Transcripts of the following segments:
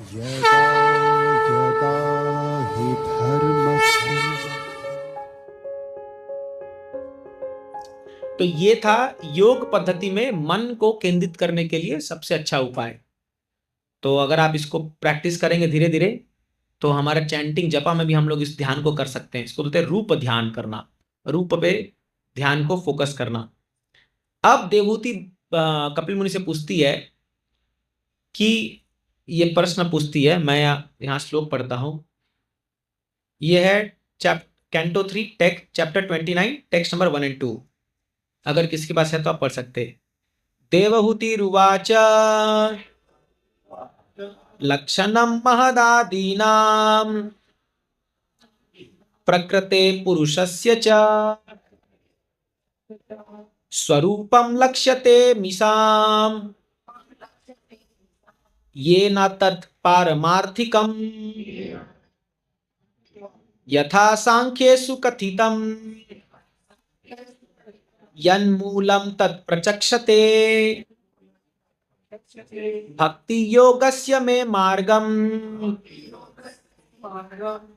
यदा यदा हि धर्मस्य। तो ये था योग पद्धति में मन को केंद्रित करने के लिए सबसे अच्छा उपाय। तो अगर आप इसको प्रैक्टिस करेंगे धीरे धीरे तो हमारा चैंटिंग जपा में भी हम लोग इस ध्यान को कर सकते हैं। इसको बोलते हैं रूप ध्यान करना, रूप पे ध्यान को फोकस करना। अब देवहूति कपिल मुनि से पूछती है कि ये प्रश्न पूछती है, मैं यहाँ श्लोक पढ़ता हूं। ये है canto 3 text chapter 29 text number 1 and 2। अगर किसी के पास है तो आप पढ़ सकते हैं। देवहूतिरुवाच लक्षणं महदादीनां प्रकृते पुरुषस्य च स्वरूपं लक्ष्यते मिषाम् येन तत् पारमार्थिकम् यथा सांख्येषु कथितम् यन्मूलं तत् प्रचक्षते भक्ति योगस्य मे मार्गम्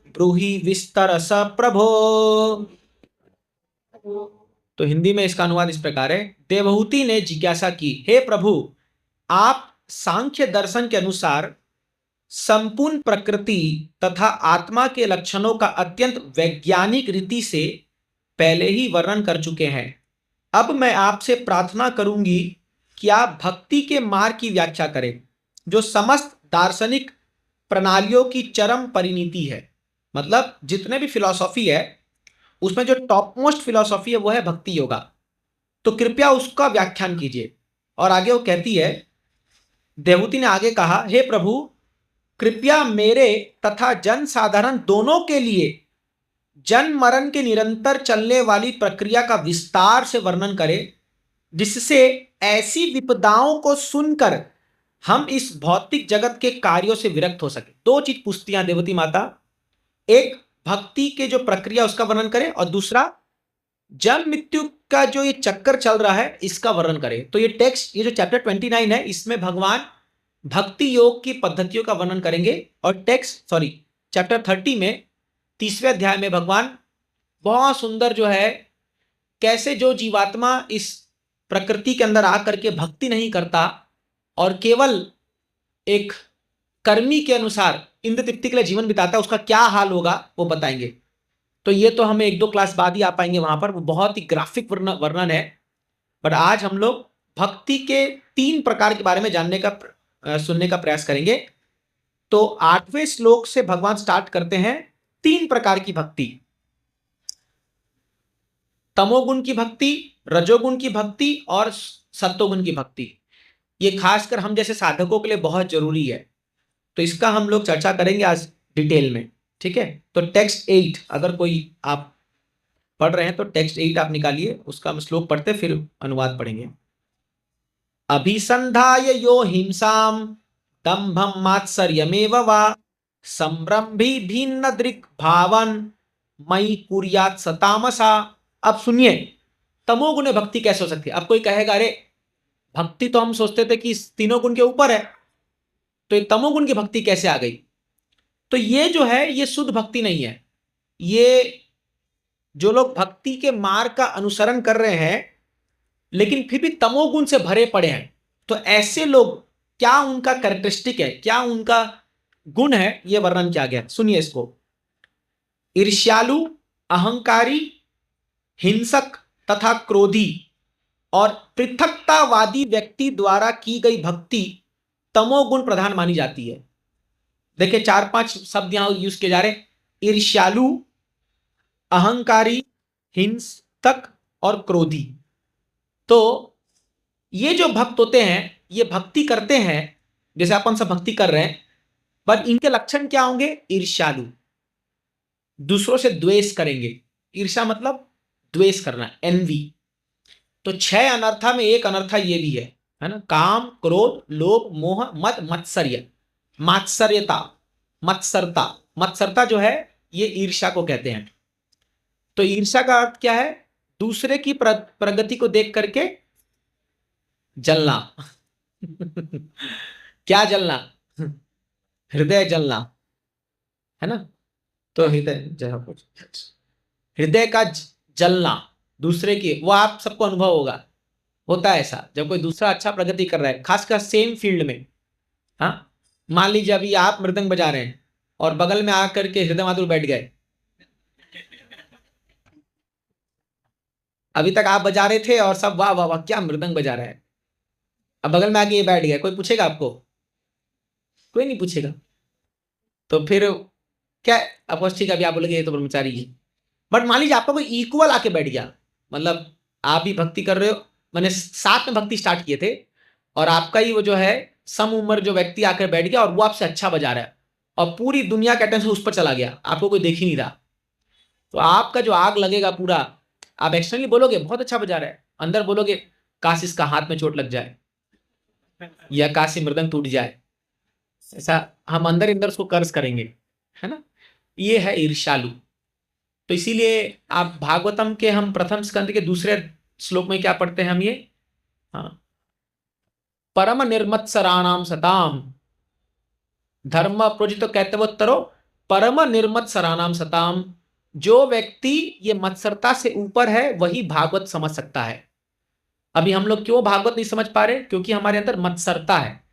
ब्रूहि विस्तरस प्रभो। तो हिंदी में इसका अनुवाद इस प्रकार है। देवहूति ने जिज्ञासा की, हे प्रभु, आप सांख्य दर्शन के अनुसार संपूर्ण प्रकृति तथा आत्मा के लक्षणों का अत्यंत वैज्ञानिक रीति से पहले ही वर्णन कर चुके हैं। अब मैं आपसे प्रार्थना करूंगी कि आप भक्ति के मार्ग की व्याख्या करें, जो समस्त दार्शनिक प्रणालियों की चरम परिणति है। मतलब जितने भी फिलॉसफी है उसमें जो टॉप मोस्ट फिलॉसफी है वो है भक्ति योगा। तो कृपया उसका व्याख्यान कीजिए। और आगे वो कहती है, देवहूति ने आगे कहा, हे प्रभु, कृपया मेरे तथा जन साधारण दोनों के लिए जन्म मरण के निरंतर चलने वाली प्रक्रिया का विस्तार से वर्णन करें, जिससे ऐसी विपदाओं को सुनकर हम इस भौतिक जगत के कार्यों से विरक्त हो सके। दो चीज पूछती हैं देवती माता, एक भक्ति के जो प्रक्रिया उसका वर्णन करें और दूसरा जन्म मृत्यु का जो ये चक्कर चल रहा है इसका वर्णन करें। तो ये टेक्स्ट, ये जो चैप्टर 29 है, इसमें भगवान भक्ति योग की पद्धतियों का वर्णन करेंगे। और चैप्टर 30 में 30वें अध्याय में भगवान बहुत सुंदर जो है कैसे जो जीवात्मा इस प्रकृति के अंदर आकर के भक्ति नहीं करता और केवल एक कर्मी के अनुसार इंद्र तृप्ति के लिए जीवन बिताता है, उसका क्या हाल होगा वो बताएंगे। तो ये तो हमें 1-2 क्लास बाद ही आ पाएंगे वहां पर, वो बहुत ही ग्राफिक वर्णन है। बट आज हम लोग भक्ति के 3 प्रकार के बारे में जानने का सुनने का प्रयास करेंगे। तो 8वें श्लोक से भगवान स्टार्ट करते हैं 3 प्रकार की भक्ति। तमोगुण की भक्ति, रजोगुण की भक्ति और सत्वगुण की भक्ति। ये खासकर हम जैसे साधकों के लिए बहुत जरूरी है। तो इसका हम लोग चर्चा करेंगे आज डिटेल में, ठीक है। तो टेक्स्ट 8 अगर कोई आप पढ़ रहे हैं तो टेक्स्ट 8 आप निकालिए, उसका हम श्लोक पढ़ते फिर अनुवाद पढ़ेंगे। अभिसंधाय यो हिंसाम दंभम मात्सर्यमेव वा संभ्रम्भी भिन्न दृक् भावन मयि कुर्यात् स तामसा। अब सुनिए, तमोगुण भक्ति कैसे हो सकती है। अब कोई कहेगा, अरे भक्ति तो हम सोचते थे कि तीनों गुण के ऊपर है, तो ये तमोगुण की भक्ति कैसे आ गई। तो ये जो है ये शुद्ध भक्ति नहीं है। ये जो लोग भक्ति के मार्ग का अनुसरण कर रहे हैं लेकिन फिर भी तमोगुण से भरे पड़े हैं, तो ऐसे लोग क्या उनका कैरेक्टरिस्टिक है, क्या उनका गुण है, यह वर्णन किया गया। सुनिए इसको। ईर्ष्यालु, अहंकारी, हिंसक तथा क्रोधी और पृथकतावादी व्यक्ति द्वारा की गई भक्ति तमोगुण प्रधान मानी जाती है। देखिए 4-5 शब्द यहां यूज किए जा रहे हैं। ईर्ष्यालु, अहंकारी, हिंसक और क्रोधी। तो ये जो भक्त होते हैं ये भक्ति करते हैं जैसे अपन सब भक्ति कर रहे हैं, पर इनके लक्षण क्या होंगे। ईर्ष्यालु, दूसरों से द्वेष करेंगे। ईर्ष्या मतलब द्वेष करना, एनवी। तो 6 अनर्था में एक अनर्था ये भी है ना। काम, क्रोध, लोभ, मोह, मद, मत्सर्य, मात्सर्यता, मत्सरता। मत्सरता जो है ये ईर्ष्या को कहते हैं। तो ईर्ष्या का अर्थ क्या है, दूसरे की प्रगति को देख करके जलना क्या जलना, हृदय जलना, है ना। तो हृदय हृदय का जलना दूसरे की, वो आप सबको अनुभव होगा, होता है ऐसा जब कोई दूसरा अच्छा प्रगति कर रहा है, खासकर सेम फील्ड में। हाँ, मान लीजिए अभी आप मृदंग बजा रहे हैं और बगल में आकर के हृदय माधुर बैठ गए। अभी तक आप बजा रहे थे और सब वाह वाह वाह क्या मृदंग बजा रहा है, अब बगल में आके ये बैठ गया, कोई पूछेगा आपको? कोई नहीं पूछेगा। तो फिर क्या, आपको ठीक है, अभी आप बोलेंगे ये तो ब्रह्मचारी है। बट मान लीजिए आपका कोई इक्वल आके बैठ गया, मतलब आप भी भक्ति कर रहे हो, मैंने साथ में भक्ति स्टार्ट किए थे, और आपका ही वो जो है सम उम्र जो व्यक्ति आकर बैठ गया और वो आपसे अच्छा बजा रहा है, और पूरी दुनिया का अटेंशन उस पर चला गया, आपको कोई देख ही नहीं रहा, तो आपका जो आग लगेगा पूरा, आप एक्सटर्नली बोलोगे बहुत अच्छा बजा रहा है, अंदर बोलोगे काश इसका हाथ में चोट लग जाए या काश ये मृदंग टूट जाए, ऐसा हम अंदर अंदर उसको कर्ज करेंगे, है ना। ये है ईर्ष्यालु। तो इसीलिए आप भागवतम के हम प्रथम स्कंद के दूसरे श्लोक में क्या पढ़ते हैं हम ये, हाँ, परम निर्मत्सराणाम सताम धर्म प्रोजित कैतवोत्तरो परम निर्मत्सराणाम सताम। जो व्यक्ति ये मत्सरता से ऊपर है वही भागवत समझ सकता है। अभी हम लोग क्यों भागवत नहीं समझ पा रहे, क्योंकि हमारे अंदर मत्सरता है।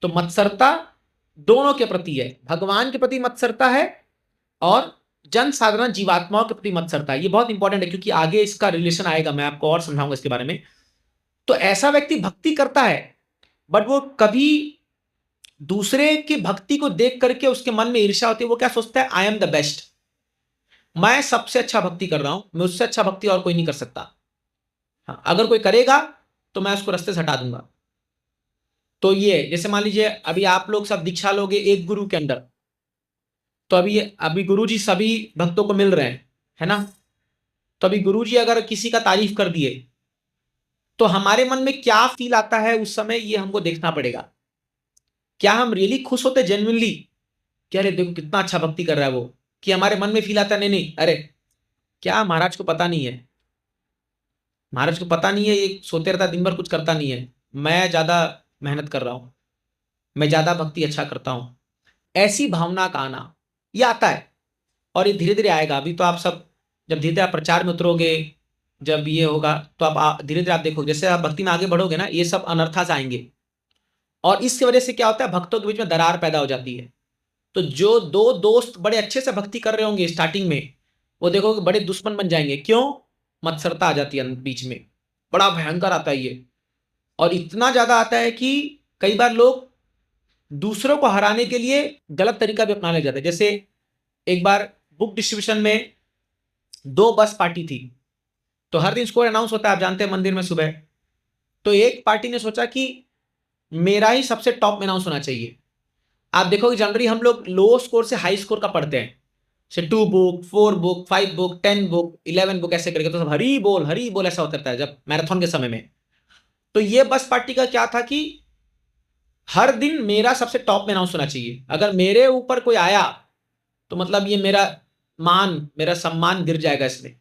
तो मत्सरता दोनों के प्रति है, भगवान के प्रति मत्सरता है और जन साधारण जीवात्माओं के प्रति मत्सरता है। ये बहुत इंपॉर्टेंट है क्योंकि आगे इसका रिलेशन आएगा, मैं आपको और समझाऊंगा इसके बारे में। तो ऐसा व्यक्ति भक्ति करता है बट वो कभी दूसरे की भक्ति को देख करके उसके मन में ईर्ष्या होती है, वो क्या सोचता है, आई एम द बेस्ट, मैं सबसे अच्छा भक्ति कर रहा हूं, मैं उससे अच्छा भक्ति और कोई नहीं कर सकता। हाँ, अगर कोई करेगा तो मैं उसको रास्ते से हटा दूंगा। तो ये जैसे मान लीजिए अभी आप लोग सब दीक्षा लोगे एक गुरु के अंदर, तो अभी गुरु जी सभी भक्तों को मिल रहे हैं, है ना। तो अभी गुरु जी अगर किसी का तारीफ कर दिए तो हमारे मन में क्या फील आता है उस समय, ये हमको देखना पड़ेगा। क्या हम रियली खुश होते जेन्युइनली कि अरे देखो कितना अच्छा भक्ति कर रहा है वो, कि हमारे मन में फील आता है नहीं नहीं अरे क्या महाराज को पता नहीं है, महाराज को पता नहीं है, ये सोते रहता दिन भर कुछ करता नहीं है, मैं ज्यादा मेहनत कर रहा हूं, मैं ज्यादा भक्ति अच्छा करता हूं, ऐसी भावना का आना ये आता है। और ये धीरे धीरे आएगा। अभी तो आप सब जब धीरे धीरे आप प्रचार में उतरोगे, जब ये होगा तो आप धीरे धीरे आप देखोगे जैसे आप भक्ति में आगे बढ़ोगे ना, ये सब अनर्थास से आएंगे, और इसकी वजह से क्या होता है, भक्तों के बीच में दरार पैदा हो जाती है। तो जो दो दोस्त बड़े अच्छे से भक्ति कर रहे होंगे स्टार्टिंग में, वो देखोगे बड़े दुश्मन बन जाएंगे। क्यों? मत्सरता आ जाती है बीच में, बड़ा भयंकर आता है ये, और इतना ज्यादा आता है कि कई बार लोग दूसरों को हराने के लिए गलत तरीका भी अपनाने लग जाते हैं। जैसे एक बार बुक डिस्ट्रीब्यूशन में 2 बस पार्टी थी, तो हर दिन स्कोर अनाउंस होता है, आप जानते हैं मंदिर में सुबह। तो एक पार्टी ने सोचा कि मेरा ही सबसे टॉप में अनाउंस होना चाहिए। आप देखोगे जनरली हम लोग लो स्कोर से हाई स्कोर का पढ़ते हैं, से 2 book 4 book 5 book 10 book 11 book ऐसे करके, तो सब हरी बोल ऐसा होता है जब मैराथन के समय में। तो ये बस पार्टी का क्या था कि हर दिन मेरा सबसे टॉप में अनाउंस होना चाहिए, अगर मेरे ऊपर कोई आया तो मतलब ये मेरा सम्मान गिर जाएगा इसमें।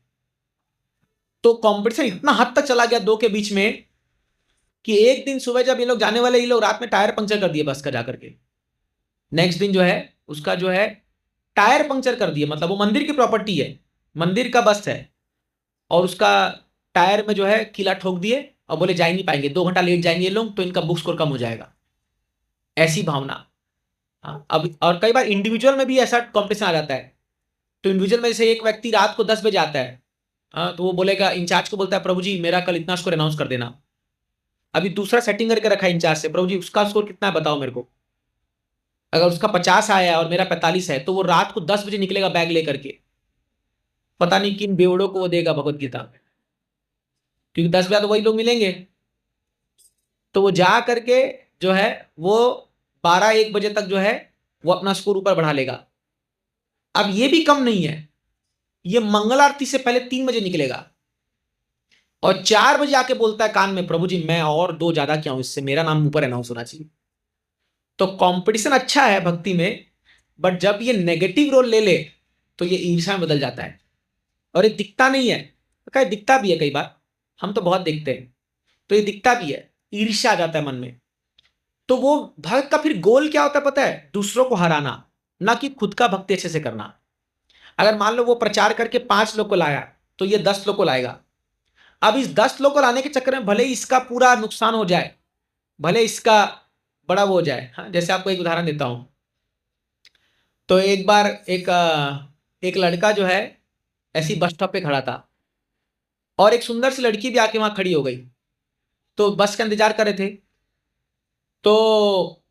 तो कंपटीशन इतना हद तक चला गया दो के बीच में कि एक दिन सुबह जब ये लोग जाने वाले, ये लोग रात में टायर पंक्चर कर दिए बस का जाकर के। नेक्स्ट दिन जो है उसका जो है टायर पंक्चर कर दिए, मतलब वो मंदिर की प्रॉपर्टी है, मंदिर का बस है, और उसका टायर में जो है कीला ठोक दिए और बोले जा ही नहीं पाएंगे, 2 घंटा लेट जाएंगे ये लोग तो इनका बुक स्कोर कम हो जाएगा, ऐसी भावना। हाँ, अब और कई बार इंडिविजुअल में भी ऐसा कॉम्पिटिशन आ जाता है। तो इंडिविजुअल में जैसे एक व्यक्ति रात को 10 बजे आता है, हाँ, तो वो बोलेगा, इंचार्ज को बोलता है प्रभु जी मेरा कल इतना स्कोर अनाउंस कर देना। अभी दूसरा सेटिंग करके रखा है इंचार्ज से, प्रभु जी उसका स्कोर कितना है बताओ मेरे को। अगर उसका 50 आया और मेरा 45 है तो वो रात को 10 बजे निकलेगा बैग लेकर के, पता नहीं किन बेवड़ों को वो देगा भगवत गीता, क्योंकि 10 बजे तो वही लोग मिलेंगे। तो वो जा करके जो है वो 12-1 बजे तक जो है वो अपना स्कोर ऊपर बढ़ा लेगा। अब ये भी कम नहीं है, ये मंगल आरती से पहले 3 बजे निकलेगा और 4 बजे आके बोलता है कान में, प्रभु जी मैं और 2 ज्यादा क्या हूं, इससे मेरा नाम ऊपर अनाउंस होना चाहिए। तो कंपटीशन अच्छा है भक्ति में, बट जब ये नेगेटिव रोल ले ले तो ये ईर्ष्या में बदल जाता है, और ये दिखता नहीं है, तो क्या दिखता भी है कई बार, हम तो बहुत देखते हैं, तो ये दिखता भी है, ईर्ष्या आ जाता है मन में। तो वो भक्त का फिर गोल क्या होता है पता है? दूसरों को हराना, ना कि खुद का भक्ति अच्छे से करना। अगर मान लो वो प्रचार करके 5 लोग को लाया, तो ये 10 लोग को लाएगा। अब इस 10 लोग को लाने के चक्कर में भले ही इसका पूरा नुकसान हो जाए, भले इसका बड़ा वो हो जाए। हाँ, जैसे आपको एक उदाहरण देता हूं। तो एक बार एक लड़का जो है ऐसी बस स्टॉप पे खड़ा था, और एक सुंदर सी लड़की भी आके वहां खड़ी हो गई। तो बस का इंतजार कर रहे थे। तो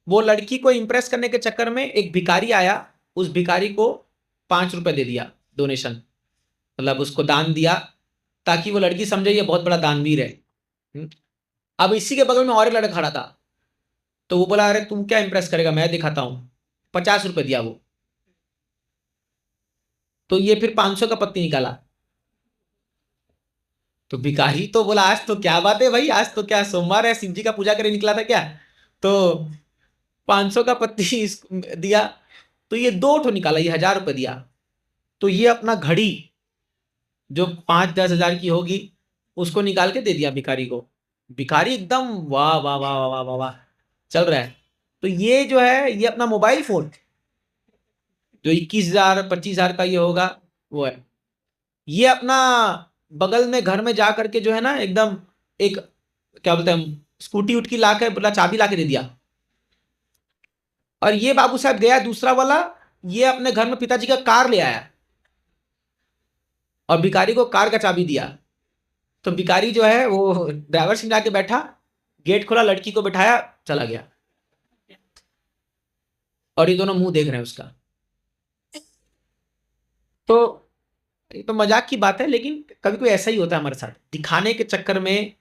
वो लड़की को इंप्रेस करने के चक्कर में एक भिखारी आया, उस भिखारी को 5 रुपए दे दिया डोनेशन, मतलब उसको दान दिया, ताकि वो लड़की समझे ये बहुत बड़ा दानवीर है। हम्म। अब इसी के बगल में और एक लड़का खड़ा था। तो वो बोला, अरे तुम क्या इंप्रेस करेगा, मैं दिखाता हूं। 50 रुपए दिया वो। तो ये फिर 500 का पत्ती निकाला। तो भिखारी तो बोला, आज तो क्या बात है भाई, आज तो क्या सोमवार है, शिव जी का पूजा करे निकला था क्या? तो 500 का पत्ती दिया। तो ये 2 ठो निकाला, ये 1000 रुपए दिया। तो ये अपना घड़ी जो 5-10 हजार की होगी, उसको निकाल के दे दिया भिखारी को। भिखारी एकदम वाह वाह वाह वाह वाह वाह वाह चल रहा है। तो ये जो है, ये अपना मोबाइल फोन जो 21,000 25,000 का ये होगा, वो है। ये अपना बगल में घर में जा करके जो है ना, एकदम एक क्या बोलते हैं, स्कूटी उटकी ला के बोला, चाबी ला के दे दिया। और ये बाबू साहब गया दूसरा वाला, ये अपने घर में पिताजी का कार ले आया, और भिखारी को कार का चाबी दिया। तो भिखारी जो है वो ड्राइवर सीट में जाके बैठा, गेट खोला, लड़की को बिठाया, चला गया। और ये दोनों मुंह देख रहे हैं उसका। तो ये तो मजाक की बात है, लेकिन कभी कोई ऐसा ही होता है हमारे साथ, दिखाने के चक्कर में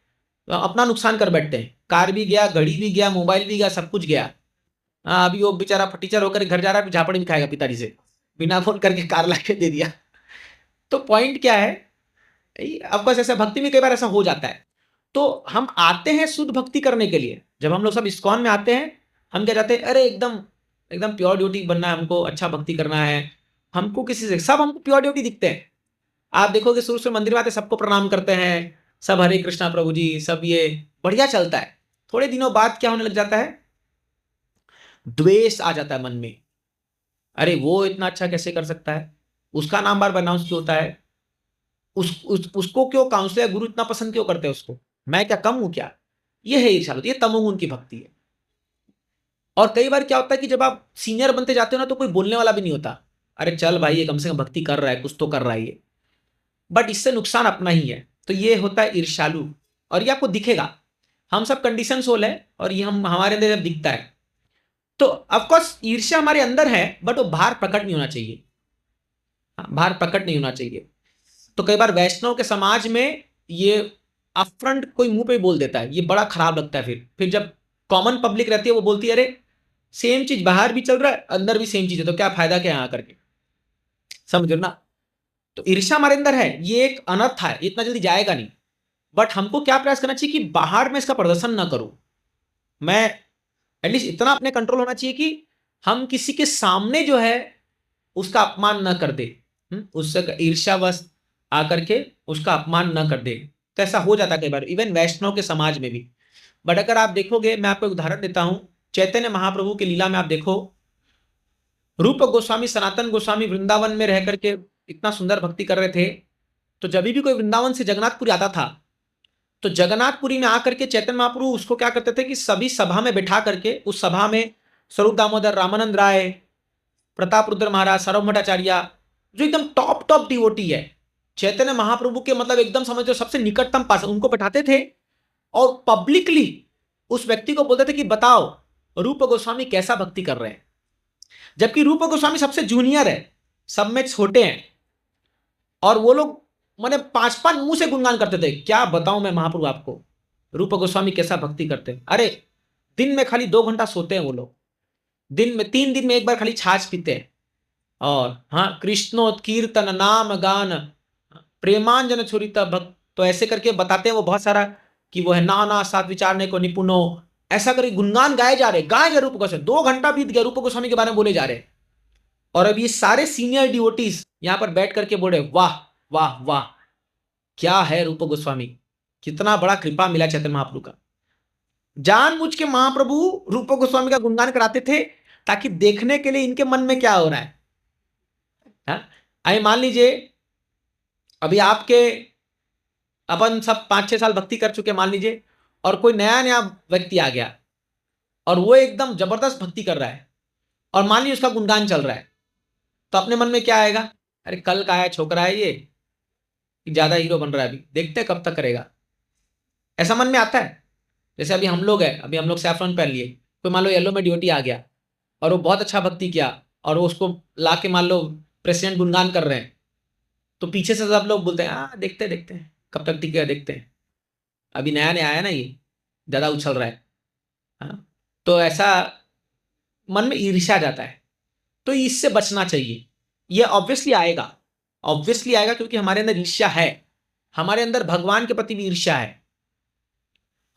अपना नुकसान कर बैठते हैं। कार भी गया, घड़ी भी गया, मोबाइल भी गया, सब कुछ गया। हाँ, अभी वो बेचारा फटीचर होकर घर जा रहा है, झापड़ भी खाएगा पिताजी से, बिना फोन करके कार ला के दे दिया। तो पॉइंट क्या है? अब बस ऐसा भक्ति में कई बार ऐसा हो जाता है। तो हम आते हैं शुद्ध भक्ति करने के लिए। जब हम लोग सब इस्कॉन में आते हैं, हम क्या चाहते हैं? अरे एकदम एकदम प्योर ड्यूटी बनना है हमको, अच्छा भक्ति करना है हमको। किसी से सब हमको प्योर ड्यूटी दिखते हैं। आप देखोगे शुरू से मंदिर में आते सबको प्रणाम करते हैं, सब हरे कृष्णा प्रभु जी, सब ये बढ़िया चलता है। थोड़े दिनों बाद क्या होने लग जाता है? द्वेष आ जाता है मन में। अरे वो इतना अच्छा कैसे कर सकता है, उसका नाम बार अनाउंस क्यों होता है, उसको क्यों काउंसलर गुरु इतना पसंद क्यों करते हैं उसको, मैं क्या कम हूं क्या? ये है ईर्ष्या, ये तमोगुण की भक्ति है। और कई बार क्या होता है कि जब आप सीनियर बनते जाते हो ना, तो कोई बोलने वाला भी नहीं होता। अरे चल भाई, ये कम से कम भक्ति कर रहा है, कुछ तो कर रहा है ये। बट इससे नुकसान अपना ही है। तो ये होता है ईर्ष्यालु। और ये आपको दिखेगा, हम सब कंडीशन सोल है, और ये हम हमारे अंदर जब दिखता है, तो ऑफकोर्स ईर्ष्या हमारे अंदर है, बट वो बाहर प्रकट नहीं होना चाहिए। हाँ, बाहर प्रकट नहीं होना चाहिए। तो कई बार वैष्णव के समाज में ये अपफ्रंट कोई मुंह पे बोल देता है, ये बड़ा खराब लगता है। फिर जब कॉमन पब्लिक रहती है, वो बोलती है, अरे सेम चीज बाहर भी चल रहा है, अंदर भी सेम चीज है, तो क्या फायदा क्या यहाँ करके? समझ ना? तो ईर्ष्या हमारे अंदर है, ये एक अनर्थ है, इतना जल्दी जाएगा नहीं। बट हमको क्या प्रयास करना चाहिए कि बाहर में इसका प्रदर्शन ना करूं। मैं एटलीस्ट इतना अपने कंट्रोल होना चाहिए कि हम किसी के सामने जो है उसका अपमान न कर दे, उससे ईर्ष्यावश आकर के उसका अपमान न कर दे। तो ऐसा हो जाता है कई बार, इवन वैष्णव के समाज में भी। बट अगर आप देखोगे, मैं आपको एक उदाहरण देता हूं, चैतन्य महाप्रभु की लीला में आप देखो, रूप गोस्वामी सनातन गोस्वामी वृंदावन में रह करके इतना सुंदर भक्ति कर रहे थे। तो जब भी कोई वृंदावन से जगन्नाथपुरी आता था, तो जगन्नाथपुरी में आकर के चैतन्य महाप्रभु उसको क्या करते थे कि सभी सभा में बैठा करके, उस सभा में स्वरूप दामोदर, रामानंद राय, प्रताप रुद्र महाराज, सर्वभट्टाचार्य, जो एकदम टॉप टॉप डिवोटी है चैतन्य महाप्रभु के, मतलब एकदम समझो सबसे निकटतम पास, उनको बैठाते थे और पब्लिकली उस व्यक्ति को बोलते थे कि बताओ रूप गोस्वामी कैसा भक्ति कर रहे हैं। जबकि रूप गोस्वामी सबसे जूनियर है, सब में छोटे हैं, और वो लोग मैंने 5-5 मुंह से गुणगान करते थे। क्या बताऊं मैं महाप्रभु आपको, रूप गोस्वामी कैसा भक्ति करते हैं। अरे दिन में खाली 2 घंटा सोते हैं वो लोग, दिन में 3 दिन में एक बार खाली छाछ पीते हैं, और हाँ, कृष्णोत्कीर्तन नाम गान प्रेमांजन छुरित भक्त, तो ऐसे करके बताते हैं वो बहुत सारा, कि वो है नाना साथ विचारने को निपुणो, ऐसा करके गुणगान गाए जा रहे, गाए जा रूप गोस्वामी। 2 घंटा बीत गया, रूप गोस्वामी के बारे में बोले जा रहे। और अब ये सारे सीनियर डिवोटीज यहां पर बैठ करके बोल रहे, वाह वाह वाह, क्या है रूप गोस्वामी, कितना बड़ा कृपा मिला चैतन्य महाप्रभु का। जानबूझ के महाप्रभु रूप गोस्वामी का गुणगान कराते थे ताकि देखने के लिए इनके मन में क्या हो रहा है। अभी मान लीजिए अभी आपके अपन सब 5-6 साल भक्ति कर चुके मान लीजिए, और कोई नया नया व्यक्ति आ गया और वो एकदम जबरदस्त भक्ति कर रहा है और मान लीजिए उसका गुणगान चल रहा है, तो अपने मन में क्या आएगा? अरे कल का है छोकरा है ये, ज्यादा हीरो बन रहा है, अभी देखते हैं कब तक करेगा। ऐसा मन में आता है। जैसे अभी हम लोग हैं, अभी हम लोग सैफरन पहन लिए, कोई मान लो येलो में ड्यूटी आ गया और वो बहुत अच्छा भक्ति किया और वो उसको ला के मान लो प्रेसिडेंट गुणगान कर रहे हैं, तो पीछे से सब लोग बोलते हैं हाँ देखते देखते हैं कब तक टिकेगा, देखते हैं, अभी नया नया आया ना ये, ज्यादा उछल रहा है। हाँ, तो ऐसा मन में ईर्ष्या आ जाता है। तो इससे बचना चाहिए। ये ऑब्वियसली आएगा क्योंकि हमारे अंदर ईर्ष्या है, हमारे अंदर भगवान के प्रति भी ईर्ष्या है।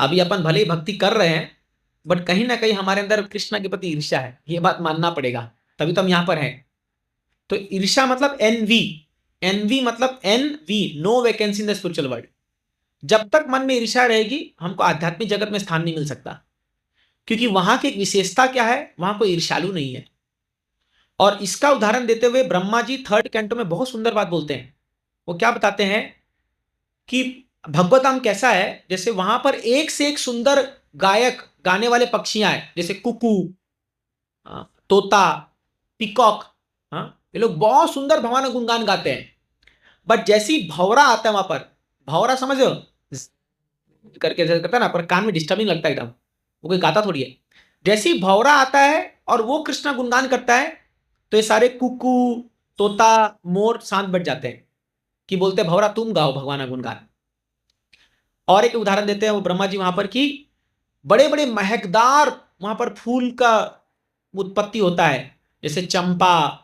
अभी अपन भले ही भक्ति कर रहे हैं बट कहीं ना कहीं हमारे अंदर कृष्ण के प्रति ईर्ष्या है, ये बात मानना पड़ेगा, तभी तो हम यहां पर हैं। तो ईर्ष्या मतलब एनवी मतलब no vacancy in the spiritual world. जब तक मन में ईर्ष्या रहेगी हमको आध्यात्मिक जगत में स्थान नहीं मिल सकता, क्योंकि वहां की एक विशेषता क्या है, वहां कोई ईर्ष्यालु नहीं है। और इसका उदाहरण देते हुए ब्रह्मा जी 3rd कैंटो में बहुत सुंदर बात बोलते हैं। वो क्या बताते हैं कि भगवताम कैसा है, जैसे वहां पर एक से एक सुंदर गायक गाने वाले पक्षियां हैं, जैसे कुकू, तोता, पिकॉक, ये लोग बहुत सुंदर भगवान का गुणगान गाते हैं। बट जैसी भौरा आता है वहां पर, भौरा समझो करके जैसे करता है ना, पर कान में डिस्टर्बिंग लगता है एकदम, वो कोई गाता थोड़ी है। जैसी भौरा आता है और वो कृष्ण गुणगान करता है तो ये सारे कुकू, तोता, मोर शांत बैठ जाते हैं कि बोलते हैं भौरा तुम गाओ भगवान का गुणगान। और एक उदाहरण देते हैं वो ब्रह्मा जी वहां पर कि बड़े बड़े महकदार वहां पर फूल का उत्पत्ति होता है, जैसे चंपा,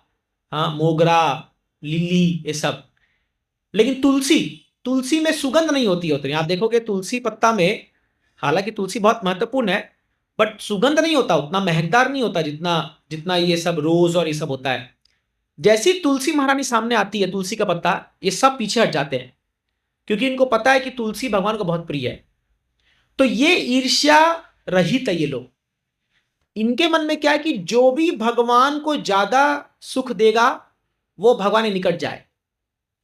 मोगरा, लिली, ये सब। लेकिन तुलसी में सुगंध नहीं होती होती। आप देखोगे तुलसी पत्ता में, हालांकि तुलसी बहुत महत्वपूर्ण है बट सुगंध नहीं होता, उतना महकदार नहीं होता जितना जितना ये सब रोज और ये सब होता है। जैसी तुलसी महारानी सामने आती है, तुलसी का पत्ता, ये सब पीछे हट जाते हैं क्योंकि इनको पता है कि तुलसी भगवान को बहुत प्रिय है। तो ये ईर्ष्या रहित है ये लोग। इनके मन में क्या है कि जो भी भगवान को ज्यादा सुख देगा वो भगवान के निकट जाए,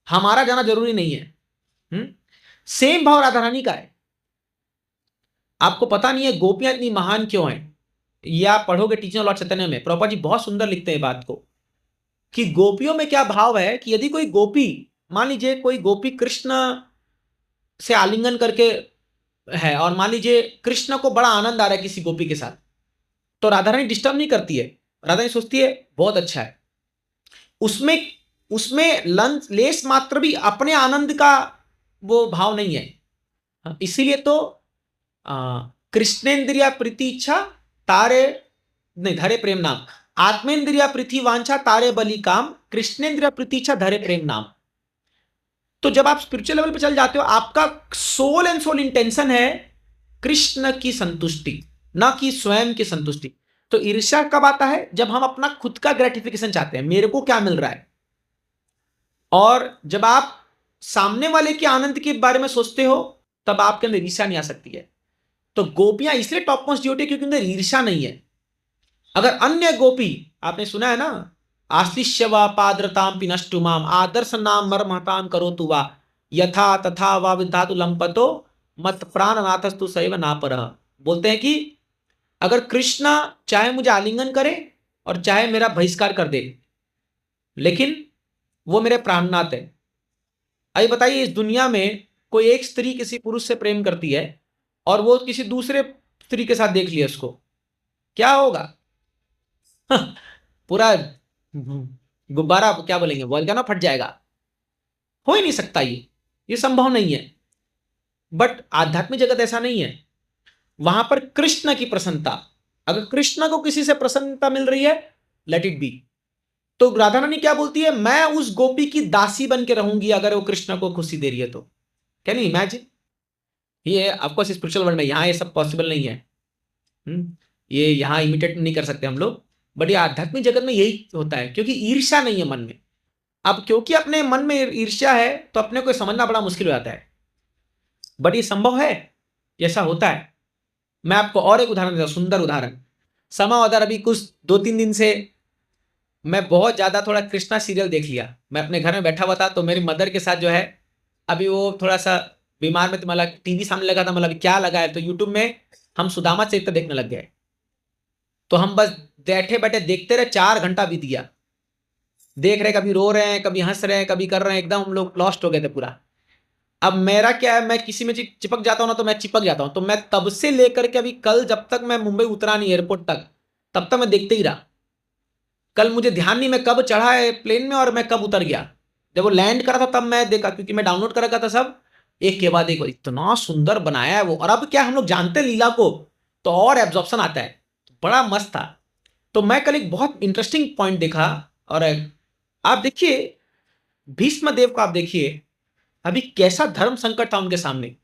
हमारा जाना जरूरी नहीं है। सेम भाव राधा रानी का है। आपको पता नहीं है गोपियां इतनी महान क्यों हैं, या आप पढ़ोगे टीचिंग ऑफ लॉर्ड चैतन्य में, प्रभुपाद जी बहुत सुंदर लिखते हैं बात को कि गोपियों में क्या भाव है कि यदि कोई गोपी, मान लीजिए कोई गोपी कृष्ण से आलिंगन करके है और मान लीजिए कृष्ण को बड़ा आनंद आ रहा है किसी गोपी के साथ, तो राधा रानी डिस्टर्ब नहीं करती है। राधा रानी सोचती है बहुत अच्छा है, उसमें उसमें लेस मात्र भी अपने आनंद का वो भाव नहीं है। इसीलिए तो कृष्णेन्द्रिया प्रीति इच्छा तारे नहीं धरे प्रेम नाम, आत्मेन्द्रिया प्रीति वांछा तारे बलि काम, कृष्णेन्द्रिया प्रीति इच्छा धरे प्रेम नाम। तो जब आप स्पिरिचुअल लेवल पे चल जाते हो, आपका सोल एंड सोल इंटेंशन है कृष्ण की संतुष्टि, ना कि स्वयं की संतुष्टि। तो ईर्ष्या कब आता है? जब हम अपना खुद का ग्रेटिफिकेशन चाहते हैं, मेरे को क्या मिल रहा है। और जब आप सामने वाले के आनंद के बारे में सोचते हो तब आपके अंदर ईर्ष्या नहीं आ सकती है। तो गोपियां इसलिए टॉप मोस्ट ड्यूटी क्योंकि उनके ईर्ष्या नहीं है। अगर अन्य गोपी, आपने सुना है ना, आश्लिष्य वा पाद्रताम पिनष्टु माम आदर्श नाम मर्महताम करोतु वा यथा तथा वा विधातु लंपतो मत प्राणनाथस्तु सैव नापरः। बोलते हैं कि अगर कृष्ण चाहे मुझे आलिंगन करे और चाहे मेरा बहिष्कार कर दे, लेकिन वो मेरे प्राणनाथ है। अभी बताइए इस दुनिया में कोई एक स्त्री किसी पुरुष से प्रेम करती है और वो किसी दूसरे स्त्री के साथ देख लिया, उसको क्या होगा? पूरा गुब्बारा, क्या बोलेंगे, वोल्केनो फट जाएगा। हो ही नहीं सकता, ये संभव नहीं है। बट आध्यात्मिक जगत ऐसा नहीं है। वहां पर कृष्ण की प्रसन्नता, अगर कृष्ण को किसी से प्रसन्नता मिल रही है, लेट इट बी। तो राधा रानी क्या बोलती है, मैं उस गोपी की दासी बन के रहूंगी अगर वो कृष्ण को खुशी दे रही है तो। Can you imagine? ये ऑफकोर्स स्पिरिचुअल वर्ल्ड में यहाँ ये सब पॉसिबल नहीं है। ये यहाँ इमिटेट नहीं कर सकते हम लोग, बट ये आध्यात्मिक जगत में यही होता है क्योंकि ईर्ष्या नहीं है मन में। अब क्योंकि अपने मन में ईर्ष्या है तो अपने को समझना बड़ा मुश्किल हो जाता है, बट ये संभव है, ऐसा होता है। मैं आपको और एक उदाहरण देता हूं, सुंदर उदाहरण। समा उधर अभी कुछ 2-3 दिन से मैं बहुत ज्यादा थोड़ा कृष्णा सीरियल देख लिया। मैं अपने घर में बैठा हुआ था तो मेरी मदर के साथ जो है, अभी वो थोड़ा सा बीमार में, तो मतलब टीवी सामने लगा था, मतलब क्या लगा है, तो यूट्यूब में हम सुदामा चरित्र देखने लग गए। तो हम बस बैठे बैठे देखते रहे, 4 घंटा बीत गया। देख रहे, कभी रो रहे हैं, कभी हंस रहे हैं, कभी कर रहे हैं, एकदम हम लोग लॉस्ट हो गए थे पूरा। अब मेरा क्या है, मैं किसी में चिपक जाता हूं ना, तो मैं चिपक जाता हूं। तो मैं तब से लेकर के अभी कल, जब तक मैं मुंबई उतरा नहीं एयरपोर्ट तक, तब तक मैं देखते ही रहा। कल मुझे ध्यान नहीं मैं कब चढ़ा है प्लेन में और मैं कब उतर गया। जब वो लैंड करा था तब मैं देखा, क्योंकि मैं डाउनलोड कर रखा था सब, एक के बाद एक। इतना सुंदर बनाया है वो। और अब क्या हम लोग जानते हैं लीला को, तो और एब्जॉर्प्शन आता है। बड़ा मस्त था। तो मैं कल एक बहुत इंटरेस्टिंग पॉइंट देखा। और आप देखिए, भीष्म देव को आप देखिए, अभी कैसा धर्म संकट था उनके सामने।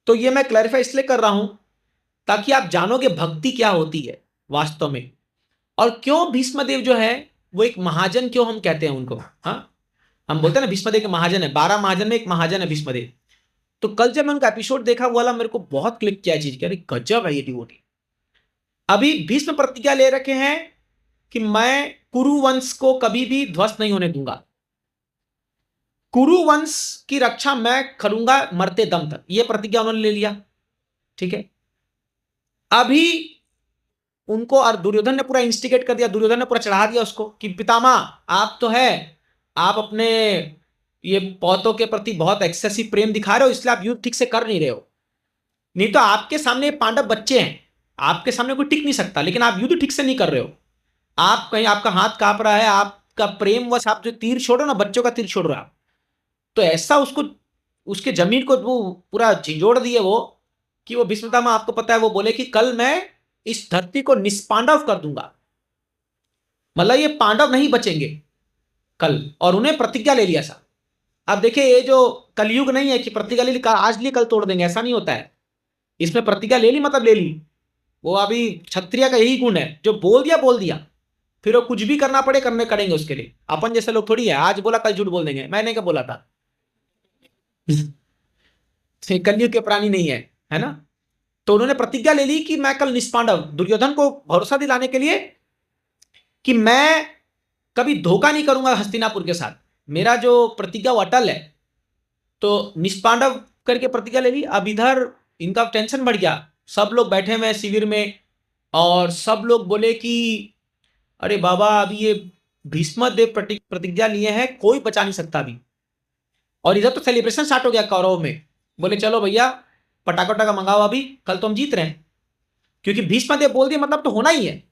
तो ये मैं क्लैरिफाई इसलिए कर रहा हूं ताकि आप जानोगे भक्ति क्या होती है वास्तव में, और क्यों भीष्मदेव जो है वो एक महाजन, क्यों हम कहते हैं उनको। हाँ, हम बोलते हैं ना भीष्मदेव के महाजन है, 12 महाजन में एक महाजन है भीष्मदेव। तो कल जब मैं उनका एपिसोड देखा, वो वाला मेरे को बहुत क्लिक किया चीज, क्या गजब है ये डिवोटी। अभी भीष्म प्रतिज्ञा ले रखे हैं कि मैं कुरु वंश को कभी भी ध्वस्त नहीं होने दूंगा, कुरु वंश की रक्षा मैं करूंगा मरते दम तक। ये प्रतिज्ञा उन्होंने ले लिया, ठीक है। अभी उनको और दुर्योधन ने पूरा इंस्टिगेट कर दिया, दुर्योधन ने पूरा चढ़ा दिया उसको कि पितामह आप तो है, आप अपने ये पौतों के प्रति बहुत एक्सेसिव प्रेम दिखा रहे हो, इसलिए आप युद्ध ठीक से कर नहीं रहे हो। नहीं तो आपके सामने पांडव बच्चे हैं, आपके सामने कोई टिक नहीं सकता, लेकिन आप युद्ध ठीक से नहीं कर रहे हो। आप कहीं, आपका हाथ कांप रहा है, आपका प्रेम वश आप जो तीर छोड़ो ना, बच्चों का तीर छोड़ रहे हो आप। तो ऐसा उसको, उसके जमीन को वो पूरा झिंझोड़ दिए वो, कि वो भीष्म पितामह, आपको पता है, वो बोले कि कल मैं इस धरती को निष्पांडव कर दूंगा, मतलब ये पांडव नहीं बचेंगे कल। और उन्हें प्रतिज्ञा ले लिया सा। अब देखिए, ये जो कलयुग नहीं है कि प्रतिज्ञा ले ली आज लिए कल तोड़ देंगे, ऐसा नहीं होता है। इसमें प्रतिज्ञा ले ली मतलब ले ली। वो अभी क्षत्रिय का यही गुण है, जो बोल दिया बोल दिया, फिर वो कुछ भी करना पड़े करने करेंगे उसके लिए। अपन जैसे लोग थोड़ी है, आज बोला कल झूठ बोल देंगे, मैंने क्या बोला था। कलयुग के प्राणी नहीं है ना। तो उन्होंने प्रतिज्ञा ले ली कि मैं कल निष्पांडव, दुर्योधन को भरोसा दिलाने के लिए कि मैं कभी धोखा नहीं करूंगा हस्तिनापुर के साथ, मेरा जो प्रतिज्ञा वो अटल है। तो निष्पांडव करके प्रतिज्ञा ले ली। अब इधर इनका टेंशन बढ़ गया, सब लोग बैठे हुए हैं शिविर में, और सब लोग बोले कि अरे बाबा, अभी ये भीष्म देव प्रतिज्ञा लिए हैं, कोई बचा नहीं सकता अभी। और इधर तो सेलिब्रेशन स्टार्ट हो गया कौरव में, बोले चलो भैया पटाखा वटाखा मंगाओ, अभी कल तो हम जीत रहे हैं, क्योंकि भीष्म देव बोल दिए मतलब तो होना ही है।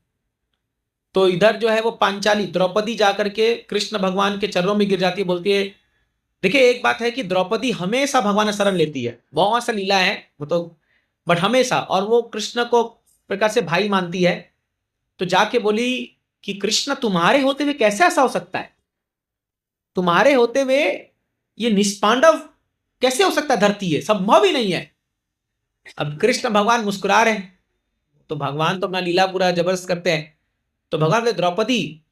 तो इधर जो है वो पांचाली द्रौपदी जाकर के कृष्ण भगवान के चरणों में गिर जाती है, बोलती है। देखिए, एक बात है कि द्रौपदी हमेशा भगवान से शरण लेती है, बहुत सा लीला है वो तो, बट हमेशा, और वो कृष्ण को प्रकार से भाई मानती है। तो जाके बोली कि कृष्ण तुम्हारे होते हुए कैसे ऐसा हो सकता है, तुम्हारे होते हुए ये निष्पांडव कैसे हो सकता है, धरती है संभव ही नहीं है। अब कृष्ण भगवान मुस्कुरा रहे हैं, तो भगवान तो अपना लीला पूरा जबरदस्त करते हैं। तो भगवान बोले द्रौपदी,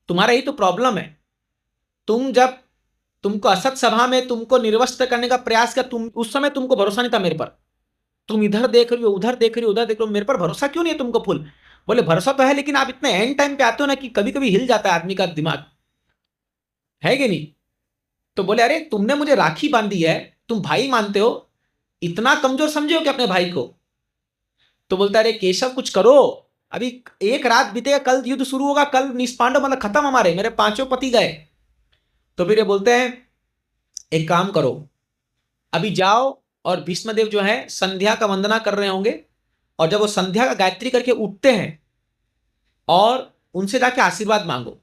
तुम्हारा ही तो प्रॉब्लम है, तुम जब, तुमको असत सभा में तुमको निर्वस्त्र करने का प्रयास किया, तुम उस समय तुमको भरोसा नहीं था मेरे पर, तुम इधर देख रही हो उधर देख रही हो उधर देख रही हो, मेरे पर भरोसा क्यों नहीं है तुमको फुल। बोले भरोसा तो है, लेकिन आप इतने एंड टाइम पे आते हो ना कि कभी कभी हिल जाता है आदमी का दिमाग, है कि नहीं। तो बोले अरे तुमने मुझे राखी बांधी है, तुम भाई मानते हो, इतना कमजोर समझे हो कि अपने भाई को। तो बोलता अरे केशव कुछ करो, अभी एक रात बीतेगा, कल युद्ध शुरू होगा, कल निष्पांडव मतलब खत्म, हमारे मेरे 5 पति गए। तो फिर ये बोलते हैं एक काम करो, अभी जाओ, और भीष्मदेव जो है संध्या का वंदना कर रहे होंगे, और जब वो संध्या का गायत्री करके उठते हैं, और उनसे जाके आशीर्वाद मांगो,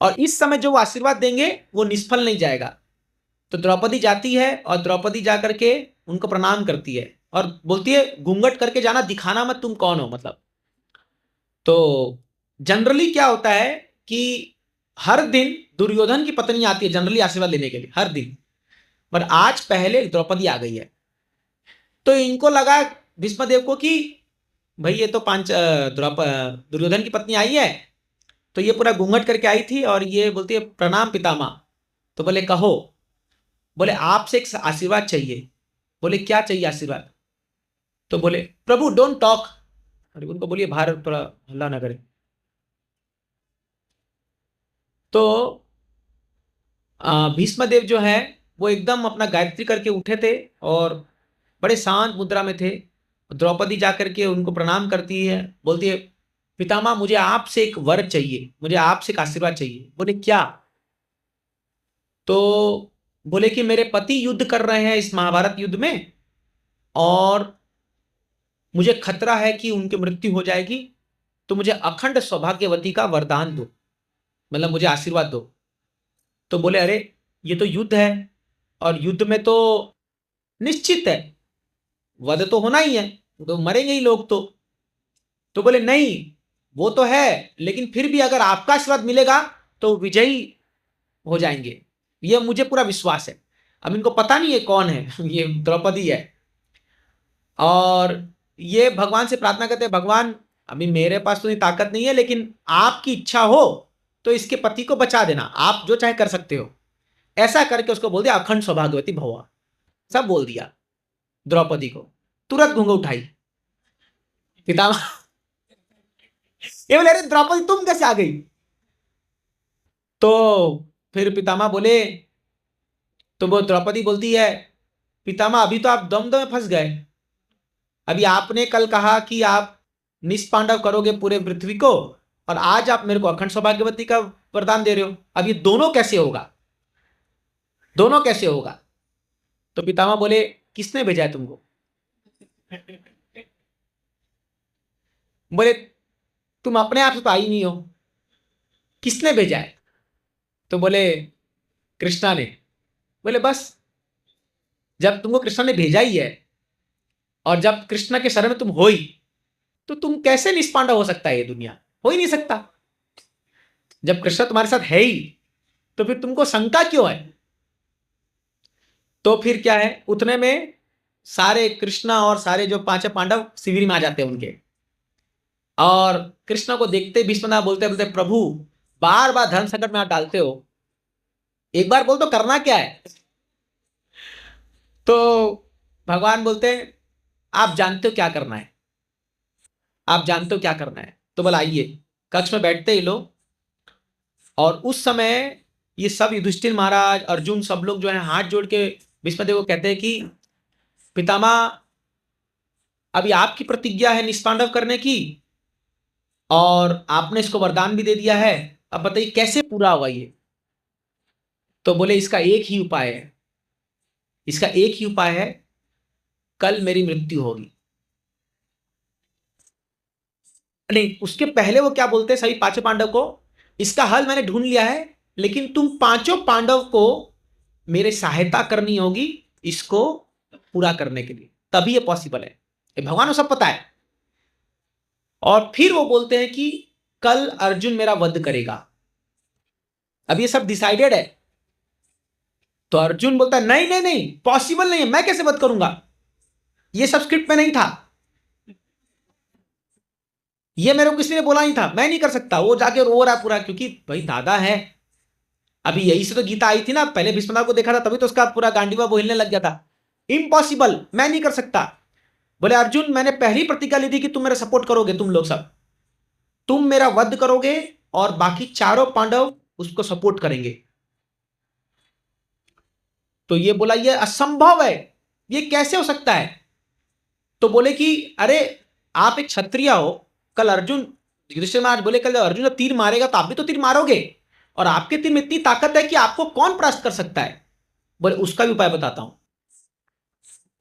और इस समय जो वो आशीर्वाद देंगे वो निष्फल नहीं जाएगा। तो द्रौपदी जाती है, और द्रौपदी जाकर के उनको प्रणाम करती है, और बोलती है घूंघट करके जाना, दिखाना मत तुम कौन हो, मतलब। तो जनरली क्या होता है कि हर दिन दुर्योधन की पत्नी आती है जनरली आशीर्वाद लेने के लिए, हर दिन, पर आज पहले द्रौपदी आ गई है। तो इनको लगा भीष्मदेव को कि भाई ये तो दुर्योधन की पत्नी आई है, तो ये पूरा घूंघट करके आई थी, और ये बोलती है प्रणाम पितामह। तो बोले कहो। बोले आपसे एक आशीर्वाद चाहिए। बोले क्या चाहिए आशीर्वाद। तो बोले प्रभु डोंट टॉक, अरे उनको बोलिए बाहर थोड़ा हल्ला ना करे। तो भीष्मदेव जो है वो एकदम अपना गायत्री करके उठे थे और बड़े शांत मुद्रा में थे। द्रौपदी जाकर के उनको प्रणाम करती है, बोलती है पितामह मुझे आपसे एक वर चाहिए, मुझे आपसे एक आशीर्वाद चाहिए। बोले क्या? तो बोले कि मेरे पति युद्ध कर रहे हैं इस महाभारत युद्ध में और मुझे खतरा है कि उनकी मृत्यु हो जाएगी, तो मुझे अखंड सौभाग्यवती का वरदान दो, मतलब मुझे आशीर्वाद दो। तो बोले अरे ये तो युद्ध है और युद्ध में तो निश्चित है वध तो होना ही है, तो मरेंगे ही लोग। तो बोले नहीं वो तो है, लेकिन फिर भी अगर आपका आशीर्वाद मिलेगा तो विजयी हो जाएंगे, ये मुझे पूरा विश्वास है। अब इनको पता नहीं है कौन है ये द्रौपदी है, और ये भगवान से प्रार्थना करते हैं भगवान अभी मेरे पास तो इतनी ताकत नहीं है, लेकिन आपकी इच्छा हो तो इसके पति को बचा देना, आप जो चाहे कर सकते हो। ऐसा करके उसको बोल दिया अखंड सौभाग्यवती भव, सब बोल दिया द्रौपदी को। तुरंत घूंघट उठाई पितामह ये बोले अरे द्रौपदी तुम कैसे आ गई? तो फिर पितामह बोले, तो वो द्रौपदी बोलती है पितामह अभी तो आप दम में फंस गए, अभी आपने कल कहा कि आप निष्पांडव करोगे पूरे पृथ्वी को, और आज आप मेरे को अखंड सौभाग्यवती का वरदान दे रहे हो, अब ये दोनों कैसे होगा, दोनों कैसे होगा? तो पितामह बोले किसने भेजा है तुमको? बोले तुम अपने आप से तो आई नहीं हो, किसने भेजा है? तो बोले कृष्णा ने। बोले बस जब तुमको कृष्णा ने भेजा ही है और जब कृष्णा के शरण में तुम हो ही, तो तुम कैसे निष्पांडव हो सकता है? ये दुनिया हो ही नहीं सकता। जब कृष्णा तुम्हारे साथ है ही तो फिर तुमको शंका क्यों है? तो फिर क्या है, उतने में सारे कृष्णा और सारे जो पांचों पांडव शिविर में आ जाते हैं उनके, और कृष्णा को देखते भीष्मदेव बोलते बोलते प्रभु बार बार धर्म संकट में आप डालते हो, एक बार बोल तो करना क्या है? तो भगवान बोलते हैं आप जानते हो क्या करना है, आप जानते हो क्या करना है। तो बोला आइए। कक्ष में बैठते ही लोग, और उस समय ये सब युधिष्ठिर महाराज अर्जुन सब लोग जो है हाथ जोड़ के भीष्मदेव को कहते हैं कि पितामह अभी आपकी प्रतिज्ञा है निष्पांडव करने की और आपने इसको वरदान भी दे दिया है, अब बताइए कैसे पूरा होगा ये? तो बोले इसका एक ही उपाय है, इसका एक ही उपाय है, कल मेरी मृत्यु होगी। नहीं उसके पहले वो क्या बोलते हैं सभी पांचों पांडव को, इसका हल मैंने ढूंढ लिया है, लेकिन तुम पांचों पांडव को मेरे सहायता करनी होगी इसको पूरा करने के लिए, तभी ये पॉसिबल है। ये भगवान को सब पता है। और फिर वो बोलते हैं कि कल अर्जुन मेरा वध करेगा, अब ये सब डिसाइडेड है। तो अर्जुन बोलता है नहीं नहीं नहीं पॉसिबल नहीं है, मैं कैसे वध करूंगा, ये सब स्क्रिप्ट में नहीं था, ये मेरे को किसी ने बोला नहीं था, मैं नहीं कर सकता। वो जाके रो रहा पूरा, क्योंकि भाई दादा है, अभी यही से तो गीता आई थी ना, पहले भीष्मदेव को देखा था तभी तो उसका पूरा गांडीवा बोलने लग गया था। इम्पॉसिबल, मैं नहीं कर सकता। बोले अर्जुन मैंने पहली प्रतिज्ञा ली थी कि तुम मेरा सपोर्ट करोगे, तुम लोग सब तुम मेरा वध करोगे और बाकी चारों पांडव उसको सपोर्ट करेंगे। तो ये बोला ये असंभव है, ये कैसे हो सकता है? तो बोले कि अरे आप एक क्षत्रिय हो, कल अर्जुन युधिष्ठिर महाराज बोले कल अर्जुन जब तीर मारेगा तो आप भी तो तीर मारोगे, और आपके तीर में इतनी ताकत है कि आपको कौन परास्त कर सकता है? बोले उसका भी उपाय बताता हूं,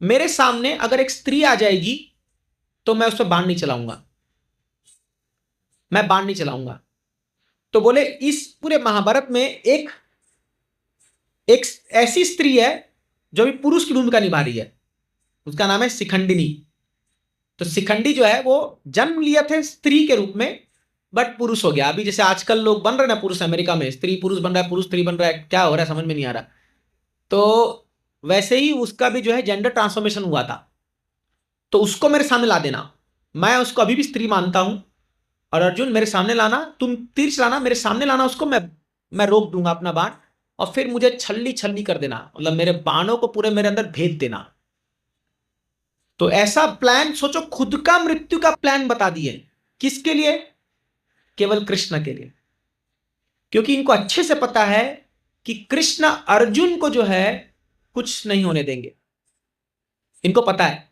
मेरे सामने अगर एक स्त्री आ जाएगी तो मैं उस पर बाण नहीं चलाऊंगा, मैं बाण नहीं चलाऊंगा। तो बोले इस पूरे महाभारत में एक एक ऐसी स्त्री है जो भी पुरुष की भूमिका निभा रही है, उसका नाम है शिखंडिनी। तो शिखंडी जो है वो जन्म लिए थे स्त्री के रूप में, बट पुरुष हो गया। अभी जैसे आजकल लोग बन रहे ना पुरुष, अमेरिका में स्त्री पुरुष बन रहा है, पुरुष स्त्री बन रहा है, क्या हो रहा है समझ में नहीं आ रहा। तो वैसे ही उसका भी जो है जेंडर ट्रांसफॉर्मेशन हुआ था। तो उसको मेरे सामने ला देना, मैं उसको अभी भी स्त्री मानता हूं, और अर्जुन मेरे सामने लाना, तुम तीर चलाना मेरे सामने लाना उसको, मैं रोक दूंगा अपना बाण, और फिर मुझे छल्ली छल्ली कर देना, मतलब मेरे बाणों को पूरे मेरे अंदर भेज देना। तो ऐसा प्लान सोचो, खुद का मृत्यु का प्लान बता दिए। किसके लिए? केवल कृष्ण के लिए। क्योंकि इनको अच्छे से पता है कि कृष्ण अर्जुन को जो है कुछ नहीं होने देंगे। इनको पता है।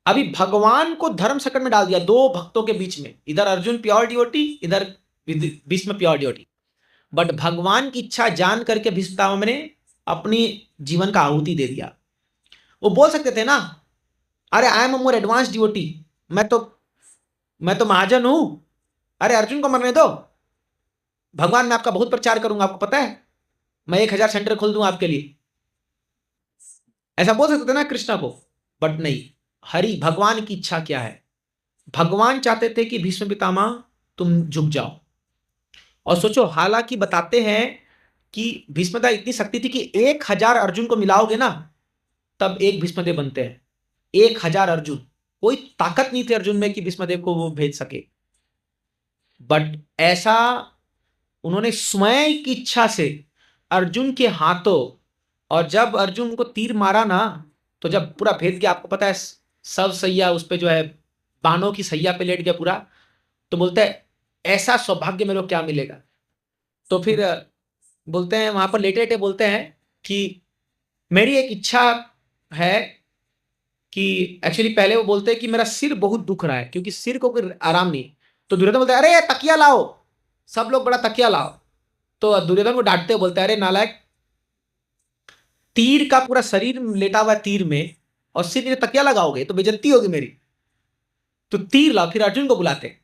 अभी भगवान को धर्म संकट में डाल दिया दो भक्तों के बीच में, इधर अर्जुन प्योर डिवोटी, इधर भीष्म प्योर डिवोटी। बट भगवान की इच्छा जान करके भीष्म पितामह ने अपनी जीवन का आहुति दे दिया। वो बोल सकते थे ना, अरे I am more advance devotee, मैं तो महाजन हूं, अरे अर्जुन को मरने दो, भगवान मैं आपका बहुत प्रचार करूंगा, आपको पता है मैं 1000 सेंटर खोल दूंगा आपके लिए। ऐसा बोल सकते थे ना कृष्णा को। बट नहीं, हरि भगवान की इच्छा क्या है? भगवान चाहते थे कि भीष्म पितामह तुम झुक जाओ। और सोचो, हालांकि बताते हैं कि भीष्मदा इतनी शक्ति थी कि 1000 अर्जुन को मिलाओगे ना तब एक भीष्मदेव बनते हैं। 1000 अर्जुन, कोई ताकत नहीं थी अर्जुन में कि भीष्मदेव को वो भेज सके। बट ऐसा उन्होंने स्वयं की इच्छा से अर्जुन के हाथों, और जब अर्जुन को तीर मारा ना, तो जब पूरा भेद गया, आपको पता है सब सैया उस पे जो है बाणों की सैया पे लेट गया पूरा, तो बोलते हैं ऐसा सौभाग्य मेरे को क्या मिलेगा। तो फिर बोलते हैं वहां पर लेटे लेटे बोलते हैं कि मेरी एक इच्छा है कि एक्चुअली पहले वो बोलते हैं कि मेरा सिर बहुत दुख रहा है, क्योंकि सिर को कोई आराम नहीं। तो दुर्योधन बोलते हैं अरे तकिया लाओ, सब लोग बड़ा तकिया लाओ। तो दुर्योधन को डांटते बोलते हैं अरे नालायक, तीर का पूरा शरीर लेटा हुआ है तीर में, और सिर में तकिया लगाओगे तो बेइज्जती होगी मेरी, तो तीर लाओ। फिर अर्जुन को बुलाते,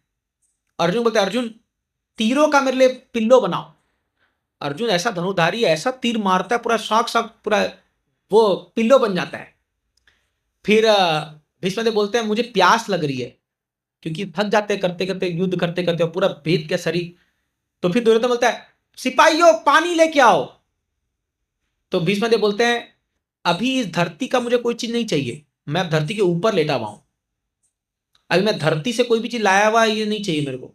अर्जुन बोलते अर्जुन तीरों का मेरे लिए पिल्लो बनाओ। अर्जुन ऐसा धनुधारी है, ऐसा तीर मारता है पूरा शाक शाक पूरा वो पिल्लो बन जाता है। फिर भीष्मदेव बोलते हैं मुझे प्यास लग रही है, क्योंकि थक जाते करते करते युद्ध करते करते पूरा भेद के शरीर। तो फिर दुर्योधन बोलता है सिपाहियों पानी लेके आओ। तो भीष्मदेव बोलते हैं अभी इस धरती का मुझे कोई चीज नहीं चाहिए, मैं अब धरती के ऊपर लेटा हुआ हूं, अभी मैं धरती से कोई भी चीज लाया हुआ ये नहीं चाहिए मेरे को,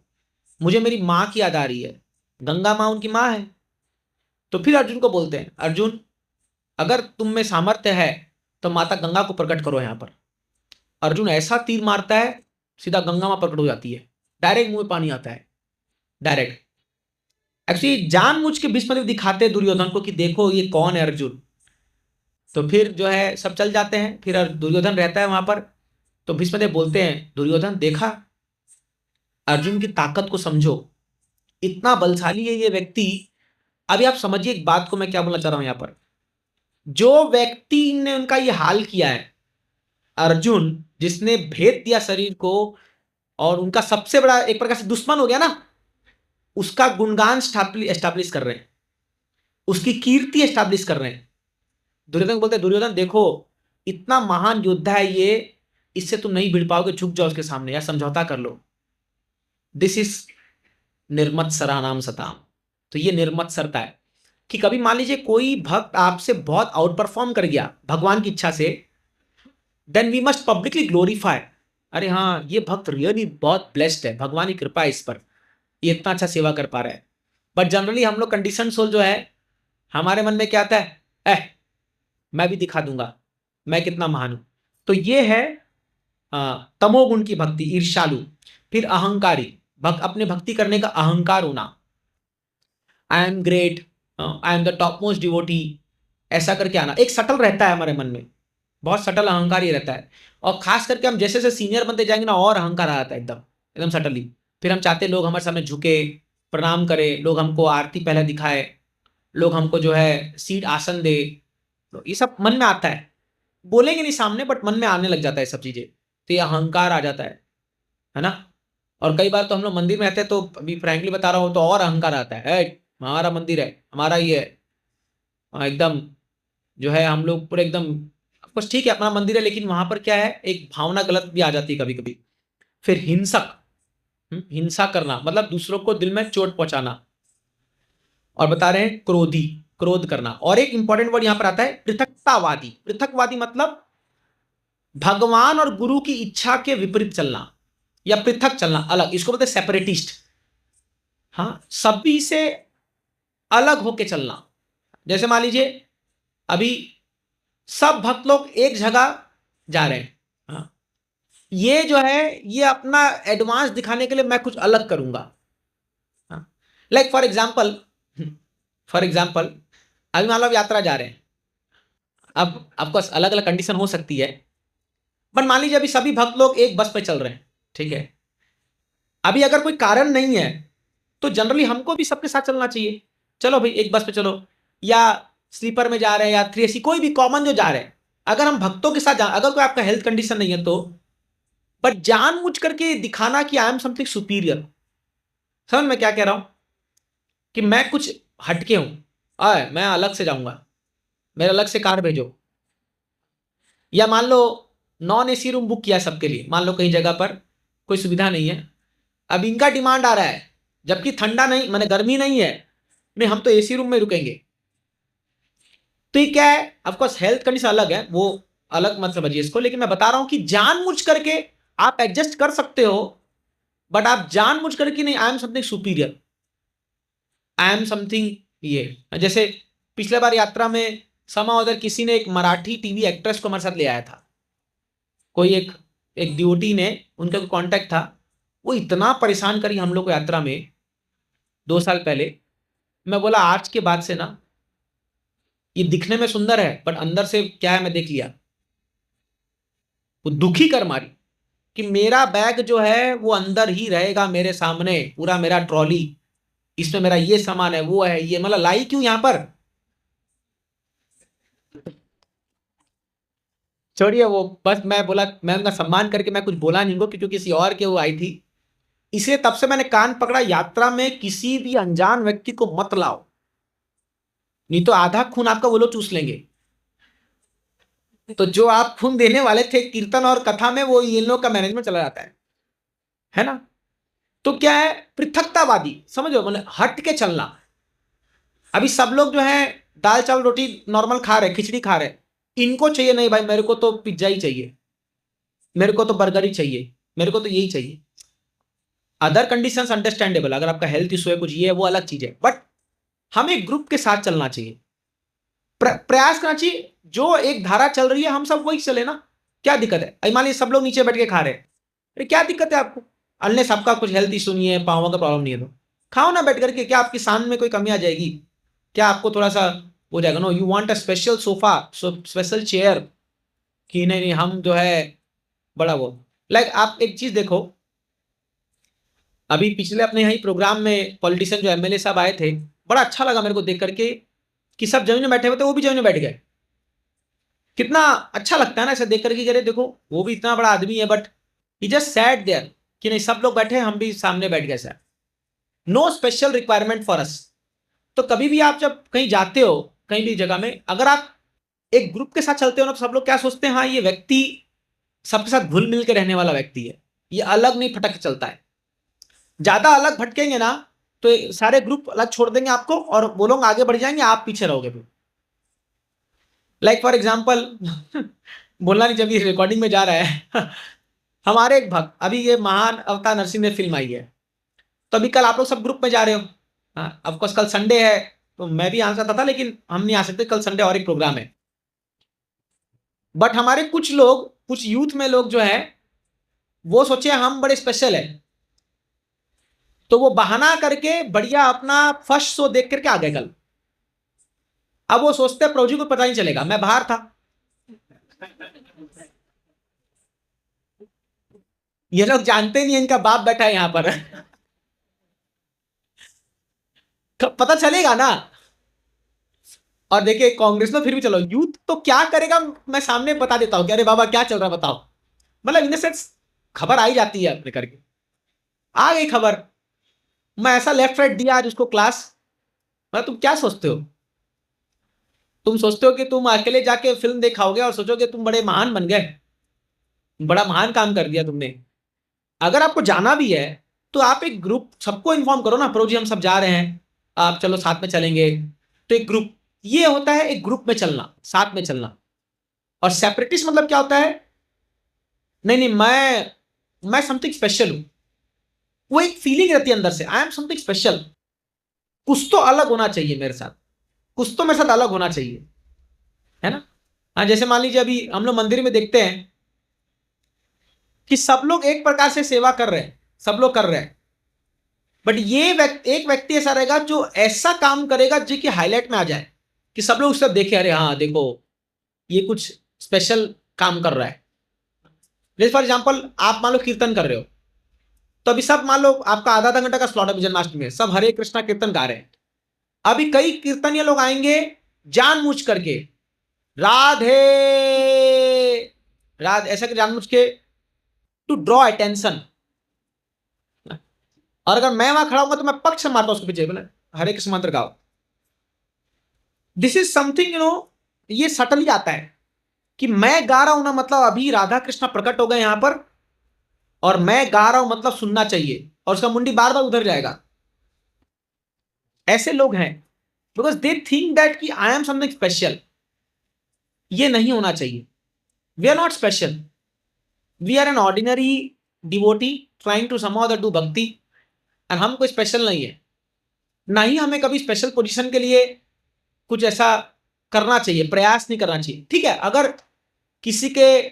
मुझे मेरी माँ की याद आ रही है, गंगा माँ उनकी माँ है। तो फिर अर्जुन को बोलते हैं अर्जुन अगर तुम में सामर्थ्य है तो माता गंगा को प्रकट करो यहां पर। अर्जुन ऐसा तीर मारता है सीधा गंगा माँ प्रकट हो जाती है, डायरेक्ट मुंह में पानी आता है डायरेक्ट। एक्चुअली जानबूझ के भीष्मदेव दिखाते हैं दुर्योधन को कि देखो ये कौन है अर्जुन। तो फिर जो है सब चल जाते हैं, फिर दुर्योधन रहता है वहां पर। तो भीष्मदेव बोलते हैं दुर्योधन देखा, अर्जुन की ताकत को समझो, इतना बलशाली है ये व्यक्ति। अभी आप समझिए एक बात को मैं क्या बोलना चाह रहा हूं यहां पर, जो व्यक्ति ने उनका ये हाल किया है अर्जुन, जिसने भेद दिया शरीर को और उनका सबसे बड़ा एक प्रकार से दुश्मन हो गया ना, उसका गुणगान एस्टैब्लिश कर रहे हैं, उसकी कीर्ति एस्टैब्लिश कर रहे हैं। दुर्योधन बोलते हैं दुर्योधन देखो इतना महान योद्धा है ये, इससे तुम नहीं भिड़ पाओगे, झुक जाओ उसके सामने या समझौता कर लो। दिस इज निर्मत्सरा नाम सताम। तो ये निर्मत्सरता है कि कभी मान लीजिए कोई भक्त आपसे बहुत आउट परफॉर्म कर गया भगवान की इच्छा से, then we must publicly glorify, अरे हाँ ये भक्त रियली बहुत ब्लेस्ड है, भगवान की कृपा है इस पर, ये इतना अच्छा सेवा कर पा रहा है। बट जनरली हम लोग कंडीशन सोल जो है, हमारे मन में क्या आता है, मैं भी दिखा दूंगा मैं कितना महान हूं। तो ये है तमोगुण की भक्ति, ईर्ष्यालु। फिर अहंकारी अपने भक्ति करने का अहंकार होना, I am great, I am the top most devotee, ऐसा करके आना। एक सटल रहता है हमारे मन में, बहुत सटल अहंकार ही रहता है। और खास करके हम जैसे जैसे सीनियर बनते जाएंगे ना, और अहंकार आ जाता है एकदम एकदम सटली। फिर हम चाहते हैं लोग हमारे सामने झुके, प्रणाम करे, लोग हमको आरती पहले दिखाए, लोग हमको जो है सीट आसन दे, तो ये सब मन में आता है, बोलेंगे नहीं सामने बट मन में आने लग जाता है सब चीजें। तो ये अहंकार आ जाता है ना। और कई बार तो हम लोग मंदिर में रहते हैं, तो अभी फ्रैंकली बता रहा हूँ, तो और अहंकार आता है, हमारा मंदिर है, हमारा ये है, एकदम जो है हम लोग पूरे एकदम, बस ठीक है अपना मंदिर है, लेकिन वहां पर क्या है एक भावना गलत भी आ जाती है कभी कभी। फिर हिंसक, हिंसा करना मतलब दूसरों को दिल में चोट पहुंचाना। और बता रहे हैं क्रोधी, क्रोध करना। और एक इंपॉर्टेंट वर्ड यहां पर आता है पृथकतावादी। पृथकवादी मतलब भगवान और गुरु की इच्छा के विपरीत चलना या पृथक चलना, अलग, इसको बोलते हैं सेपरेटिस्ट। हाँ, सभी से अलग होके चलना। जैसे मान लीजिए अभी सब भक्त लोग एक जगह जा रहे हैं, ये जो है ये अपना एडवांस दिखाने के लिए मैं कुछ अलग करूंगा। लाइक फॉर एग्जाम्पल अभी मान लो आप यात्रा जा रहे हैं। अब आपको अलग अलग कंडीशन हो सकती है, बट मान लीजिए अभी सभी भक्त लोग एक बस पे चल रहे हैं, ठीक है। अभी अगर कोई कारण नहीं है तो जनरली हमको भी सबके साथ चलना चाहिए। चलो भाई एक बस पे चलो, या स्लीपर में जा रहे हैं या 3 AC, कोई भी कॉमन जो जा रहे हैं। अगर हम भक्तों के साथ अगर कोई आपका हेल्थ कंडीशन नहीं है तो, बट जानबूझ करके दिखाना कि आई एम समथिंग सुपीरियर, समझ में क्या कह रहा हूं, कि मैं कुछ हटके हूं, मैं अलग से जाऊंगा, मेरे अलग से कार भेजो। या मान लो नॉन AC रूम बुक किया सबके लिए, मान लो कहीं जगह पर कोई सुविधा नहीं है, अब इनका डिमांड आ रहा है, जबकि ठंडा नहीं मैंने गर्मी नहीं है, नहीं हम तो AC रूम में रुकेंगे। तो ये क्या है, ऑफकोर्स हेल्थ कंडीशन अलग है, वो अलग मत समझिए इसको, लेकिन मैं बता रहा हूं कि जानबूझ करके आप एडजस्ट कर सकते हो, बट आप जानबूझ करके नहीं, I am something superior, I am something. ये जैसे पिछले बार यात्रा में समा उधर किसी ने एक मराठी टीवी एक्ट्रेस को हमारे साथ ले आया था, कोई एक एक ड्यूटी ने, उनका कोई कांटेक्ट था, वो इतना परेशान करी हम लोग को यात्रा में 2 साल पहले। मैं बोला आज के बाद से ना, ये दिखने में सुंदर है बट अंदर से क्या है मैं देख लिया। वो दुखी कर मारी कि मेरा बैग जो है वो अंदर ही रहेगा मेरे सामने, पूरा मेरा ट्रॉली, इसमें मेरा ये सामान है वो है ये, मतलब लाई क्यों यहां पर। छोड़िए वो, बस मैं बोला, मैं उनका सम्मान करके मैं कुछ बोला नहीं उनको, क्योंकि किसी और के वो आई थी, इसलिए तब से मैंने कान पकड़ा, यात्रा में किसी भी अनजान व्यक्ति को मत लाओ, नहीं तो आधा खून आपका वो लोग चूस लेंगे। तो जो आप खून देने वाले थे कीर्तन और कथा में, वो इन लोग का मैनेजमेंट चला जाता है ना। तो क्या है, पृथकतावादी समझो, मतलब हट के चलना। अभी सब लोग जो है दाल चावल रोटी नॉर्मल खा रहे, खिचड़ी खा रहे, इनको चाहिए नहीं भाई मेरे को तो पिज्जा ही चाहिए, मेरे को तो बर्गर ही चाहिए, मेरे को तो यही चाहिए। अदर कंडीशंस अंडरस्टैंडेबल, अगर आपका हेल्थ इशू है कुछ ये है वो अलग चीज है, बट हमें ग्रुप के साथ चलना चाहिए, प्रयास करना चाहिए, जो एक धारा चल रही है हम सब वही चले ना। क्या दिक्कत है, मान लीजिए सब लोग नीचे बैठ के खा रहे हैं, अरे क्या दिक्कत है आपको, अन्य सबका कुछ हेल्थ इशू नहीं है, पाँवों का प्रॉब्लम नहीं है, तो खाओ ना बैठ करके, क्या आपकी सांस में कोई कमी आ जाएगी, क्या आपको थोड़ा सा हो जाएगा। No you want a special sofa, special chair, कि नहीं नहीं हम जो है बड़ा वो। लाइक आप एक चीज देखो, अभी पिछले अपने यही प्रोग्राम में पॉलिटिशियन जो MLA साहब आए थे, बड़ा अच्छा लगा मेरे को देख करके कि सब जमीन में बैठे हुए थे, वो भी जमीन में बैठ गए। कितना अच्छा लगता है ना ऐसे देख करके, अरे देखो वो भी इतना बड़ा आदमी है but he just sat there, कि नहीं सब लोग बैठे हम भी सामने बैठ गए sir, no special requirement for us. तो कभी भी आप जब कहीं जाते हो कहीं भी जगह में, अगर आप एक ग्रुप के साथ चलते हो ना, तो सब लोग क्या सोचते हैं, हाँ ये व्यक्ति सबके साथ घुल मिल के रहने वाला व्यक्ति है, ये अलग नहीं फटक के चलता है। ज्यादा अलग भटकेंगे ना तो ये सारे ग्रुप अलग छोड़ देंगे आपको, और वो लोग आगे बढ़ जाएंगे, आप पीछे रहोगे फिर। लाइक फॉर एग्जाम्पल बोलना नहीं, जब ये रिकॉर्डिंग में जा रहा है हमारे एक भक्त, अभी ये महान अवतार नरसिंह में फिल्म आई है, तो अभी कल आप लोग सब ग्रुप में जा रहे हो, हाँ ऑफकोर्स कल संडे है तो मैं भी आ सकता था, लेकिन हम नहीं आ सकते, कल संडे और एक प्रोग्राम है। बट हमारे कुछ लोग, कुछ यूथ में लोग जो है वो सोचे हम बड़े स्पेशल है, तो वो बहाना करके बढ़िया अपना फर्स्ट शो देख करके आ गए कल। अब वो सोचते हैं प्रभु जी को पता नहीं चलेगा मैं बाहर था। ये लोग जानते नहीं है इनका बाप बैठा है यहां पर पता चलेगा ना। और देखिए कांग्रेस में फिर भी चलो, यूथ तो क्या करेगा, मैं सामने बता देता हूं कि अरे बाबा क्या चल रहा है बताओ, मतलब इन द सेंस खबर आई जाती है अपने करके, आ गई खबर, मैं ऐसा लेफ्ट राइट दिया आज उसको क्लास। मतलब तुम क्या सोचते हो, तुम सोचते हो कि तुम अकेले जाके फिल्म दिखाओगे और सोचोगे तुम बड़े महान बन गए, बड़ा महान काम कर दिया तुमने। अगर आपको जाना भी है तो आप एक ग्रुप सबको इन्फॉर्म करो ना, प्रो जी हम सब जा रहे हैं, आप चलो साथ में चलेंगे। तो एक ग्रुप, ये होता है एक ग्रुप में चलना, साथ में चलना। और सेपरेटिस्ट मतलब क्या होता है, नहीं नहीं मैं समथिंग स्पेशल हूं, वो एक फीलिंग रहती है अंदर से, आई एम समथिंग स्पेशल, कुछ तो अलग होना चाहिए मेरे साथ, कुछ तो मेरे साथ अलग होना चाहिए, है ना। हाँ जैसे मान लीजिए अभी हम लोग मंदिर में देखते हैं कि सब लोग एक प्रकार से सेवा कर रहे हैं, सब लोग कर रहे हैं, बट एक व्यक्ति ऐसा रहेगा जो ऐसा काम करेगा जो कि हाईलाइट में आ जाए, कि सब लोग उससे देखे, अरे हाँ देखो ये कुछ स्पेशल काम कर रहा है। जैसे फॉर एग्जाम्पल आप मान लो कीर्तन कर रहे हो, तो अभी सब मान लो आपका आधा आधा घंटा का स्लॉट है जन्माष्टमी में, सब हरे कृष्णा कीर्तन गा रहे हैं। अभी कई कीर्तनीय लोग आएंगे जानबूझ करके राधे राधे ऐसा कि जानबूझ के टू ड्रॉ अटेंशन, और अगर मैं वहां खड़ा हूंगा तो मैं पक्ष मारता हूं उसके पीछे, बोले हरे कृष्ण मंत्र गाओ। दिस इज समथिंग ये सटली आता है कि मैं गा रहा हूं ना, मतलब अभी राधा कृष्ण प्रकट हो गए यहां पर, और मैं गा रहा हूं मतलब सुनना चाहिए, और उसका मुंडी बार बार उधर जाएगा। ऐसे लोग हैं बिकॉज दे थिंक दैट कि आई एम समथिंग स्पेशल। ये नहीं होना चाहिए। We are not special, we are an ordinary devotee trying to somehow that do bhakti, and हम कोई स्पेशल नहीं है, ना ही हमें कभी स्पेशल पोजीशन के लिए कुछ ऐसा करना चाहिए, प्रयास नहीं करना चाहिए। ठीक है, अगर किसी के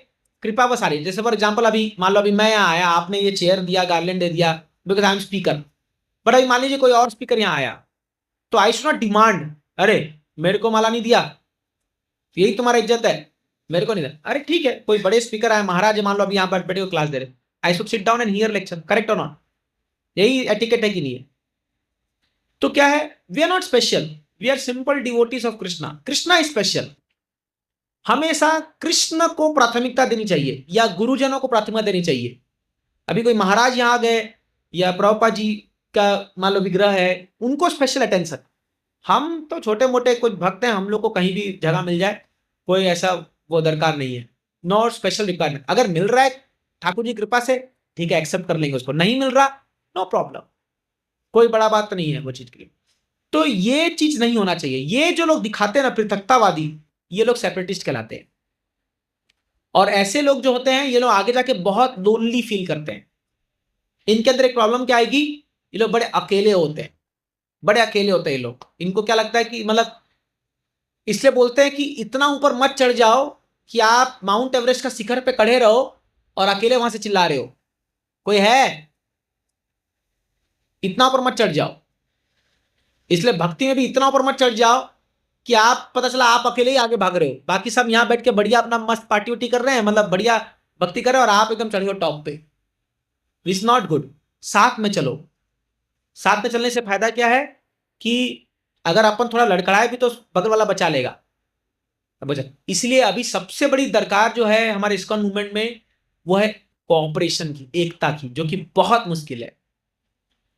कृपावश आ रही है, जैसे फॉर एग्जाम्पल अभी मान लो अभी मैं यहाँ आया, आपने ये चेयर दिया, गार्लैंड दे दिया, because I am speaker, but अभी मान लीजिए कोई और स्पीकर यहाँ आया, तो आई शुड नॉट डिमांड, अरे मेरे को माला नहीं दिया, यही तुम्हारा इज्जत है, मेरे को नहीं दिया। अरे ठीक है, कोई बड़े स्पीकर आए, महाराज मान लो अभी यहाँ पर बैठे हुए क्लास दे रहे, I should sit down and hear lecture, correct और नॉट? यही एटिकेट है कि नहीं है? तो क्या है, we are not special, we are simple devotees of Krishna. Krishna is special. हमेशा कृष्ण को प्राथमिकता देनी चाहिए या गुरुजनों को प्राथमिकता देनी चाहिए। अभी कोई महाराज यहाँ आ गए या प्रभुपाद जी का मान लो विग्रह है, उनको स्पेशल अटेंशन। हम तो छोटे मोटे कुछ भक्त हैं, हम लोग को कहीं भी जगह मिल जाए, कोई ऐसा वो दरकार नहीं है, नॉट स्पेशल रिक्वायरमेंट। अगर मिल रहा है ठाकुर जी कृपा से, ठीक है, एक्सेप्ट कर लेंगे उसको, नहीं मिल रहा नो प्रॉब्लम, कोई बड़ा बात नहीं है वो चीज के लिए। तो ये चीज नहीं होना चाहिए। ये जो लोग दिखाते हैं ना पृथकतावादी, ये लोग सेपरेटिस्ट कहलाते हैं। और ऐसे लोग जो होते हैं, ये लोग आगे जाके बहुत लोनली फील करते हैं। इनके अंदर एक प्रॉब्लम क्या आएगी, ये लोग बड़े अकेले होते हैं, बड़े अकेले होते हैं ये लोग। इनको क्या लगता है कि मतलब, इसलिए बोलते हैं कि इतना ऊपर मत चढ़ जाओ कि आप माउंट एवरेस्ट का शिखर पे खड़े रहो और अकेले वहां से चिल्ला रहे हो, कोई है, इतना ऊपर मत चढ़ जाओ। इसलिए भक्ति में भी इतना ऊपर मत चढ़ जाओ कि आप पता चला आप अकेले ही आगे भाग रहे हो, बाकी सब यहां बैठ के बढ़िया अपना मस्त पार्टी उटी कर रहे हैं, मतलब बढ़िया भक्ति कर रहे हैं, और आप एकदम चढ़े हो टॉप पे। It's not good. साथ में चलो। साथ में चलने से फायदा क्या है कि अगर अपन थोड़ा लड़खड़ाए भी तो बगल वाला बचा लेगा। इसलिए अभी सबसे बड़ी दरकार जो है हमारे इस्कॉन मूवमेंट में, वो है कोऑपरेशन की, एकता की, जो कि बहुत मुश्किल है।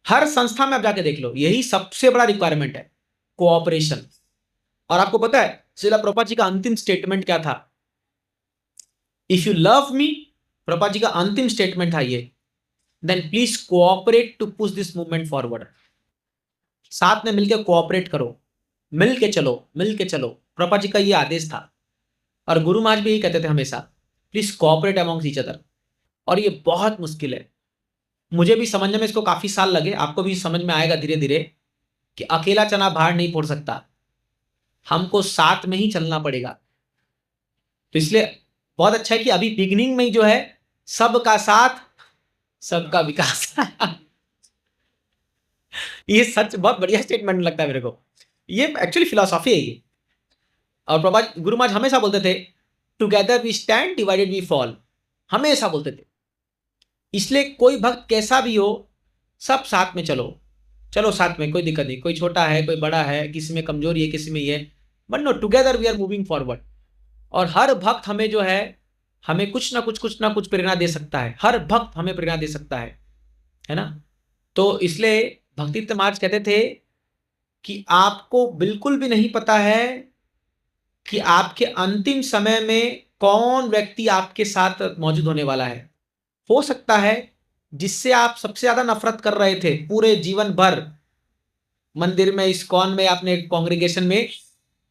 हर संस्था में आप जाके देख लो, यही सबसे बड़ा रिक्वायरमेंट है, कोऑपरेशन। और आपको पता है श्रीला प्रभुपाद जी का अंतिम स्टेटमेंट क्या था? If you love me, Prabhupada ji का अंतिम स्टेटमेंट था ये, then please cooperate to push this movement forward. साथ में मिलकर कोऑपरेट करो, मिलके चलो, मिलके चलो। प्रभुपाद जी का ये आदेश था। और गुरु महाराज भी यही कहते थे हमेशा, please cooperate amongst each other. और ये बहुत मुश्किल है, मुझे भी समझने में इसको काफी साल लगे, आपको भी समझ में आएगा धीरे धीरे, कि अकेला चना बाहर नहीं फोड़ सकता, हमको साथ में ही चलना पड़ेगा। तो इसलिए बहुत अच्छा है कि अभी बिगिनिंग में ही जो है, सबका साथ सबका विकास। ये सच बहुत बढ़िया स्टेटमेंट लगता है मेरे को, ये एक्चुअली फिलॉसफी है ये। और प्रभुपाद गुरु महाराज हमेशा बोलते थे, together we stand, divided we fall, हमेशा बोलते थे। इसलिए कोई भक्त कैसा भी हो, सब साथ में चलो, चलो साथ में, कोई दिक्कत नहीं, कोई छोटा है कोई बड़ा है, किसी में कमजोरी है किसी में ये, but no, together we are moving forward. और हर भक्त हमें जो है, हमें कुछ ना कुछ प्रेरणा दे सकता है, हर भक्त हमें प्रेरणा दे सकता है ना। तो इसलिए भक्ति महाराज कहते थे कि आपको बिल्कुल भी नहीं पता है कि आपके अंतिम समय में कौन व्यक्ति आपके साथ मौजूद होने वाला है। हो सकता है जिससे आप सबसे ज्यादा नफरत कर रहे थे पूरे जीवन भर, मंदिर में, इस्कॉन में, अपने कांग्रेगेशन में,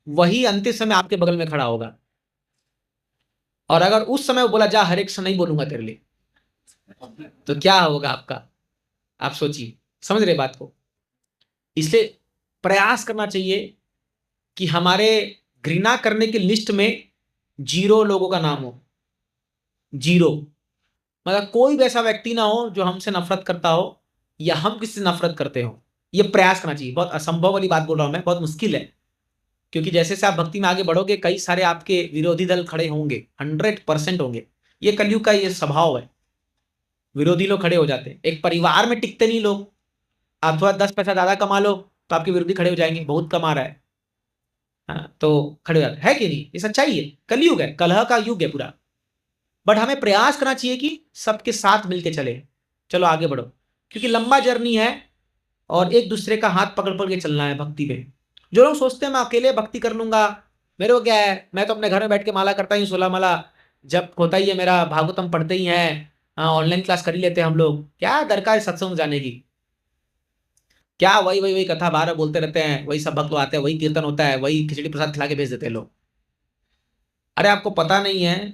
वही अंतिम समय आपके बगल में खड़ा होगा। और अगर उस समय वो बोला, जा हरे कृष्ण नहीं बोलूंगा तेरे लिए, तो क्या होगा आपका, आप सोचिए। समझ रहे बात को? इसलिए प्रयास करना चाहिए कि हमारे घृणा करने की लिस्ट में 0 लोगों का नाम हो, 0। मतलब कोई भी ऐसा व्यक्ति ना हो जो हमसे नफरत करता हो या हम किसी से नफरत करते हो। ये प्रयास करना चाहिए। बहुत असंभव वाली बात बोल रहा हूं मैं, बहुत मुश्किल है, क्योंकि जैसे से आप भक्ति में आगे बढ़ोगे कई सारे आपके विरोधी दल खड़े होंगे, 100% होंगे। ये कलयुग का ये स्वभाव है, विरोधी लोग खड़े हो जाते हैं। एक परिवार में टिकते नहीं लोग। आप थोड़ा 10 पैसा ज्यादा कमा लो तो आपके विरोधी खड़े हो जाएंगे, बहुत कमा रहा है। हाँ, तो खड़े हो जाते हैं, है कि नहीं? ये सच्चाई है, कलयुग है, कलह का युग है पूरा। बट हमें प्रयास करना चाहिए कि सबके साथ मिलके चले, चलो आगे बढ़ो, क्योंकि लंबा जर्नी है और एक दूसरे का हाथ पकड़ पकड़ के चलना है भक्ति में। जो लोग सोचते हैं मैं अकेले भक्ति कर लूंगा, मेरे को क्या है, मैं तो अपने घर में बैठ के माला करता ही 16 माला जब होता ही है मेरा, भागवतम पढ़ते ही हैं, ऑनलाइन क्लास कर ही लेते हैं हम लोग, क्या दरकार है सत्संग जाने की? क्या वही वही वही कथा बारह बोलते रहते हैं, वही सब भक्त लोग आते हैं, वही कीर्तन होता है, वही खिचड़ी प्रसाद खिला के भेज देते हैं लोग। अरे आपको पता नहीं है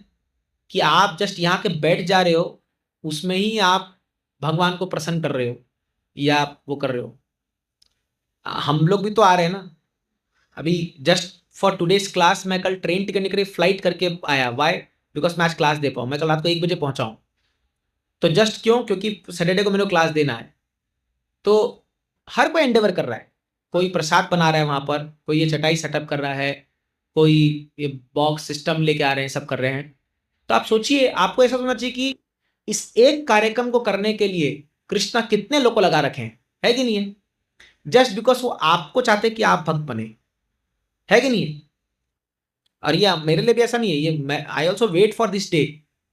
कि आप जस्ट यहाँ के बैठ जा रहे हो, उसमें ही आप भगवान को प्रसन्न कर रहे हो या आप वो कर रहे हो। हम लोग भी तो आ रहे हैं ना। अभी जस्ट फॉर टुडेज क्लास मैं कल ट्रेन टिकट के लिए फ्लाइट करके आया। वाई? बिकॉज मैं आज क्लास दे पाऊँ। मैं कल रात को 1 बजे पहुंचा हूँ। तो जस्ट क्यों? क्योंकि सैटरडे को मेरे को क्लास देना है। तो हर कोई एंडेवर कर रहा है, कोई प्रसाद बना रहा है वहां पर, कोई ये चटाई सेटअप कर रहा है, कोई ये बॉक्स सिस्टम लेके आ रहे हैं, सब कर रहे हैं। तो आप सोचिए, आपको ऐसा सोचना चाहिए कि इस एक कार्यक्रम को करने के लिए कृष्णा कितने लोग को लगा रखे हैं, है कि नहीं है? जस्ट बिकॉज वो आपको चाहते कि आप भक्त बने, है कि नहीं है? और ये मेरे लिए भी ऐसा नहीं है, ये मैं I also wait for this day,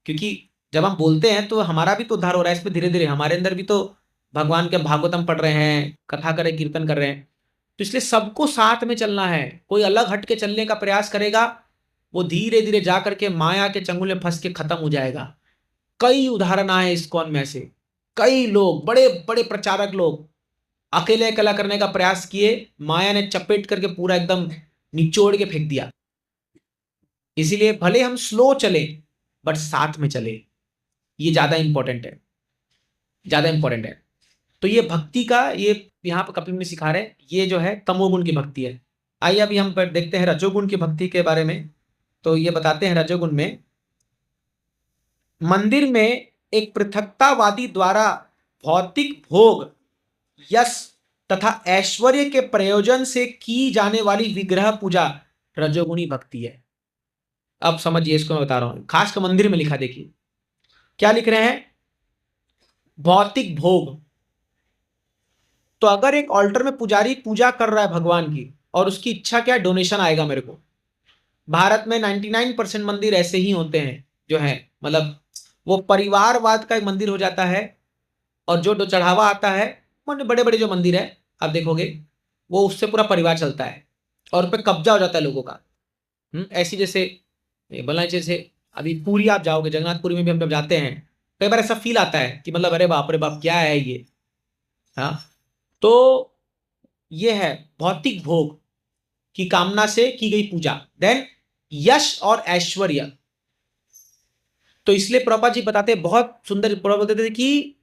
क्योंकि जब हम बोलते हैं तो हमारा भी तो उद्धार हो रहा है इसमें धीरे धीरे। हमारे अंदर भी तो भगवान के भागवतम पढ़ रहे हैं, कथा कर रहे हैं, कीर्तन कर रहे हैं। तो इसलिए सबको साथ में चलना है। कोई अलग हट के चलने का प्रयास करेगा, वो धीरे धीरे जा करके माया के चंगुल में फंस के खत्म हो जाएगा। कई उदाहरण आए इस्कॉन में ऐसे, कई लोग, बड़े बड़े प्रचारक लोग अकेले अकेला करने का प्रयास किए, माया ने चपेट करके पूरा एकदम निचोड़ के फेंक दिया। इसीलिए भले हम स्लो चले बट साथ में चले, ये ज्यादा इंपॉर्टेंट है, ज्यादा इंपॉर्टेंट है। तो ये भक्ति का, ये यहाँ पर कपिल मुनि सिखा रहे हैं, ये जो है तमोगुण की भक्ति है। आइए अभी हम देखते हैं रजोगुण की भक्ति के बारे में। तो ये बताते हैं रजोगुण में, मंदिर में एक पृथकतावादी द्वारा भौतिक भोग, यश तथा ऐश्वर्य के प्रयोजन से की जाने वाली विग्रह पूजा रजोगुणी भक्ति है। अब समझिए, इसको मैं बता रहा हूं, खासकर मंदिर में लिखा, देखिए क्या लिख रहे हैं, भौतिक भोग। तो अगर एक ऑल्टर में पुजारी पूजा कर रहा है भगवान की और उसकी इच्छा क्या है, डोनेशन आएगा मेरे को। भारत में 99% मंदिर ऐसे ही होते हैं जो है, मतलब वो परिवारवाद का एक मंदिर हो जाता है, और जो चढ़ावा आता है, बड़े बड़े जो मंदिर है आप देखोगे, वो उससे पूरा परिवार चलता है और उस पर कब्जा हो जाता है लोगों का। ऐसी जैसे बोलना, जैसे अभी पूरी आप जाओगे, जगन्नाथपुरी में भी हम जब जाते हैं, कई बार ऐसा फील आता है कि मतलब अरे बाप रे बाप क्या है ये। हाँ, तो ये है भौतिक भोग की कामना से की गई पूजा। देन यश और ऐश्वर्य। तो इसलिए प्रभुपाद जी बताते, बहुत सुंदर प्रभुपाद बताते थे कि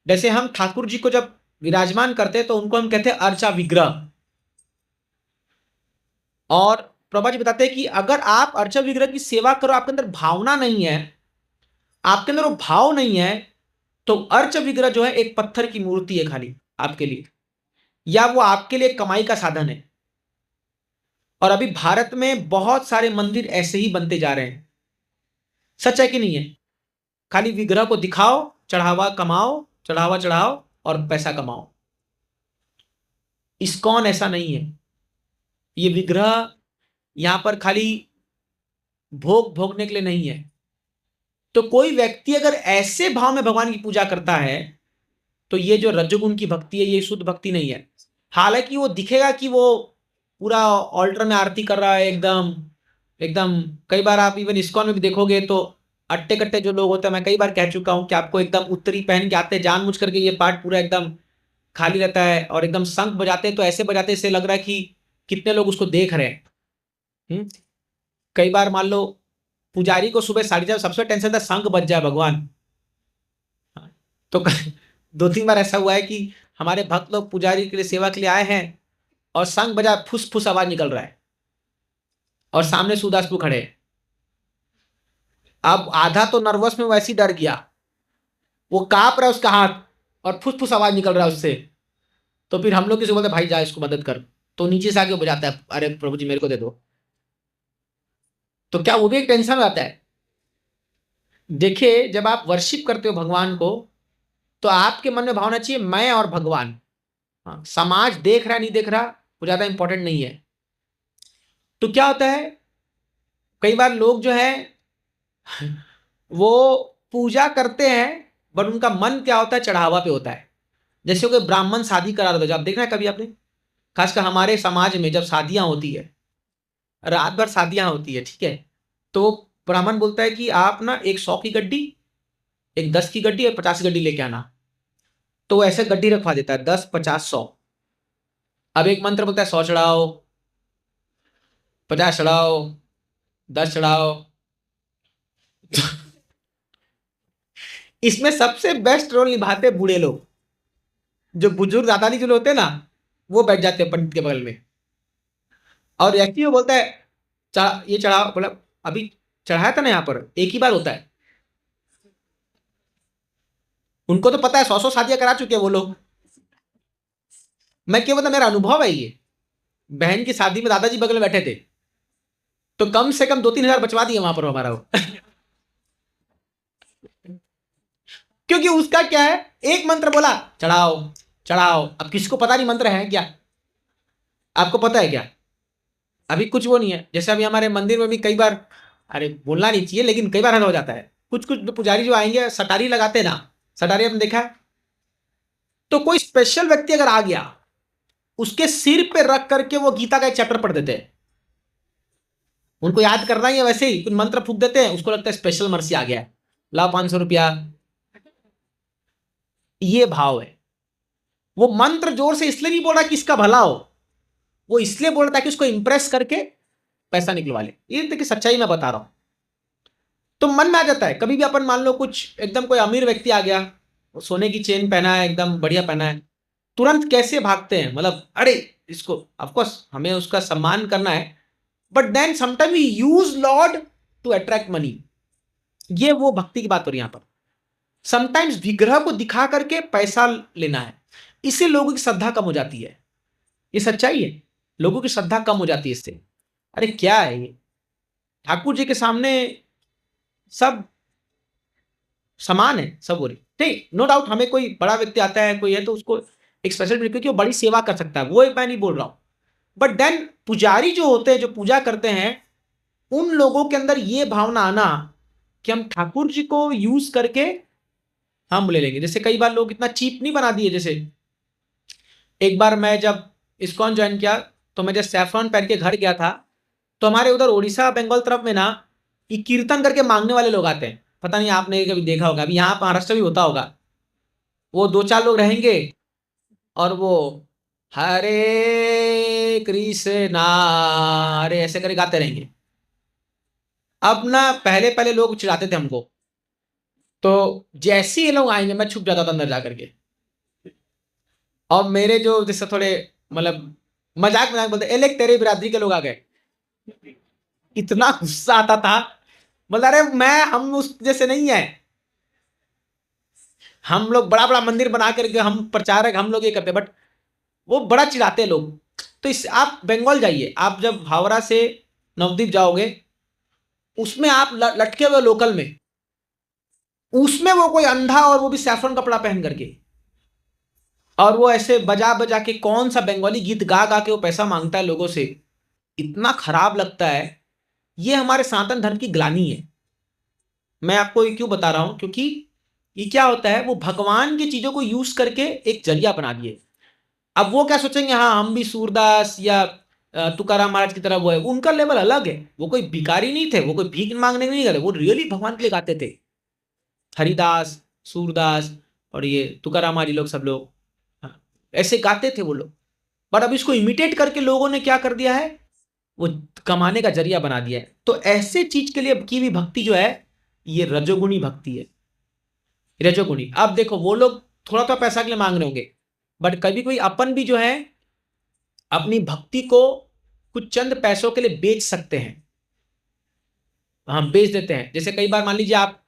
जैसे हम ठाकुर जी को जब विराजमान करते हैं तो उनको हम कहते हैं अर्चा विग्रह। और प्रभुपाद जी बताते हैं कि अगर आप अर्चा विग्रह की सेवा करो, आपके अंदर भावना नहीं है, आपके अंदर वो भाव नहीं है, तो अर्च विग्रह जो है एक पत्थर की मूर्ति है खाली आपके लिए, या वो आपके लिए कमाई का साधन है। और अभी भारत में बहुत सारे मंदिर ऐसे ही बनते जा रहे हैं। सच है कि नहीं है? खाली विग्रह को दिखाओ, चढ़ावा कमाओ, चढ़ावा चढ़ाओ और पैसा कमाओ। इस्कॉन ऐसा नहीं है। ये विग्रह यहां पर खाली भोग भोगने के लिए नहीं है। तो कोई व्यक्ति अगर ऐसे भाव में भगवान की पूजा करता है तो ये जो रजोगुण की भक्ति है, ये शुद्ध भक्ति नहीं है। हालांकि वो दिखेगा कि वो पूरा ऑल्टर में आरती कर रहा है एकदम एकदम। कई बार आप इवन इस्कॉन में भी देखोगे तो अट्टे कट्टे जो लोग होते हैं, मैं कई बार कह चुका हूं कि आपको एकदम उत्तरी पहन के आते हैं, जानबूझ करके ये पार्ट पूरा एकदम खाली रहता है और एकदम शंख बजाते हैं, तो ऐसे बजाते इससे लग रहा है कि कितने लोग उसको देख रहे हैं। कई बार मान लो पुजारी को सुबह 4:30 सबसे टेंशन था शंख बज जाए भगवान। तो 2-3 बार ऐसा हुआ है कि हमारे भक्त लोग पुजारी के लिए सेवा के लिए आए हैं और शंख बजा, फुस फुस आवाज निकल रहा है और सामने सूदासपुर खड़े हैं। अब आधा तो नर्वस में वैसे ही डर गया, वो कांप रहा है उसका हाथ और फुस-फुस आवाज निकल रहा है उससे। तो फिर हम लोग किसी को बोलते भाई जा इसको मदद कर, तो नीचे से आके बजाता है, अरे प्रभु जी मेरे को दे दो। तो क्या वो भी एक टेंशन में आता है? देखिए, जब आप वर्शिप करते हो भगवान को, तो आपके मन में भावना चाहिए मैं और भगवान। हाँ, समाज देख रहा है नहीं देख रहा वो ज्यादा इंपॉर्टेंट नहीं है। तो क्या होता है, कई बार लोग जो है वो पूजा करते हैं, बट उनका मन क्या होता है, चढ़ावा पे होता है। जैसे कोई ब्राह्मण शादी करा देता है, जब देखना है कभी आपने, खासकर हमारे समाज में जब शादियां होती है, रात भर शादियां होती है, ठीक है, तो ब्राह्मण बोलता है कि आप ना एक 100 की गड्डी, एक 10 की गड्डी और 50 की गड्डी लेके आना। तो वो ऐसे गड्डी रखवा देता है, 10, 50, 100। अब एक मंत्र बोलता है 100 चढ़ाओ, 50 चढ़ाओ, 10 चढ़ाओ। इसमें सबसे बेस्ट रोल निभाते हैं बूढ़े लोग, जो बुजुर्ग दादाजी जो होते हैं ना, वो बैठ जाते हैं पंडित के बगल में। और ऐसे ही वो बोलता है ये चढ़ाओ, बोला अभी चढ़ाया था ना, यहाँ पर एक ही बार होता है। उनको तो पता है 100 शादियां करा चुके हैं वो लोग। मैं क्या बता, मेरा अनुभव है ये। बहन की शादी में दादाजी बगल में बैठे थे, तो कम से कम 2-3 हजार बचवा दिए वहां पर हमारा वो। क्योंकि उसका क्या है, एक मंत्र बोला चढ़ाओ चढ़ाओ। अब किसको पता नहीं मंत्र है क्या, आपको पता है क्या? अभी कुछ वो नहीं है। जैसे अभी हमारे मंदिर में भी कई बार, अरे बोलना नहीं चाहिए लेकिन कई बार ऐसा हो जाता है, कुछ कुछ पुजारी जो आएंगे सटारी लगाते हैं ना, सटारी आपने देखा है? तो कोई स्पेशल व्यक्ति अगर आ गया, उसके सिर पे रख करके वो गीता का एक चैप्टर पढ़ देते हैं। उनको याद करना ही है, वैसे ही कुछ मंत्र फूक देते हैं, उसको लगता है स्पेशल मर्सी आ गया है, लाओ 500 रुपया। ये भाव है। वो मंत्र जोर से इसलिए नहीं बोल रहा कि इसका भला हो, वो इसलिए बोल रहा ताकि उसको इंप्रेस करके पैसा निकलवा ले। ये देखिए सच्चाई मैं बता रहा हूं। तो मन में आ जाता है कभी भी, अपन मान लो कुछ एकदम कोई अमीर व्यक्ति आ गया, वो सोने की चेन पहना है, एकदम बढ़िया पहना है, तुरंत कैसे भागते हैं, मतलब अरे इसको, ऑफकोर्स हमें उसका सम्मान करना है, but then sometime we use lord to attract money. ये वो भक्ति की बात हो रही है यहां पर। समटाइम्स विग्रह को दिखा करके पैसा लेना है, इससे लोगों की श्रद्धा कम हो जाती है। ये सच्चाई है, लोगों की श्रद्धा कम हो जाती है इससे। अरे क्या है ये, ठाकुर जी के सामने सब समान है, सब बोले ठीक, नो डाउट। हमें कोई बड़ा व्यक्ति आता है कोई है तो उसको एक स्पेशल, क्योंकि वो बड़ी सेवा कर सकता है, वो मैं नहीं बोल रहा हूं। बट देन पुजारी जो होते हैं, जो पूजा करते हैं, उन लोगों के अंदर ये भावना आना कि हम ठाकुर जी को यूज करके हम ले लेंगे। जैसे कई बार लोग इतना चीप नहीं बना दिए। जैसे एक बार मैं जब इस्कॉन ज्वाइन किया, तो मैं जब सैफरॉन पहन के घर गया था, तो हमारे उधर उड़ीसा बंगाल तरफ में ना, ये कीर्तन करके मांगने वाले लोग आते हैं। पता नहीं आपने कभी देखा होगा, अभी यहाँ महाराष्ट्र भी होता होगा। वो 2-4 लोग रहेंगे और वो हरे कृष्णा हरे ऐसे करके गाते रहेंगे। अब ना पहले पहले लोग चिढ़ाते थे हमको, तो जैसे ही ये लोग आएंगे मैं छुप जाता था अंदर जा करके। और मेरे जो जैसे थोड़े मतलब मजाक मजाक बोलते, एलेक तेरे बिरादरी के लोग आ गए, इतना गुस्सा आता था। मतलब अरे मैं, हम उस जैसे नहीं है। हम लोग बड़ा बड़ा मंदिर बना करके हम प्रचारक, हम लोग ये करते, बट वो बड़ा चिढ़ाते हैं लोग। तो इस आप बंगाल जाइए, आप जब हावड़ा से नवद्वीप जाओगे, उसमें आप लटके हुए लोकल में, उसमें वो कोई अंधा, और वो भी सैफरन कपड़ा पहन करके, और वो ऐसे बजा बजा के कौन सा बंगाली गीत गा गा के वो पैसा मांगता है लोगों से। इतना खराब लगता है। ये हमारे सनातन धर्म की ग्लानि है। मैं आपको ये क्यों बता रहा हूं, क्योंकि ये क्या होता है, वो भगवान की चीजों को यूज करके एक जरिया बना दिए। अब वो क्या सोचेंगे, हाँ हम भी सूरदास या तुकाराम महाराज की तरह वो है, उनका लेवल अलग है। वो कोई भिखारी नहीं थे, वो कोई भीख मांगने नहीं गए, वो रियली भगवान के लिए गाते थे। हरिदास, सूरदास और ये तुकाराम महाराज लोग, सब लोग ऐसे गाते थे वो लोग। पर अब इसको इमिटेट करके लोगों ने क्या कर दिया है, वो कमाने का जरिया बना दिया है। तो ऐसे चीज के लिए की भी भक्ति जो है, ये रजोगुणी भक्ति है, रजोगुणी। अब देखो वो लोग थोड़ा थोड़ा पैसा के लिए मांग रहे होंगे, बट कभी कोई अपन भी जो है अपनी भक्ति को कुछ चंद पैसों के लिए बेच सकते हैं। हम बेच देते हैं। जैसे कई बार मान लीजिए आप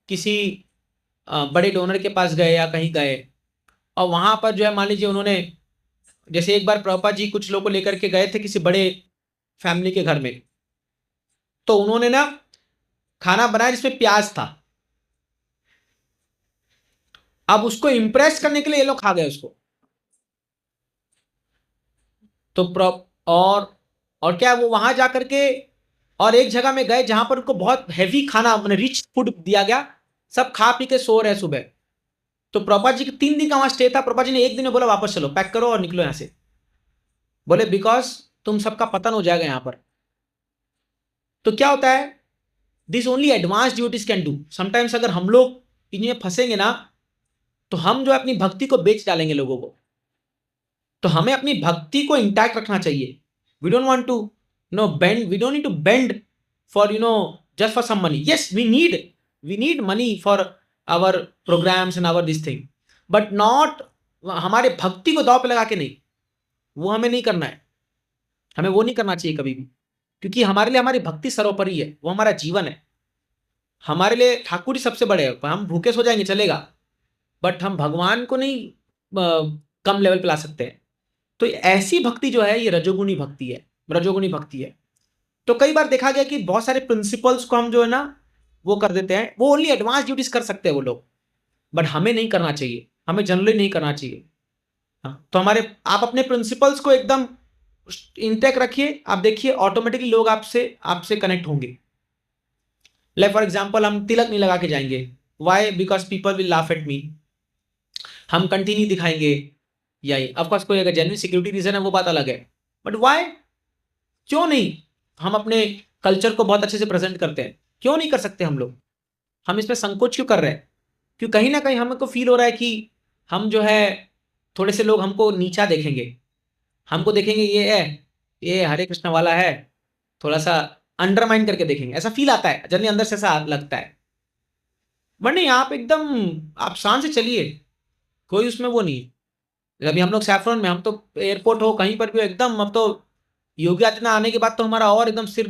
किसी बड़े डोनर के पास गए या कहीं गए, और वहां पर जो है मान लीजिए उन्होंने, जैसे एक बार प्रभुपाद जी कुछ लोगों को लेकर के गए थे किसी बड़े फैमिली के घर में, तो उन्होंने ना खाना बनाया जिसमें प्याज था। अब उसको इंप्रेस करने के लिए ये लोग खा गए उसको। तो और क्या, वो वहां जाकर के और एक जगह में गए जहां पर उनको बहुत हैवी खाना, मैंने रिच फूड दिया गया, सब खा पी के सो रहे सुबह। तो प्रभुपाद जी के 3 दिन का वहां स्टे था, प्रभुपाद जी ने एक दिन में बोला वापस चलो, पैक करो और निकलो यहां से। बोले बिकॉज तुम सबका पतन हो जाएगा यहां पर। तो क्या होता है, this only advance duties can do. Sometimes अगर हम लोग इनमें फंसेंगे ना, तो हम जो है अपनी भक्ति को बेच डालेंगे लोगों को। तो हमें अपनी भक्ति को इंटैक्ट रखना चाहिए। We don't want to bend, we don't need to bend for just for some money. Yes, we need money for our programs and our this thing, but not हमारे भक्ति को दांव पे लगा के नहीं। वो हमें नहीं करना है, हमें वो नहीं करना चाहिए कभी भी, क्योंकि हमारे लिए हमारी भक्ति सर्वोपरि है, वो हमारा जीवन है। हमारे लिए ठाकुर ही सबसे बड़े हैं। हम भूखे सो जाएंगे चलेगा, बट हम भगवान को नहीं कम लेवल पे ला सकते हैं। तो ऐसी भक्ति जो है ये रजोगुणी भक्ति है, रजोगुणी भक्ति है। तो कई बार देखा गया कि बहुत सारे प्रिंसिपल्स को हम जो है ना वो कर देते हैं, वो ओनली एडवांस ड्यूटीज कर सकते हैं वो लोग, बट हमें नहीं करना चाहिए, हमें जनरली नहीं करना चाहिए। हाँ, तो आप अपने प्रिंसिपल्स को एकदम इंटैक्ट रखिए, आप देखिए ऑटोमेटिकली लोग आपसे आपसे कनेक्ट होंगे। लाइक फॉर एग्जाम्पल, हम तिलक नहीं लगा के जाएंगे, why? Because people will laugh at me. हम कंटिन्यू दिखाएंगे, यही ऑफकोर्स कोई अगर जेन्युइन सिक्योरिटी रीजन है वो बात अलग है, बट वाई? क्यों नहीं? हम अपने कल्चर को बहुत अच्छे से प्रेजेंट करते हैं, क्यों नहीं कर सकते हम लोग? हम इसमें संकोच क्यों कर रहे हैं? क्यों कहीं ना कहीं हमको फील हो रहा है कि हम जो है थोड़े से लोग हमको नीचा देखेंगे, हमको देखेंगे ये हरे कृष्ण वाला है, थोड़ा सा अंडरमाइन करके देखेंगे, ऐसा फील आता है जनरली, अंदर से ऐसा लगता है। बट नहीं, आप एकदम आप शान से चलिए, कोई उसमें वो नहीं है। अभी हम लोग सैफरन में, हम तो एयरपोर्ट हो कहीं पर भी एकदम, अब तो योगी आदित्यनाथ आने के बाद तो हमारा और एकदम सिर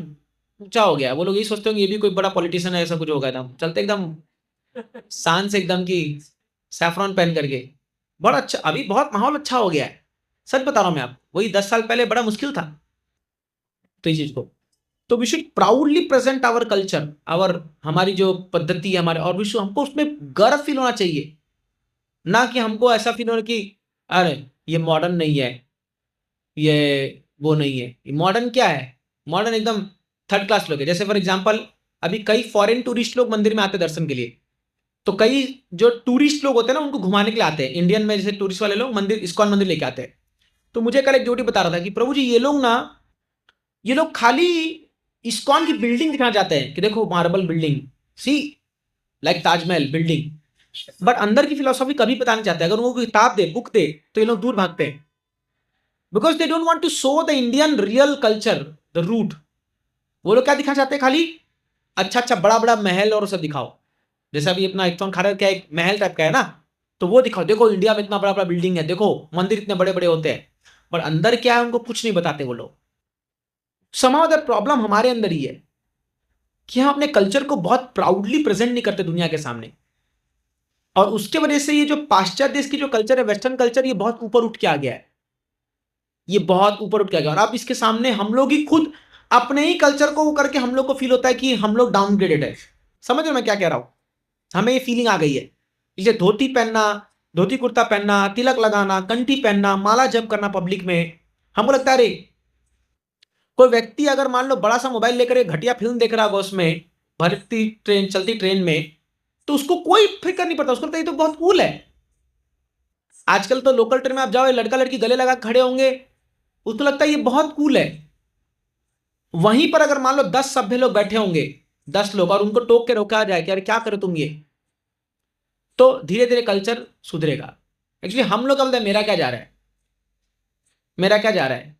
ऊंचा हो गया है। वो लोग यही सोचते होंगे ये भी कोई बड़ा पॉलिटिशियन है, ऐसा कुछ होगा, एकदम चलते एकदम शान से एकदम की सैफरन पहन करके। बड़ा अच्छा, अभी बहुत माहौल अच्छा हो गया है, सच बता रहा हूँ मैं आपको। वही 10 साल पहले बड़ा मुश्किल था तो इस चीज को। तो we should proudly present our culture, our हमारी जो पद्धति है हमारे, और विश्व हमको उसमें गर्व फील होना चाहिए, ना कि हमको ऐसा फील हो कि अरे ये मॉडर्न नहीं है, ये वो नहीं है। ये मॉडर्न क्या है? मॉडर्न एकदम थर्ड क्लास लोग है। जैसे फॉर एग्जांपल, अभी कई फॉरेन टूरिस्ट लोग मंदिर में आते हैं दर्शन के लिए, तो कई जो टूरिस्ट लोग होते हैं ना उनको घुमाने के लिए आते हैं। इंडियन में जैसे टूरिस्ट वाले लोग मंदिर, इस्कॉन मंदिर लेके आते हैं। तो मुझे कल एक ड्यूटी बता रहा था कि प्रभु जी ये लोग खाली इस्कॉन की बिल्डिंग दिखाना चाहते हैं कि देखो marble building, see like Taj Mahal building, but अंदर की फिलोसॉफी कभी पता नहीं चाहते। अगर वो किताब दे, बुक दे, तो ये लोग दूर भागते हैं, because they don't want to show the Indian real culture, the root. वो लोग क्या दिखाना चाहते हैं? खाली अच्छा अच्छा बड़ा बड़ा महल और सब दिखाओ। जैसे अभी अपना इस्कॉन खाना क्या एक महल टाइप का है ना, तो वो दिखाओ, देखो इंडिया में इतना बड़ा बड़ा बिल्डिंग है, देखो मंदिर इतने बड़े बड़े होते हैं, पर अंदर क्या है उनको कुछ नहीं बताते वो लोग। समाउ द प्रॉब्लम हमारे अंदर ही है कि हम अपने कल्चर को बहुत प्राउडली प्रेजेंट नहीं करते दुनिया के सामने, और उसके वजह से ये जो पाश्चात्य देश की जो कल्चर है, वेस्टर्न कल्चर, ये बहुत ऊपर उठ के आ गया है। ये बहुत ऊपर उठ के आ गया, और अब इसके सामने हम लोग ही खुद अपने ही कल्चर को वो करके हम लोग को फील होता है कि हम लोग डाउनग्रेडेड है। समझ रहे हो मैं क्या कह रहा हूं? हमें ये फीलिंग आ गई है, इसलिए धोती पहनना, धोती कुर्ता पहनना, तिलक लगाना, कंठी पहनना, माला जप करना पब्लिक में, हमको लगता है अरे कोई व्यक्ति अगर मान लो बड़ा सा मोबाइल लेकर एक घटिया फिल्म देख रहा होगा उसमें, भरती ट्रेन चलती ट्रेन में, तो उसको कोई फिक्र नहीं पड़ता, उसको लगता है ये तो बहुत कूल है। आजकल तो लोकल ट्रेन में आप जाओ, लड़का लड़की गले लगा खड़े होंगे, उसको लगता है ये बहुत कूल है। वहीं पर अगर मान लो 10 सभ्य लोग बैठे होंगे, 10 लोग, और उनको टोक के रोका जाए कि अरे क्या करो तुम ये, तो धीरे धीरे कल्चर सुधरेगा। एक्चुअली हम लोग का मेरा क्या जा रहा है, मेरा क्या जा रहा है,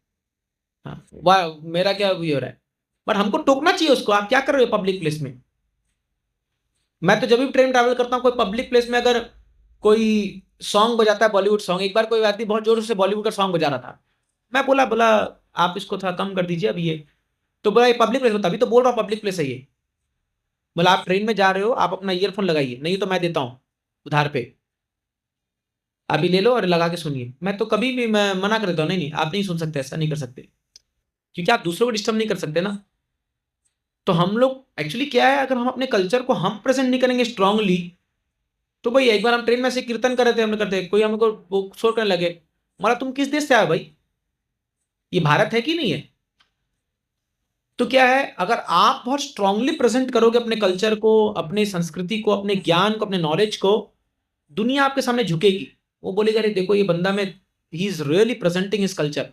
हाँ वाह मेरा क्या भी हो रहा है, बट हमको टोकना चाहिए उसको। आप क्या कर रहे हो पब्लिक प्लेस में? मैं तो जब भी ट्रेन ट्रैवल करता हूँ, कोई पब्लिक प्लेस में अगर कोई सॉन्ग बजाता है बॉलीवुड सॉन्ग, एक बार कोई व्यक्ति बहुत जोर से बॉलीवुड का सॉन्ग बजा रहा था, मैं बोला आप इसको थोड़ा कम कर दीजिए अब ये, तो बोला ये पब्लिक प्लेस, तभी तो बोल रहा हूँ पब्लिक प्लेस है ये। बोला आप ट्रेन में जा रहे हो, आप अपना ईयरफोन लगाइए, नहीं तो मैं देता हूँ उधार पे, अभी ले लो और लगा के सुनिए। मैं तो कभी भी मैं मना कर देता हूँ, नहीं नहीं आप नहीं सुन सकते, ऐसा नहीं कर सकते, क्योंकि आप दूसरों को डिस्टर्ब नहीं कर सकते ना। तो हम लोग एक्चुअली क्या है, अगर हम अपने कल्चर को हम प्रेजेंट नहीं करेंगे स्ट्रांगली, तो भाई एक बार हम ट्रेन में से कीर्तन कर रहे थे, हमने करते कोई हमको वो शोर करने लगे, हमारा तुम किस देश से आए भाई, ये भारत है कि नहीं है। तो क्या है, अगर आप बहुत स्ट्रांगली प्रेजेंट करोगे अपने कल्चर को, अपने संस्कृति को, अपने ज्ञान को, अपने नॉलेज को, दुनिया आपके सामने झुकेगी। वो बोलेगा अरे देखो ये बंदा में, he is really presenting his culture.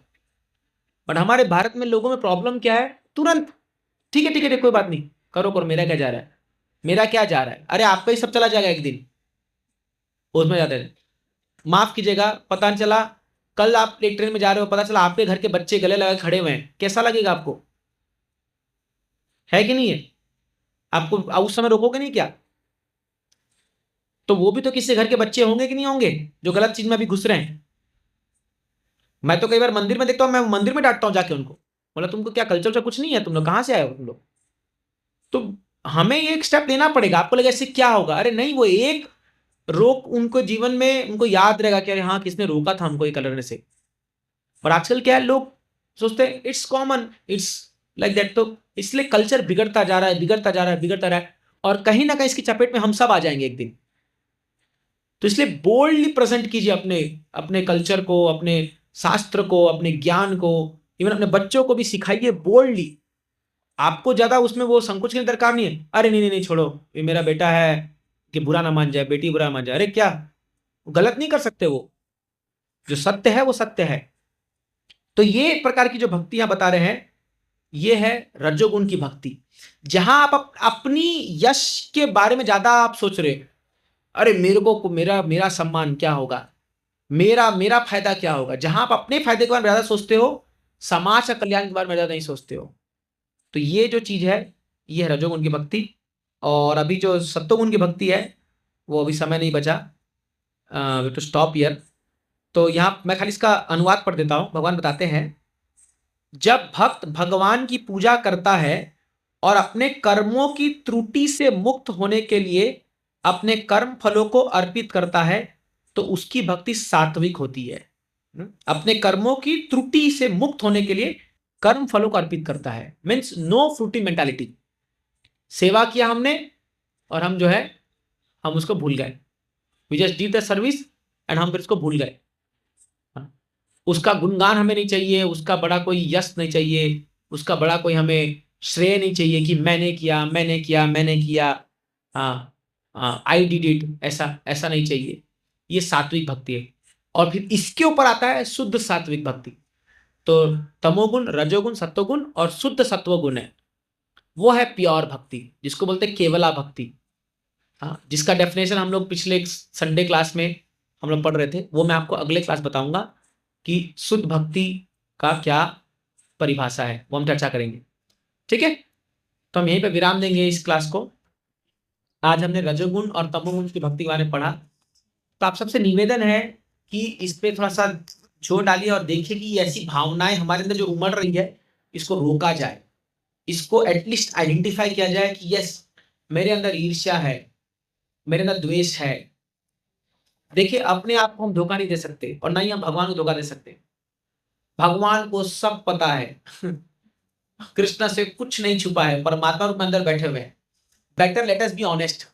But हमारे भारत में लोगों में प्रॉब्लम क्या है, तुरंत ठीक है कोई बात नहीं, करो करो, मेरा क्या जा रहा है, मेरा क्या जा रहा है, अरे आपका ही सब चला जाएगा एक दिन, उसमें जाते हैं। माफ कीजिएगा, पता नहीं चला कल आप एक ट्रेन में जा रहे हो, पता चला आपके घर के बच्चे गले लगा खड़े हुए हैं, कैसा लगेगा आपको, है कि नहीं है। आपको उस समय रोकोगे नहीं क्या। तो वो भी तो किसी घर के बच्चे होंगे कि नहीं होंगे, जो गलत चीज में अभी घुस रहे हैं। मैं तो कई बार मंदिर में देखता हूं, मैं मंदिर में डांटता हूं जाके उनको, बोला तुमको क्या कल्चर से कुछ नहीं है, तुम लोग कहां से आए हो तुम लोग। तो हमें एक स्टेप लेना पड़ेगा। आपको लगे इससे क्या होगा, अरे नहीं, वो एक रोक उनको जीवन में उनको याद रहेगा कि अरे हाँ किसने रोका था हमको ये कलर से। और आजकल क्या है, लोग सोचते हैं it's common, it's like that. तो इसलिए कल्चर बिगड़ता जा रहा है, बिगड़ता जा रहा है, बिगड़ता रहा है, और कहीं ना कहीं इसकी चपेट में हम सब आ जाएंगे एक दिन। तो इसलिए बोल्डली प्रेजेंट कीजिए अपने अपने कल्चर को, अपने शास्त्र को, अपने ज्ञान को, इवन अपने बच्चों को भी सिखाइए बोल्डली। आपको ज्यादा उसमें वो संकोच की दरकार नहीं है, अरे नहीं नहीं नहीं छोड़ो, ये मेरा बेटा है, कि बुरा ना मान जाए, बेटी बुरा ना मान जाए, अरे क्या गलत नहीं कर सकते, वो जो सत्य है वो सत्य है। तो ये प्रकार की जो भक्ति यहां बता रहे हैं, ये है रजोगुण की भक्ति, जहां आप अपनी यश के बारे में ज्यादा आप सोच रहे, अरे मेरे को मेरा मेरा सम्मान क्या होगा, मेरा मेरा फायदा क्या होगा। जहां आप अपने फायदे के बारे में ज्यादा सोचते हो, समाज का कल्याण के बारे में ज्यादा नहीं सोचते हो। तो ये जो चीज है, ये है रजोगुण की भक्ति। और अभी जो सत्वगुण की भक्ति है, वो अभी समय नहीं बचा, टू स्टॉप हियर। तो यहाँ मैं खाली इसका अनुवाद पढ़ देता हूं। भगवान बताते हैं, जब भक्त भगवान की पूजा करता है और अपने कर्मों की त्रुटि से मुक्त होने के लिए अपने कर्म फलों को अर्पित करता है, तो उसकी भक्ति सात्विक होती है। अपने कर्मों की त्रुटि से मुक्त होने के लिए कर्म फलों को अर्पित करता है, मीन्स नो फ्रूटी मेंटालिटी। सेवा किया हमने और हम जो है, हम उसको भूल गए, we just did the service and हम फिर उसको भूल गए। उसका गुणगान हमें नहीं चाहिए, उसका बड़ा कोई यश नहीं चाहिए, उसका बड़ा कोई हमें श्रेय नहीं चाहिए कि मैंने किया मैंने किया मैंने किया, हाँ आई डिड इट, ऐसा ऐसा नहीं चाहिए। ये सात्विक भक्ति है। और फिर इसके ऊपर आता है शुद्ध सात्विक भक्ति। तो तमोगुण, रजोगुण, सत्वगुण और शुद्ध सत्वगुण है, वो है प्योर भक्ति, जिसको बोलते हैं केवला भक्ति। हाँ, जिसका डेफिनेशन हम लोग पिछले संडे क्लास में हम लोग पढ़ रहे थे, वो मैं आपको अगले क्लास बताऊंगा कि शुद्ध भक्ति का क्या परिभाषा है, वो हम चर्चा करेंगे। ठीक है, तो हम यहीं पे विराम देंगे इस क्लास को। आज हमने रजोगुण और तमोगुण की भक्ति के बारे में पढ़ा। तो आप सबसे निवेदन है कि इस पे थोड़ा सा जोर डालिए और देखिए कि ऐसी भावनाएं हमारे अंदर जो उमड़ रही है, इसको रोका जाए, इसको एटलीस्ट आइडेंटिफाई किया जाए कि यस, मेरे अंदर ईर्ष्या है, मेरे अंदर द्वेष है। देखिए, अपने आप को हम धोखा नहीं दे सकते और ना ही हम भगवान को धोखा दे सकते। भगवान को सब पता है कृष्ण से कुछ नहीं छुपा है, परमात्मा रूप में अंदर बैठे हुए हैं। Better let us be honest.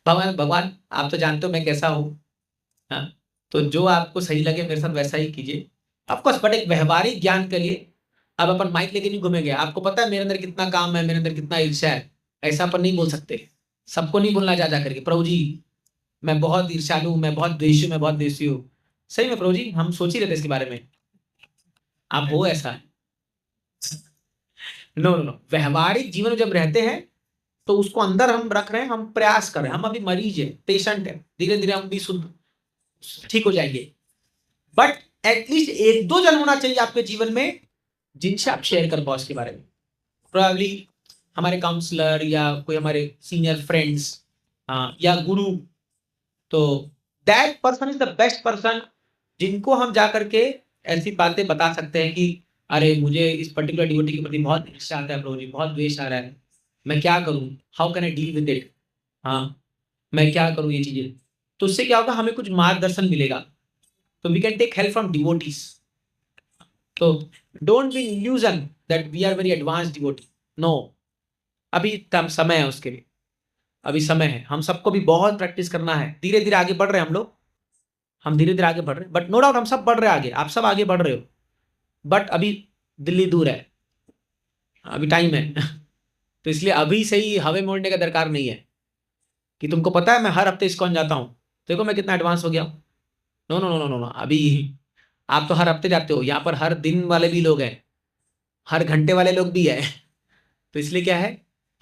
भगवान भगवान आप तो जानते हो मैं कैसा हूं, हाँ, तो जो आपको सही लगे मेरे साथ वैसा ही कीजिए। ऑफकोर्स, बट एक व्यवहारिक ज्ञान के लिए अब अपन माइक लेके नहीं घूमेंगे। आपको पता है मेरे अंदर कितना काम है, मेरे अंदर कितना ईर्ष्या है, ऐसा अपन नहीं बोल सकते। सबको नहीं बोलना जा करके प्रभु जी मैं बहुत ईर्ष्यालु हूं, मैं बहुत द्वेषी हूं, मैं बहुत द्वेषी हूं। सही में प्रभु जी, हम सोच ही रहते इसके बारे में, आप हो ऐसा। नो नो नो, व्यवहारिक जीवन में जब रहते हैं तो उसको अंदर हम रख रहे हैं, हम प्रयास कर रहे हैं, हम अभी मरीज है, पेशेंट है, धीरे धीरे हम भी शुद्ध ठीक हो जाएंगे। बट एटलीस्ट एक दो जन होना चाहिए आपके जीवन में जिनसे आप शेयर कर पाओ इसके बारे में। प्रोबेबली हमारे काउंसलर या कोई हमारे सीनियर फ्रेंड्स, या गुरु। तो that person is the best person जिनको हम जा करके ऐसी बातें बता सकते हैं कि अरे मुझे इस पर्टिकुलर डिवोटी के प्रति बहुत ईर्ष्या आता है प्रभु जी, बहुत द्वेष आ रहा है, मैं क्या करूं, how can I deal with it, हाँ मैं क्या करूं ये चीजें, तो उससे क्या होगा, हमें कुछ मार्गदर्शन मिलेगा। तो we can take help from devotees. तो don't be illusion that we are very advance devotee, no, अभी तम समय है उसके लिए, अभी समय है, हम सबको भी बहुत प्रैक्टिस करना है, धीरे धीरे आगे बढ़ रहे हैं हम लोग, हम धीरे धीरे आगे बढ़ रहे हैं, बट नो डाउट हम सब बढ़ रहे हैं आगे, आप सब आगे बढ़ रहे हो, बट अभी दिल्ली दूर है, अभी टाइम है तो इसलिए अभी से ही हवे मोड़ने का दरकार नहीं है कि तुमको पता है मैं हर हफ्ते इस्कॉन जाता हूँ, देखो मैं कितना एडवांस हो गया हूँ। No no no no no no, अभी आप तो हर हफ्ते जाते हो, यहाँ पर हर दिन वाले भी लोग हैं, हर घंटे वाले लोग भी हैं तो इसलिए क्या है,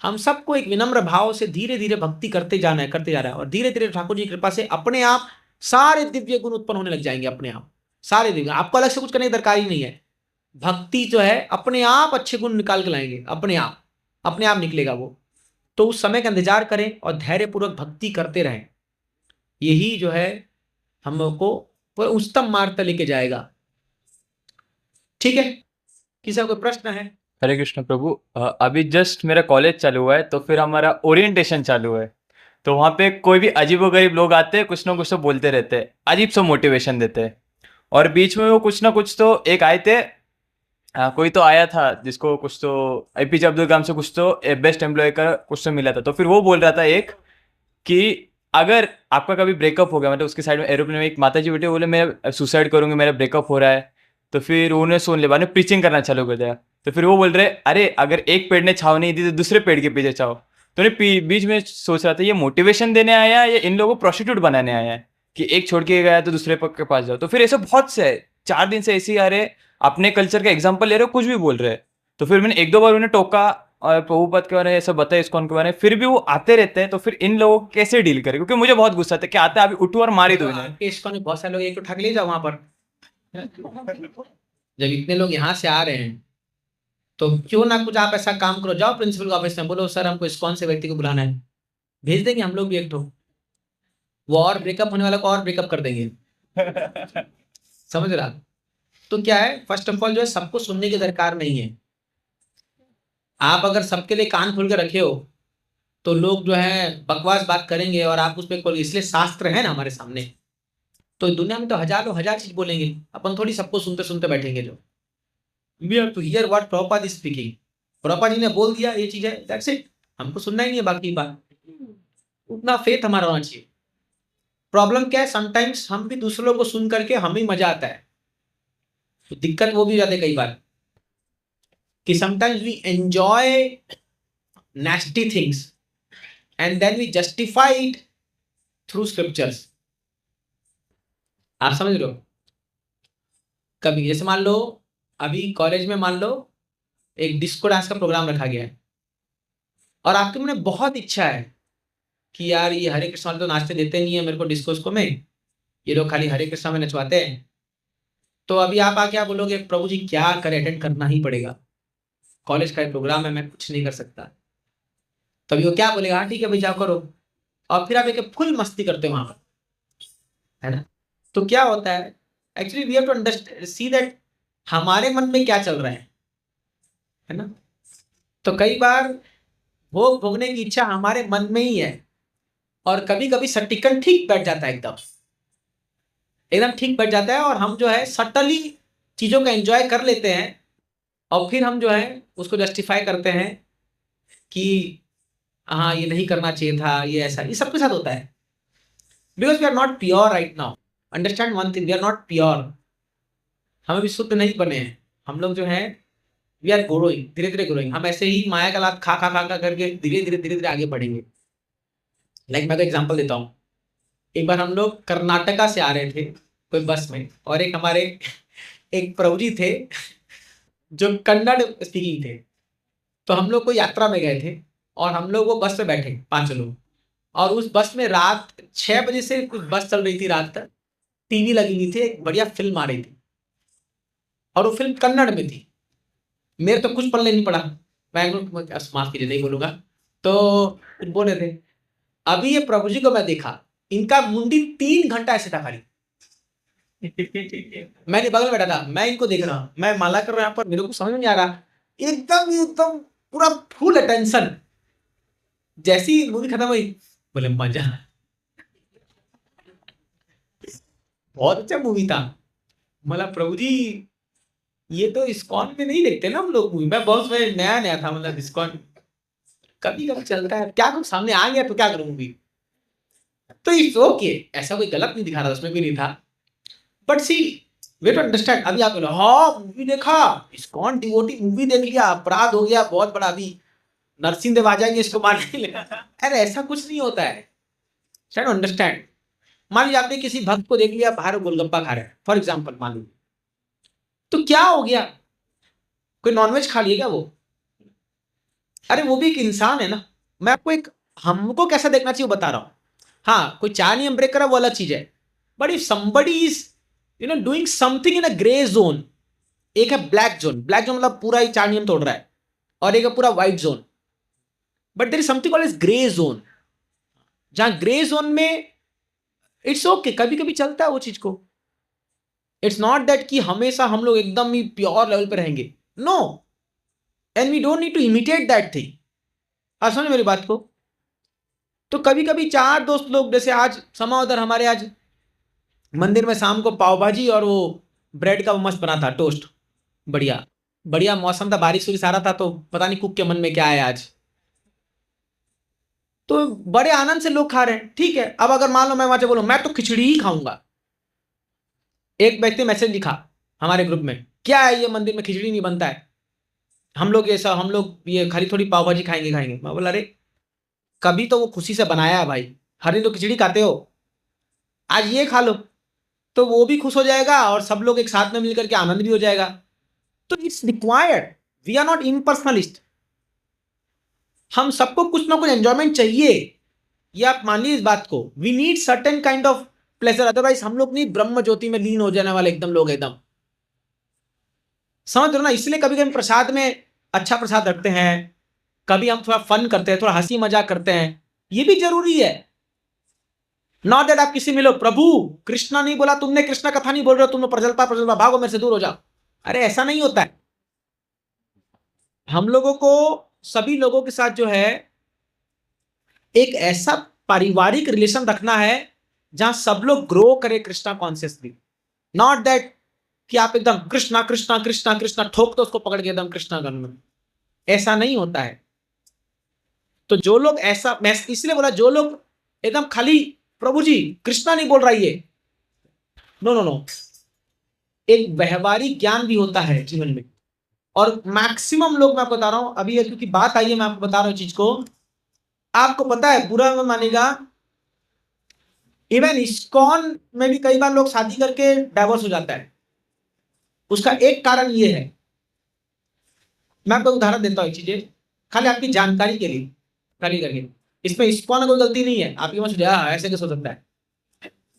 हम सबको एक विनम्र भाव से धीरे धीरे भक्ति करते जाना है, करते जा रहा है, और धीरे धीरे ठाकुर जी की कृपा से अपने आप सारे दिव्य गुण उत्पन्न होने लग जाएंगे, अपने आप सारे दिव्य, आपको अलग से कुछ करने की दरकार ही नहीं है, भक्ति जो है अपने आप अच्छे गुण निकाल के लाएंगे, अपने आप निकलेगा वो। तो उस समय का इंतजार करें और धैर्यपूर्वक भक्ति करते रहें, यही जो है हम लोग को वो उच्चतम मार्ग तक लेके जाएगा। ठीक है, किसी का कोई प्रश्न है? हरे कृष्ण प्रभु। अभी जस्ट मेरा कॉलेज चालू हुआ है, तो फिर हमारा ओरिएंटेशन चालू है, तो वहाँ पे कोई भी अजीबोगरीब लोग आते हैं, कुछ ना कुछ तो बोलते रहते हैं, अजीब सा मोटिवेशन देते हैं। और बीच में वो कुछ ना कुछ तो एक आए थे, कोई तो आया था जिसको कुछ तो एपीजे अब्दुल कलाम से कुछ तो बेस्ट एम्प्लॉय का कुछ तो मिला था, तो फिर वो बोल रहा था एक कि अगर आपका कभी ब्रेकअप हो गया, मतलब उसके साइड में एरोप्लेन में एक माता जी बैठे, बोले मैं सुसाइड करूंगी, मेरा ब्रेकअप हो रहा है, तो फिर उन्हें सुन लिया, बाद में प्रीचिंग करना चालू कर दिया। तो फिर वो बोल रहे अरे अगर एक पेड़ ने छाव नहीं दी तो दूसरे पेड़ के पीछे छाव। तो उन्हें बीच में सोच रहा था ये मोटिवेशन देने आया है या इन लोगों को प्रोस्टिट्यूट बनाने आया है कि एक छोड़ के गया तो दूसरे के पास जाओ। तो फिर ऐसे बहुत से है, 4 दिन से ऐसे ही आ रहे, अपने कल्चर का एग्जाम्पल ले रहे हो, कुछ भी बोल रहे हैं। तो फिर मैंने 1-2 बार उन्हें टोका और प्रभुपद के बारे में ऐसा बताया, इस्कॉन के बारे में, फिर भी वो आते रहते हैं। तो फिर इन लोगों को कैसे डील करें, क्योंकि मुझे बहुत गुस्सा आता है कि आते हैं अभी उठो और मार ही दो इन्हें। आपके इस्कॉन में बहुत सारे लोग, एक उठा के ले जाओ वहां पर जब इतने लोग यहाँ से आ रहे हैं तो क्यों ना कुछ आप ऐसा काम करो, जाओ प्रिंसिपल ऑफिस में, बोलो सर हमको इस्कॉन से व्यक्ति को बुलाना है, भेज देंगे हम लोग भी एक ठो, वो और ब्रेकअप होने वाला को और ब्रेकअप कर देंगे समझ रहा। तो क्या है, फर्स्ट ऑफ ऑल जो है सबको सुनने की दरकार नहीं है, आप अगर सबके लिए कान खोल के रखे हो तो लोग जो है बकवास बात करेंगे और आप उस पर खोल, इसलिए शास्त्र है ना हमारे सामने, तो दुनिया में तो हजारों हजार चीज बोलेंगे, अपन थोड़ी सबको सुनते सुनते बैठेंगे। जो we have to hear what Prabhupada is speaking, Prabhupada ji ने बोल दिया ये चीज है, दैट्स इट, हमको सुनना ही नहीं है बाकी बात, उतना फेथ हमारा होना चाहिए। प्रॉब्लम क्या है, समटाइम्स हम भी दूसरों को सुन करके हमें मजा आता है, तो दिक्कत वो भी हो जाती है कई बार कि sometimes we enjoy nasty things and then we justify it through scriptures। आप समझ रहे हो, कभी जैसे मान लो अभी कॉलेज में मान लो एक डिस्को डांस का प्रोग्राम रखा गया है और आपके मन में बहुत इच्छा है कि यार ये हरे कृष्ण वाले तो नाचते देते नहीं है मेरे को डिस्को में, ये लोग खाली हरे कृष्ण में नचवाते हैं, तो अभी आप आके आप बोलोगे प्रभु जी क्या करे, अटेंड करना ही पड़ेगा, कॉलेज का प्रोग्राम है मैं कुछ नहीं कर सकता, तभी वो क्या बोलेगा, हाँ ठीक है भाई जाओ करो, और फिर आप एक फुल मस्ती करते हो वहां पर, है ना। तो क्या होता है, actually we have to understand see that हमारे मन में क्या चल रहा है ना। तो कई बार भोग भोगने की इच्छा हमारे मन में ही है और कभी कभी सटिकन ठीक बैठ जाता है, एकदम एकदम ठीक बैठ जाता है और हम जो है सटली चीजों का एंजॉय कर लेते हैं और फिर हम जो है उसको जस्टिफाई करते हैं कि हाँ ये नहीं करना चाहिए था, ये ऐसा, ये सबके साथ होता है, because we are not pure right now. Understand one thing, we are not pure, हम अभी शुद्ध नहीं बने हैं, हम लोग जो है वी आर ग्रोइंग, धीरे धीरे ग्रोइंग, हम ऐसे ही माया का लाभ खा खा खा खा करके धीरे धीरे आगे बढ़ेंगे। लाइक मैं तो एग्जांपल देता हूँ, एक बार हम लोग कर्नाटका से आ रहे थे कोई बस में और एक हमारे एक प्रभु जी थे जो कन्नड़ स्पीकिंग थे, तो हम लोग कोई यात्रा में गए थे और हम लोग वो बस में बैठे 5 लोग, और उस बस में रात 6 बजे से कुछ बस चल रही थी रात तक, टीवी लगी हुई थी, एक बढ़िया फिल्म आ रही थी और वो फिल्म कन्नड़ में थी, मेरे तो कुछ पढ़ने नहीं पड़ा, मैं माफ कीजिए नहीं बोलूंगा, तो बोले थे अभी ये प्रभु जी को मैं देखा, इनका मुंडी 3 घंटा ऐसे था खाली मैंने बगल में बैठा था, मैं इनको देख रहा हूँ, मैं माला कर रहा हूँ यहाँ पर, मेरे को समझ में नहीं आ रहा, एकदम एकदम पूरा फुल अटेंशन, जैसी मूवी खत्म हुई बोले मजा, बहुत अच्छा मूवी था। मतलब प्रभु जी ये तो इस्कॉन में नहीं देखते ना हम लोग मूवी। मैं बहुत नया नया था, मतलब इस्कॉन कभी कभी चलता है, क्या कुछ सामने आ गया तो क्या करूं मूवी। तो इट्स ओके, ऐसा कोई गलत नहीं दिखा रहा, उसमें भी नहीं था। But see we to understand. अभी आप बोलो हाँ मूवी देखा, इस्कॉन डिवोटी मूवी देख लिया, अपराध हो गया बहुत बड़ा, अभी नरसिंह देव आ जाएंगे इसको मारने के लिए। अरे ऐसा कुछ नहीं होता है, ट्राई टू अंडरस्टैंड। मान लीजिए आपने किसी भक्त को देख लिया बाहर गोलगप्पा खा रहे हैं फॉर एग्जाम्पल, मान लीजिए, तो क्या हो गया, कोई नॉनवेज खा लिया क्या वो? अरे वो भी एक इंसान है ना। मैं आपको एक, हमको कैसा देखना चाहिए वो बता रहा हूं। हाँ कोई चार नियम ब्रेक करा वो अलग चीज है, but if somebody is doing something in a grey zone, एक है ब्लैक जोन, ब्लैक जोन मतलब पूरा ही चार नियम तोड़ रहा है, और एक है पूरा white zone, but there is something called as grey zone, जहां ग्रे जोन में इट्स ओके, कभी कभी चलता है वो चीज को। इट्स नॉट दैट कि हमेशा हम लोग एकदम ही प्योर लेवल पे रहेंगे, no, and we don't need to imitate that thing. आप समझ मेरी बात को? तो कभी कभी चार दोस्त लोग, जैसे आज समा उधर हमारे, आज मंदिर में शाम को पाव भाजी और वो ब्रेड का वो मस्त बना था टोस्ट, बढ़िया बढ़िया मौसम था, बारिश वारिश आ रहा था, तो पता नहीं कुक के मन में क्या है आज, तो बड़े आनंद से लोग खा रहे हैं, ठीक है। अब अगर मान लो मैं वहां से बोलूं मैं तो खिचड़ी ही खाऊंगा, एक व्यक्ति मैसेज लिखा हमारे ग्रुप में, क्या है ये मंदिर में खिचड़ी नहीं बनता है, हम लोग ये सब, हम लोग ये खाली थोड़ी पाव भाजी खाएंगे खाएंगे। मैं बोला अरे कभी तो वो खुशी से बनाया है भाई, हर दिन तो खिचड़ी खाते हो, आज ये खा लो, तो वो भी खुश हो जाएगा और सब लोग एक साथ में मिलकर के आनंद भी हो जाएगा। तो it's required, we are not impersonalist, हम सबको कुछ ना कुछ एंजॉयमेंट चाहिए, ये आप मान लीजिए इस बात को, we need certain kind of pleasure, otherwise हम लोग नहीं ब्रह्म ज्योति में लीन हो जाने वाले एकदम लोग, एकदम समझ रहे हो ना। इसलिए कभी कभी प्रसाद में अच्छा प्रसाद रखते हैं, कभी हम थोड़ा फन करते हैं, थोड़ा हंसी मजाक करते हैं, ये भी जरूरी है। नॉट दैट आप किसी मिलो प्रभु कृष्णा नहीं बोला तुमने, कृष्णा कथा नहीं बोल रहे हो तुम, प्रजल्पा प्रजल्पा भागो मेरे से दूर हो जाओ, अरे ऐसा नहीं होता है। हम लोगों को सभी लोगों के साथ जो है एक ऐसा पारिवारिक रिलेशन रखना है जहां सब लोग ग्रो करे कृष्णा कॉन्शियसली, नॉट दैट कि आप एकदम कृष्णा कृष्णा कृष्णा कृष्णा ठोक दो उसको पकड़ के एकदम कृष्णा करने, ऐसा नहीं होता है। तो जो लोग ऐसा, मैं इसलिए बोला जो लोग एकदम खाली प्रभु जी कृष्णा नहीं बोल रहा है, ये नो नो नो, एक व्यवहारिक ज्ञान भी होता है जीवन में। और मैक्सिमम लोग, मैं आपको बता रहा हूं अभी, क्योंकि बात आई है, मैं आपको बता रहा हूं चीज को, आपको पता है बुरा मत मानेगा, इवन इस्कॉन में भी कई बार लोग शादी करके डाइवोर्स हो जाता है, उसका एक कारण ये है, मैं आपको उदाहरण देता हूँ चीजें खाली आपकी जानकारी के लिए, खाली करके, इसमें इस्कॉन में कोई गलती नहीं है, आपकी मत ऐसे कैसे हो सकता है।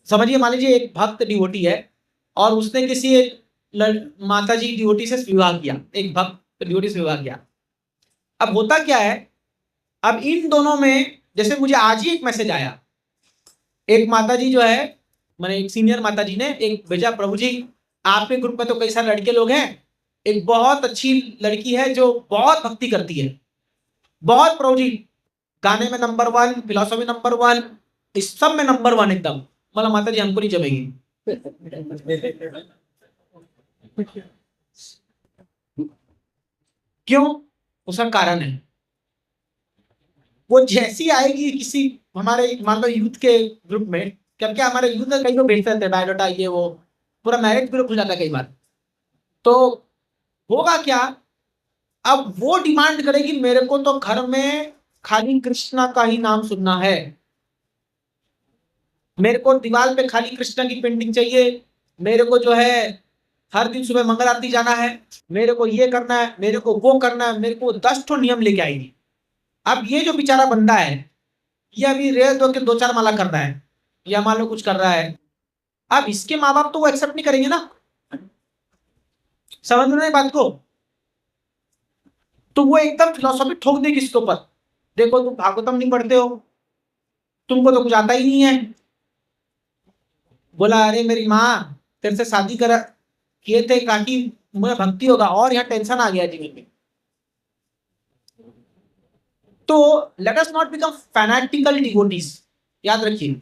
समझिए मान लीजिए एक भक्त डिवोटी है और उसने किसी एक माता जी डिवोटी से विवाह किया, एक भक्त डिवोटी से विवाह किया। अब होता क्या है, अब इन दोनों में, जैसे मुझे आज ही एक मैसेज आया, एक माता जी जो है, मैंने एक सीनियर माता जी ने एक भेजा, प्रभु जी आपके ग्रुप में तो कई सारे लड़के लोग हैं, एक बहुत अच्छी लड़की है जो बहुत भक्ति करती है, बहुत प्रभु जी, गाने में number one, philosophy number one, इस सब में नंबर वन एकदम। मतलब माता जी हमको नहीं जमेगी। क्यों? उसका कारण है, वो जैसी आएगी किसी हमारे मान लो यूथ के ग्रुप में, क्योंकि हमारे यूथ में कई लोग भेजते रहते हैं बायोडाटा, ये वो पूरा मैरिज ग्रुप हो जाता है कई बार, तो होगा क्या, अब वो डिमांड करेगी मेरे को तो घर में खाली कृष्णा का ही नाम सुनना है, मेरे को दीवार पे खाली कृष्णा की पेंटिंग चाहिए, मेरे को जो है हर दिन सुबह मंगल आरती जाना है, मेरे को ये करना है, मेरे को वो करना है, मेरे को 10 ठो नियम लेके आएगी। अब ये जो बेचारा बंदा है, ये अभी रेल दो के 2-4 माला कर रहा है, या मान लो कुछ कर रहा है, अब इसके माँ बाप तो वो एक्सेप्ट नहीं करेंगे ना, समझ रहे हैं बात को? तो वो एकदम फिलोसॉफी ठोक देगी इसके ऊपर, देखो तुम भागवतम नहीं पढ़ते हो, तुमको तो कुछ आता ही नहीं है। बोला अरे मेरी माँ तेरे से शादी करा किए थे ताकि मुझे भक्ति होगा, और यहाँ टेंशन आ गया जीवन में। तो let us not become fanatical devotees, याद रखिए,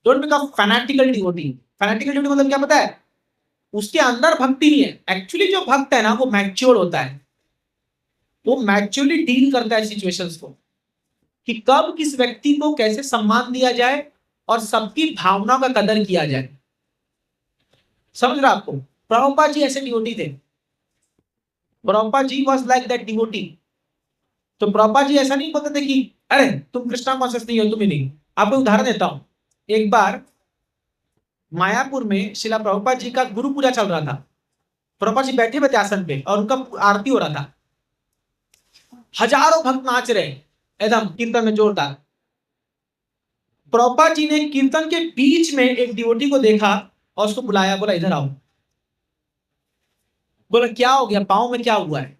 don't become fanatical devotee. Fanatical devotee मतलब क्या पता है? उसके अंदर भक्ति नहीं है। एक्चुअली जो भक्त है ना वो मैच्योर होता है, वो मैच्योरली डील करता है सिचुएशंस को, कि कब किस व्यक्ति को कैसे सम्मान दिया जाए और सबकी भावनाओं का कदर किया जाए। समझ रहा आपको? प्रभुपाद जी ऐसे डिवोटी थे। Prabhupada ji was like that devotee. तो प्रभुपाद जी ऐसा नहीं बोलते थे कि अरे तुम कृष्णा कॉन्शियस नहीं हो, तुम ही नहीं। आपको उदाहरण देता हूं। एक बार मायापुर में शिला प्रभुपाद जी का गुरु पूजा चल रहा था। प्रभुपाद जी बैठे हुए थे आसन पे और उनका आरती हो रहा था। हजारों भक्त नाच रहे एकदम कीर्तन में जोरदार। प्रभुपाद जी ने कीर्तन के बीच में एक डिवोटी को देखा और उसको बुलाया, बोला इधर आओ। बोला क्या हो गया, पाँव में क्या हुआ है?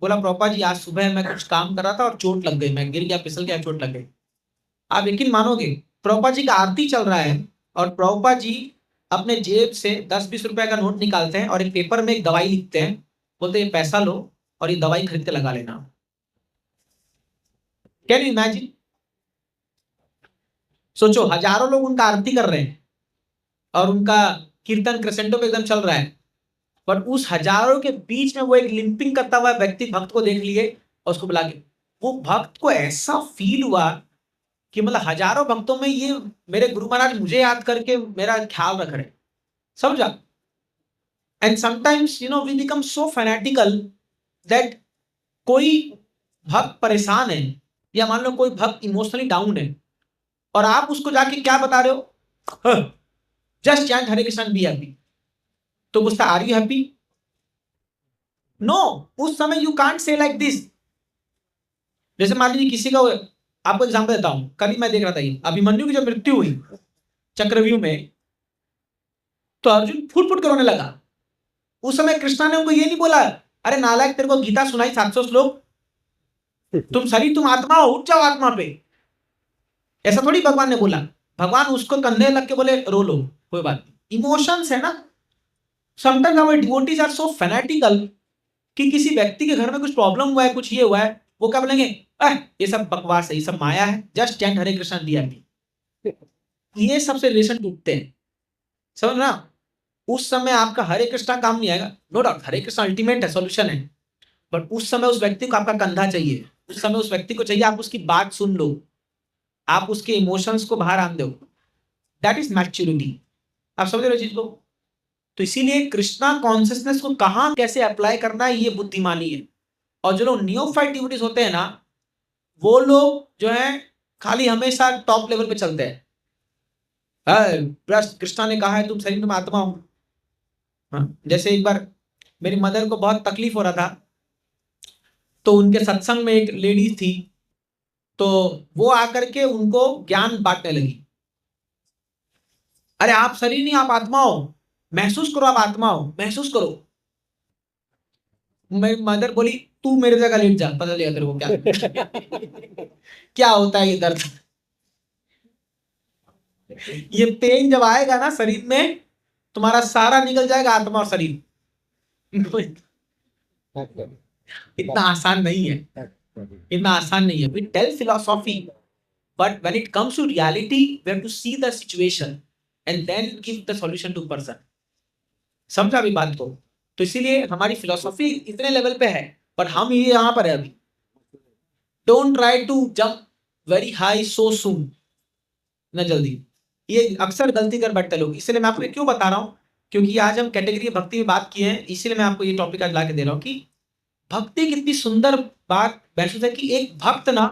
बोला प्रभुपाद जी आज सुबह मैं कुछ काम कर रहा था और चोट लग गई, मैं गिर गया, फिसल गया, चोट लग गई। आप यकीन मानोगे, प्रभुपाद जी का आरती चल रहा है और प्रभुपाद जी अपने जेब से 10-20 रुपए का नोट निकालते हैं और एक पेपर में एक दवाई लिखते हैं, बोलते हैं पैसा लो और ये दवाई खरीद के लगा लेना। Can you imagine? सोचो, हजारों लोग उनका आरती कर रहे हैं और उनका कीर्तन क्रेसेंडो पे एकदम चल रहा है, पर उस हजारों के बीच में वो एक लिंपिंग करता हुआ व्यक्ति भक्त को देख लिए और उसको बुला के, वो भक्त को ऐसा फील हुआ कि मतलब हजारों भक्तों में ये मेरे गुरु महाराज मुझे याद करके मेरा ख्याल रख रहे। समझा? And sometimes we become so fanatical that कोई भक्त परेशान है या मान लो कोई भक्त इमोशनली डाउन है और आप उसको जाके क्या बता रहे हो, just chant Hare Krishna be happy. तो पूछता आर यू हैप्पी? नो, उस समय you can't say like this. जैसे मान लीजिए किसी का, आपको एग्जाम्पल देता हूं, कभी मैं देख रहा था ये अभिमन्यु की जब मृत्यु हुई चक्रव्यूह में, तो अर्जुन फुट फुट कर रोने लगा। उस समय कृष्णा ने उनको ये नहीं बोला अरे नालायक तेरे को गीता सुनाई 700 श्लोक, तुम शरीर तुम आत्मा हो, उठ जाओ आत्मा पे। ऐसा थोड़ी भगवान ने बोला। भगवान उसको कंधे लग के बोले रो लो, कोई बात नहीं। इमोशंस है ना। Sometimes our devotees are so fanatical कि किसी व्यक्ति के घर में कुछ प्रॉब्लम हुआ है, कुछ ये हुआ है, वो क्या बोलेंगे, ये सब बकवास है, ये सब माया है, जस्ट चैंट हरे कृष्ण दिया भी। ये सबसे रिलेशन टूटते हैं। समझ ना? उस समय आपका हरे कृष्णा काम नहीं आएगा, नो डाउट हरे कृष्णा अल्टीमेट है, सॉल्यूशन है, बट उस समय उस व्यक्ति को आपका कंधा चाहिए, उस समय उस व्यक्ति को चाहिए आप उसकी बात सुन लो, आप उसके इमोशंस को बाहर आन दो। That is maturity. आप समझ रहे हो चीज को? तो इसीलिए कृष्णा कॉन्शियसनेस को कहां कैसे अप्लाई करना है, ये बुद्धिमानी है। और जो लोग नियोफाइट डिवोटीज होते हैं ना, वो लोग जो है खाली हमेशा टॉप लेवल पे चलते हैं। कृष्णा ने कहा है तुम शरीर में आत्मा हो। जैसे एक बार मेरी मदर को बहुत तकलीफ हो रहा था, तो उनके सत्संग में एक लेडीज थी, तो वो आकर के उनको ज्ञान बांटने लगी। अरे आप शरीर नहीं, आप आत्मा हो, महसूस करो, आप आत्मा हो, महसूस करो। मेरी मदर बोली तू मेरे जगह लेट जा, पता चलेगा तेरे को क्या क्या होता है ये दर्द। ये पेन जब आएगा ना शरीर में, तुम्हारा सारा निकल जाएगा, आत्मा और शरीर। इतना आसान नहीं है, इतना आसान नहीं है। We tell philosophy, but when it comes to reality we have to see the situation and then give the solution to person. समझा अभी बात को? तो इसीलिए हमारी फिलॉसफी इतने लेवल पे है, पर हम ये यहां पर है अभी। Don't try to jump very high so soon, ना जल्दी। ये अक्सर गलती कर बैठते लोग। इसलिए मैं आपको क्यों बता रहा हूं, क्योंकि आज हम कैटेगरी भक्ति में बात किए हैं, इसीलिए मैं आपको ये टॉपिक आज ला के दे रहा हूं कि भक्ति कितनी सुंदर बात महसूस है कि एक भक्त ना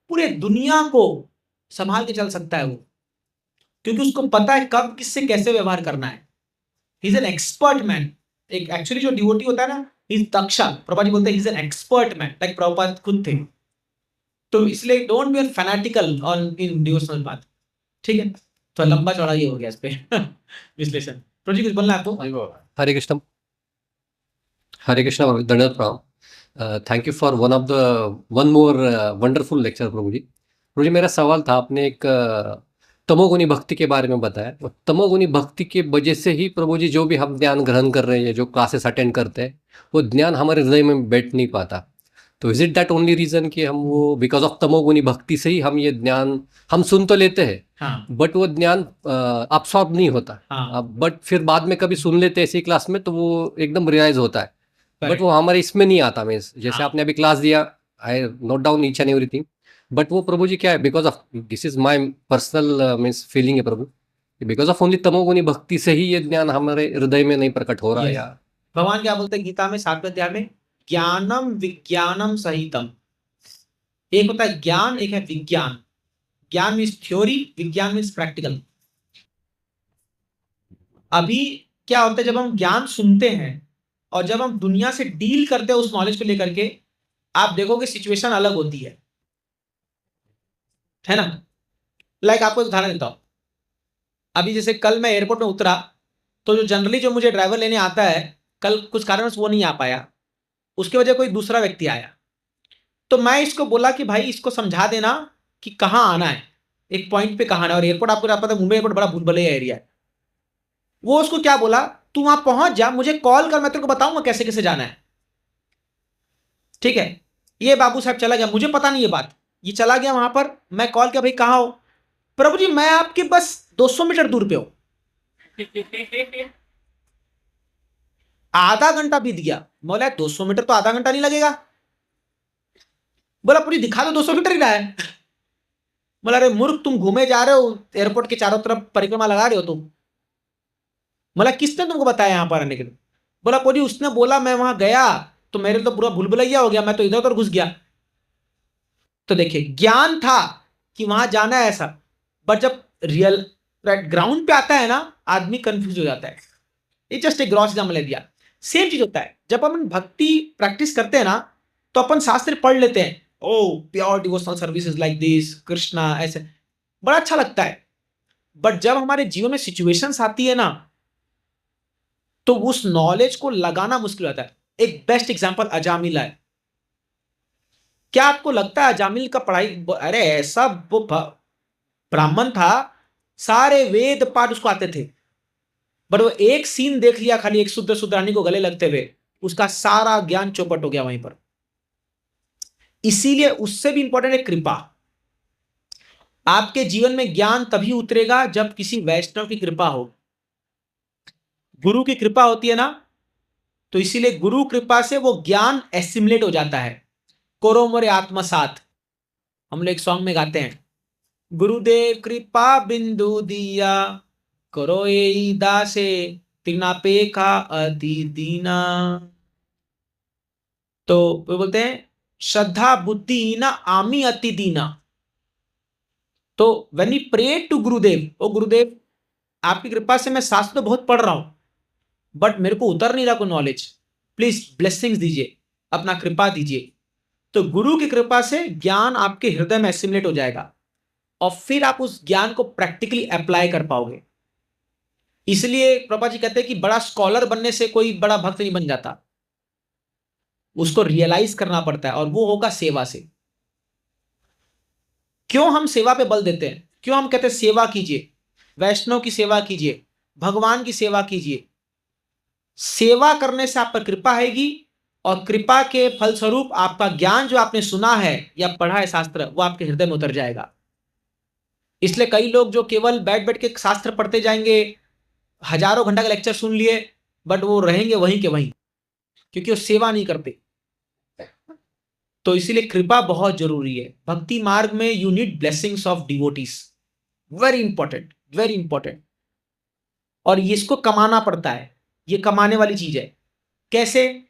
पूरे दुनिया को संभाल के चल सकता है वो, क्योंकि उसको पता है कब किससे कैसे व्यवहार करना है। He is an expert man. एक एक्चुअली जो डिवोटी होता है ना, ही इज दक्षा। प्रभुपाद जी बोलते हैं he is an expert man, like Prabhupada खुद थे। तो इसलिए don't be fanatical on in devotional बात। ठीक है, तो लंबा चौड़ा ये हो गया इस पे विश्लेषण। प्रभु जी कुछ बोलना है आपको? हरे कृष्ण, हरे कृष्ण, दंडवत प्रणाम। Thank you for one more wonderful lecture Prabhu ji. Prabhu ji मेरा सवाल था, आपने एक तमोगुनी भक्ति के बारे में बताया, और तमोगुनी भक्ति के वजह से ही प्रभु जी जो भी हम ज्ञान ग्रहण कर रहे हैं, जो क्लासेस अटेंड करते हैं, वो ज्ञान हमारे हृदय में बैठ नहीं पाता। तो is it that only reason कि हम वो बिकॉज ऑफ तमोगुनी भक्ति से ही हम ये ज्ञान हम सुन तो लेते हैं, हाँ बट वो ज्ञान अब्सॉर्ब नहीं होता, हाँ बट फिर बाद में कभी सुन लेते हैं ऐसी क्लास में तो वो एकदम रियलाइज होता है, बट correct. वो हमारे इसमें नहीं आता। मीन्स जैसे हाँ। आपने अभी क्लास दिया, I note down each and everything, but वो प्रभु जी क्या है, because of this is my personal means feeling है प्रभु, बिकॉज ऑफ ओनली तमोगुनी भक्ति से ही ये ज्ञान हमारे हृदय में नहीं प्रकट हो रहा है। Yes. या भगवान क्या बोलते हैं गीता में 7वें अध्याय में, ज्ञानम विज्ञानम सहितम। एक होता है ज्ञान, एक है विज्ञान। ज्ञान मीन्स थ्योरी, विज्ञान मीन्स प्रैक्टिकल। अभी क्या होता है, जब हम ज्ञान सुनते हैं और जब हम दुनिया से डील करते हैं उस नॉलेज को लेकर के, आप देखोगे सिचुएशन अलग होती है ना। लाइक आपको एक उदाहरण देता हूं। अभी जैसे कल मैं एयरपोर्ट में उतरा, तो जो जनरली जो मुझे ड्राइवर लेने आता है, कल कुछ कारणवश वो नहीं आ पाया, उसकी वजह कोई दूसरा व्यक्ति आया। तो मैं इसको बोला कि भाई इसको समझा देना कि कहाँ आना है, एक पॉइंट पे कहाँ आना है। और एयरपोर्ट आपको पता है, मुंबई एयरपोर्ट बड़ा भूलभुलैया एरिया है। वो उसको क्या बोला, तू वहां पहुंच जा, मुझे कॉल कर, मैं तेरे को बताऊंगा कैसे कैसे जाना है। ठीक है, ये बाबू साहब चला गया, मुझे पता नहीं ये बात, ये चला गया वहां पर। मैं कॉल किया, भाई कहाँ हो? प्रभु जी मैं आपके बस 200 मीटर दूर पे हूं। आधा घंटा बीत गया। बोला 200 मीटर तो आधा घंटा नहीं लगेगा। बोला पूरी दिखा दो, 200 मीटर ही रहा है। बोला अरे मूर्ख, तुम घूमे जा रहे हो, एयरपोर्ट के चारों तरफ परिक्रमा लगा रहे हो तुम। बोला किसने तुमको बताया यहां पर आने के लिए? बोला पूरी उसने बोला, मैं वहां गया तो मेरे तो पूरा भूलभुलैया हो गया, मैं तो इधर उधर घुस गया। तो देखिए ज्ञान था कि वहां जाना है ऐसा, बट जब रियल ग्राउंड पे आता है ना, आदमी कंफ्यूज हो जाता है। ये जस्ट एक ग्रॉस एग्जाम्पल ले दिया। सेम चीज होता है जब अपन भक्ति प्रैक्टिस करते हैं ना, तो अपन शास्त्र पढ़ लेते हैं, oh pure devotional services like this, Krishna ऐसे, बड़ा अच्छा लगता है। बट जब हमारे जीवन में सिचुएशंस आती है ना, तो उस नॉलेज को लगाना मुश्किल होता है। एक बेस्ट एग्जांपल अजामिल है। क्या आपको लगता है अजामिल का पढ़ाई, अरे ऐसा वो ब्राह्मण था, सारे वेद पाठ उसको आते थे, बट वो एक सीन देख लिया खाली, एक शुद्ध शुद्रानी को गले लगते हुए, उसका सारा ज्ञान चौपट हो गया वहीं पर। इसीलिए उससे भी इंपॉर्टेंट है कृपा। आपके जीवन में ज्ञान तभी उतरेगा जब किसी वैष्णव की कृपा हो, गुरु की कृपा होती है ना। तो इसीलिए गुरु कृपा से वो ज्ञान एसिमुलेट हो जाता है। करो मोरे आत्मसात, हम लोग एक सॉन्ग में गाते हैं, गुरुदेव कृपा बिंदु दिया, करो ये दासे तिनापे का अति दीना। तो वो बोलते हैं श्रद्धा बुद्धि ना आमी अति दीना। तो व्हेन वी प्रे टू गुरुदेव, ओ गुरुदेव आपकी कृपा से मैं शास्त्र तो बहुत पढ़ रहा हूं, बट मेरे को उतर नहीं रहा कोई नॉलेज, प्लीज ब्लेसिंग्स दीजिए, अपना कृपा दीजिए। तो गुरु की कृपा से ज्ञान आपके हृदय में एसिमुलेट हो जाएगा, और फिर आप उस ज्ञान को प्रैक्टिकली अप्लाई कर पाओगे। इसलिए प्रभा जी कहते हैं कि बड़ा स्कॉलर बनने से कोई बड़ा भक्त नहीं बन जाता, उसको रियलाइज करना पड़ता है, और वो होगा सेवा से। क्यों हम सेवा पे बल देते हैं, क्यों हम कहते हैं सेवा कीजिए, वैष्णव की सेवा कीजिए, भगवान की सेवा कीजिए। सेवा करने से आप पर कृपा आएगी, और कृपा के फलस्वरूप आपका ज्ञान जो आपने सुना है या पढ़ा है शास्त्र, वो आपके हृदय में उतर जाएगा। इसलिए कई लोग जो केवल बैठ बैठ के शास्त्र पढ़ते जाएंगे, हजारों घंटा का लेक्चर सुन लिए, बट वो रहेंगे वहीं के वहीं, क्योंकि वो सेवा नहीं करते। तो इसीलिए कृपा बहुत जरूरी है भक्ति मार्ग में। You need blessings of devotees, very important, very important. और इसको कमाना पड़ता है, ये कमाने वाली चीज है। कैसे?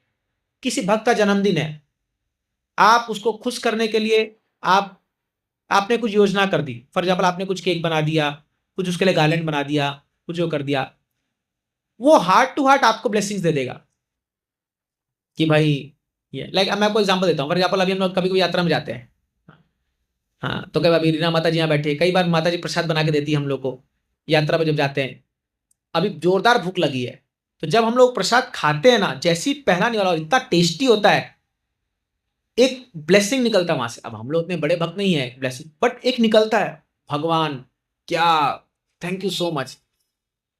किसी भक्त का जन्मदिन है, आप उसको खुश करने के लिए आपने कुछ योजना कर दी। फॉर एग्जाम्पल आपने कुछ केक बना दिया, कुछ उसके लिए गार्लैंड बना दिया, कुछ वो कर दिया, वो हार्ट टू हार्ट आपको ब्लेसिंग्स दे देगा कि भाई ये। लाइक मैं आपको एग्जांपल देता हूँ। फॉर एग्जाम्पल अभी हम लोग कभी कभी यात्रा में जाते हैं, हाँ, तो कभी अभी रीना माता जी यहाँ बैठे, कई बार माता जी प्रसाद बना के देती है हम लोग को यात्रा पर जब जाते हैं। अभी जोरदार भूख लगी है, तो जब हम लोग प्रसाद खाते हैं ना, जैसे ही पहला निकला, इतना टेस्टी होता है, एक ब्लेसिंग निकलता है वहां से। अब हम लोग इतने बड़े भक्त नहीं है ब्लेसिंग, बट एक निकलता है, भगवान क्या, थैंक यू सो मच,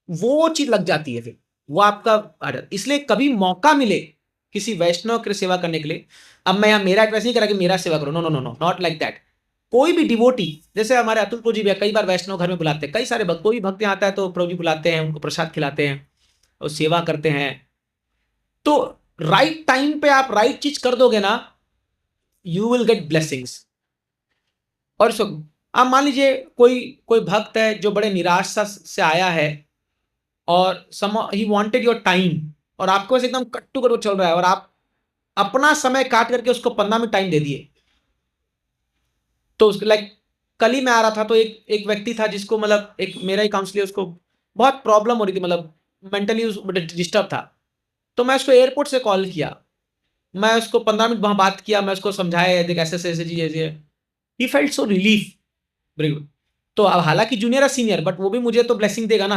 वो चीज लग जाती है फिर, वो आपका। इसलिए कभी मौका मिले किसी वैष्णव की सेवा करने के लिए। अब मैं यहाँ मेरा एड्रेस नहीं करा कि मेरा सेवा करो, no no no no, not like that. कोई भी डिवोटी, जैसे हमारे अतुल प्रभु जी भी कई बार वैष्णव घर में बुलाते हैं, कई सारे भक्त, कोई भी भक्त यहाँ आता है तो प्रभु जी बुलाते हैं, उनको प्रसाद खिलाते हैं और सेवा करते हैं। तो राइट टाइम पे आप राइट चीज कर दोगे ना, यू विल गेट ब्लेसिंग्स। और आप मान लीजिए कोई कोई भक्त है जो बड़े निराशा से आया है और ही वांटेड योर टाइम, और आपको बस एकदम कट्टू कट्टू चल रहा है और आप अपना समय काट करके उसको 15 मिनट टाइम दे दिए। तो उसको लाइक कल ही मैं आ रहा था तो एक व्यक्ति था जिसको मतलब एक मेरा ही काउंसलर, उसको बहुत प्रॉब्लम हो रही थी, मतलब मेंटली डिस्टर्ब था। तो मैं उसको एयरपोर्ट से कॉल किया, मैं उसको 15 मिनट वहां बात किया, मैं उसको समझाया देख ऐसे ऐसे चीजें, ही फेल्ट सो रिलीफ। तो अब हालांकि जूनियर है सीनियर, बट वो भी मुझे तो ब्लेसिंग देगा ना,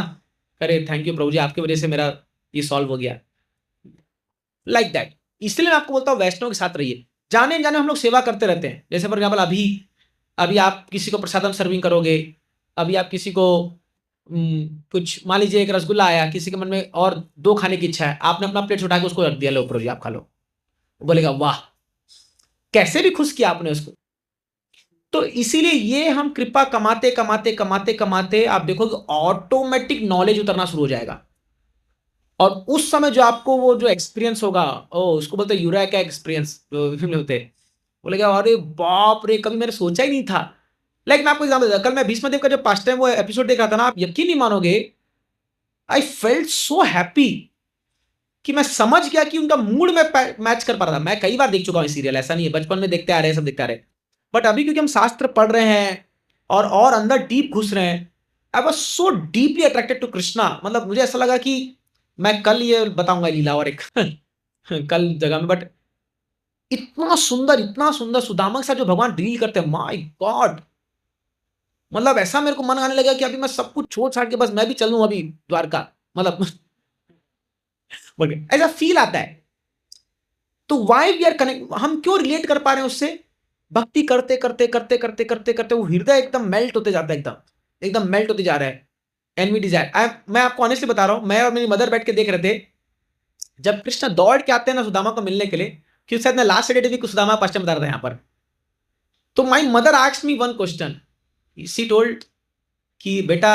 अरे थैंक यू प्रभु जी, आपकी वजह से मेरा ये सॉल्व हो गया, लाइक दैट। इसलिए मैं आपको बोलता हूँ वैष्णव के साथ रहिए। जाने जाने हम लोग सेवा करते रहते हैं, जैसे फॉर एग्जाम्पल अभी आप किसी को प्रसादम सर्विंग करोगे, अभी आप किसी को कुछ मान लीजिए एक रसगुल्ला आया, किसी के मन में और 2 खाने की इच्छा है, आपने अपना प्लेट उठा के उसको रख दिया, लो प्रभु जी आप खा लो, वो बोलेगा वाह, कैसे भी खुश किया आपने उसको। तो इसीलिए ये हम कृपा कमाते कमाते कमाते कमाते आप देखोगे ऑटोमेटिक नॉलेज उतरना शुरू हो जाएगा। और उस समय जो आपको वो जो एक्सपीरियंस होगा, उसको बोलते हैं यूरेका एक्सपीरियंस, जो फिल्म में होते हैं, बोलेगा अरे बाप रे, कभी मैंने सोचा ही नहीं था। लाइक मैं आपको एग्जाम्पल देता, कल मैं भीष्मदेव का जो पास्ट टाइम वो एपिसोड देख रहा था ना, आप यकीन नहीं मानोगे, आई फेल्ट सो हैप्पी कि मैं समझ गया कि उनका मूड में मैच कर पा रहा था। मैं कई बार देख चुका हूँ सीरियल, ऐसा नहीं है, बचपन में देखते आ रहे हैं, सब देखते आ रहे हैं, बट अभी क्योंकि हम शास्त्र पढ़ रहे हैं और अंदर डीप घुस रहे हैं, I was so deeply attracted to Krishna. मतलब मुझे ऐसा लगा कि मैं कल ये बताऊंगा लीला और एक कल जगह में, बट इतना सुंदर सुदामा के साथ जो भगवान डील करते हैं, माय गॉड, मतलब ऐसा मेरे को मन आने लगा कि अभी मैं सब कुछ छोड़ छाड़ के बस मैं भी चलूं अभी द्वारका, मतलब ऐसा फील आता है। तो वाई वी आर कनेक्ट, हम क्यों रिलेट कर पा रहे हैं उससे? भक्ति करते करते करते करते करते करते वो हृदय एकदम मेल्ट होते जाता है, एकदम एकदम मेल्ट होते जा रहा है। एंड वी डिजायर, मैं आपको ऑनेस्टली बता रहा हूं, मैं और मेरी मदर बैठ के देख रहे थे, जब कृष्ण दौड़ के आते हैं ना सुदामा को मिलने के लिए, क्योंकि शायद मैं लास्ट सैटरडे भी कुछ सुदामा पास्ट बता रहा था यहाँ पर, तो my mother asked me one question, she told कि बेटा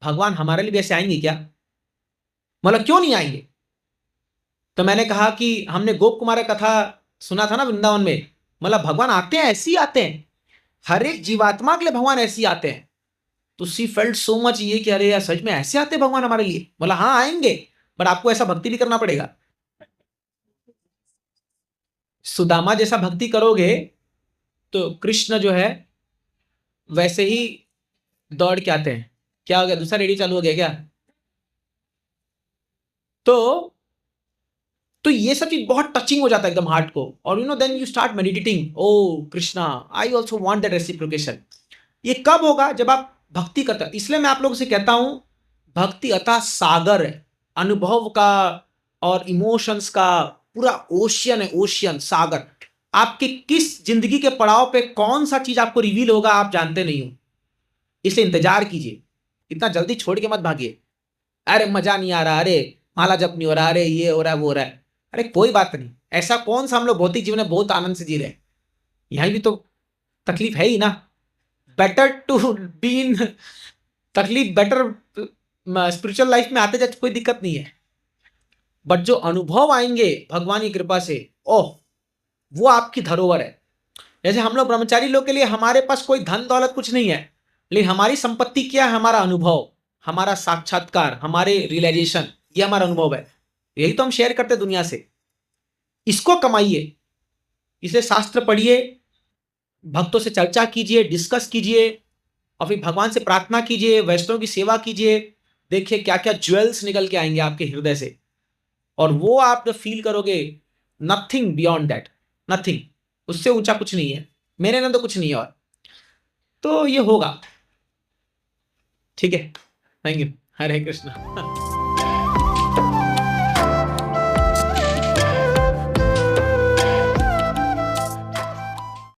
भगवान हमारे लिए भी ऐसे आएंगे क्या, मतलब क्यों नहीं आएंगे? तो मैंने कहा कि हमने गोप कुमार का कथा सुना था ना वृंदावन में, मतलब भगवान आते हैं, ऐसे ही आते हैं, हर एक जीवात्मा के लिए भगवान ऐसे ही आते हैं। तो सी फेल्ट सो मच ये कि अरे यार सच में ऐसे आते हैं भगवान हमारे लिए, बोला हाँ आएंगे, बट आपको ऐसा भक्ति भी करना पड़ेगा। सुदामा जैसा भक्ति करोगे तो कृष्ण जो है वैसे ही दौड़ के आते हैं। क्या हो गया, दूसरा रेडियो चालू हो गया क्या? तो ये सब चीज बहुत टचिंग हो जाता है एकदम हार्ट को, और then you start meditating, O Krishna I also want that reciprocation. ये कब होगा? जब आप भक्ति करते हैं। इसलिए मैं आप लोगों से कहता हूं, भक्ति अतः सागर है, अनुभव का और इमोशंस का पूरा ओशियन है, ओशियन सागर। आपके किस जिंदगी के पड़ाव पे कौन सा चीज आपको रिवील होगा आप जानते नहीं हो, इसलिए इंतजार कीजिए, इतना जल्दी छोड़ के मत भागिए। अरे मजा नहीं आ रहा, अरे माला जप नहीं हो रहा, अरे ये हो रहा है वो हो रहा है, अरे कोई बात नहीं, ऐसा कौन सा हम लोग भौतिक जीवन में बहुत आनंद से जी रहे हैं, यहां भी तो तकलीफ है ही ना। बेटर टू बी इन तकलीफ, बेटर स्पिरिचुअल लाइफ में आते जाते कोई दिक्कत नहीं है, बट जो अनुभव आएंगे भगवान की कृपा से, ओह वो आपकी धरोहर है। जैसे हम लोग ब्रह्मचारी लोग के लिए हमारे पास कोई धन दौलत कुछ नहीं है, लेकिन हमारी संपत्ति क्या है? हमारा अनुभव, हमारा साक्षात्कार, हमारे रियलाइजेशन, ये हमारा अनुभव है। यही तो हम शेयर करते हैं दुनिया से, इसको कमाइए। इसे शास्त्र पढ़िए, भक्तों से चर्चा कीजिए, डिस्कस कीजिए, और फिर भगवान से प्रार्थना कीजिए, वैष्णव की सेवा कीजिए। देखिए क्या क्या ज्वेल्स निकल के आएंगे आपके हृदय से, और वो आप जब फील करोगे, नथिंग बियॉन्ड दैट, नथिंग, उससे ऊंचा कुछ नहीं है, मेरे ने तो कुछ नहीं है। और तो ये होगा, ठीक है। Thank you, Hare Krishna.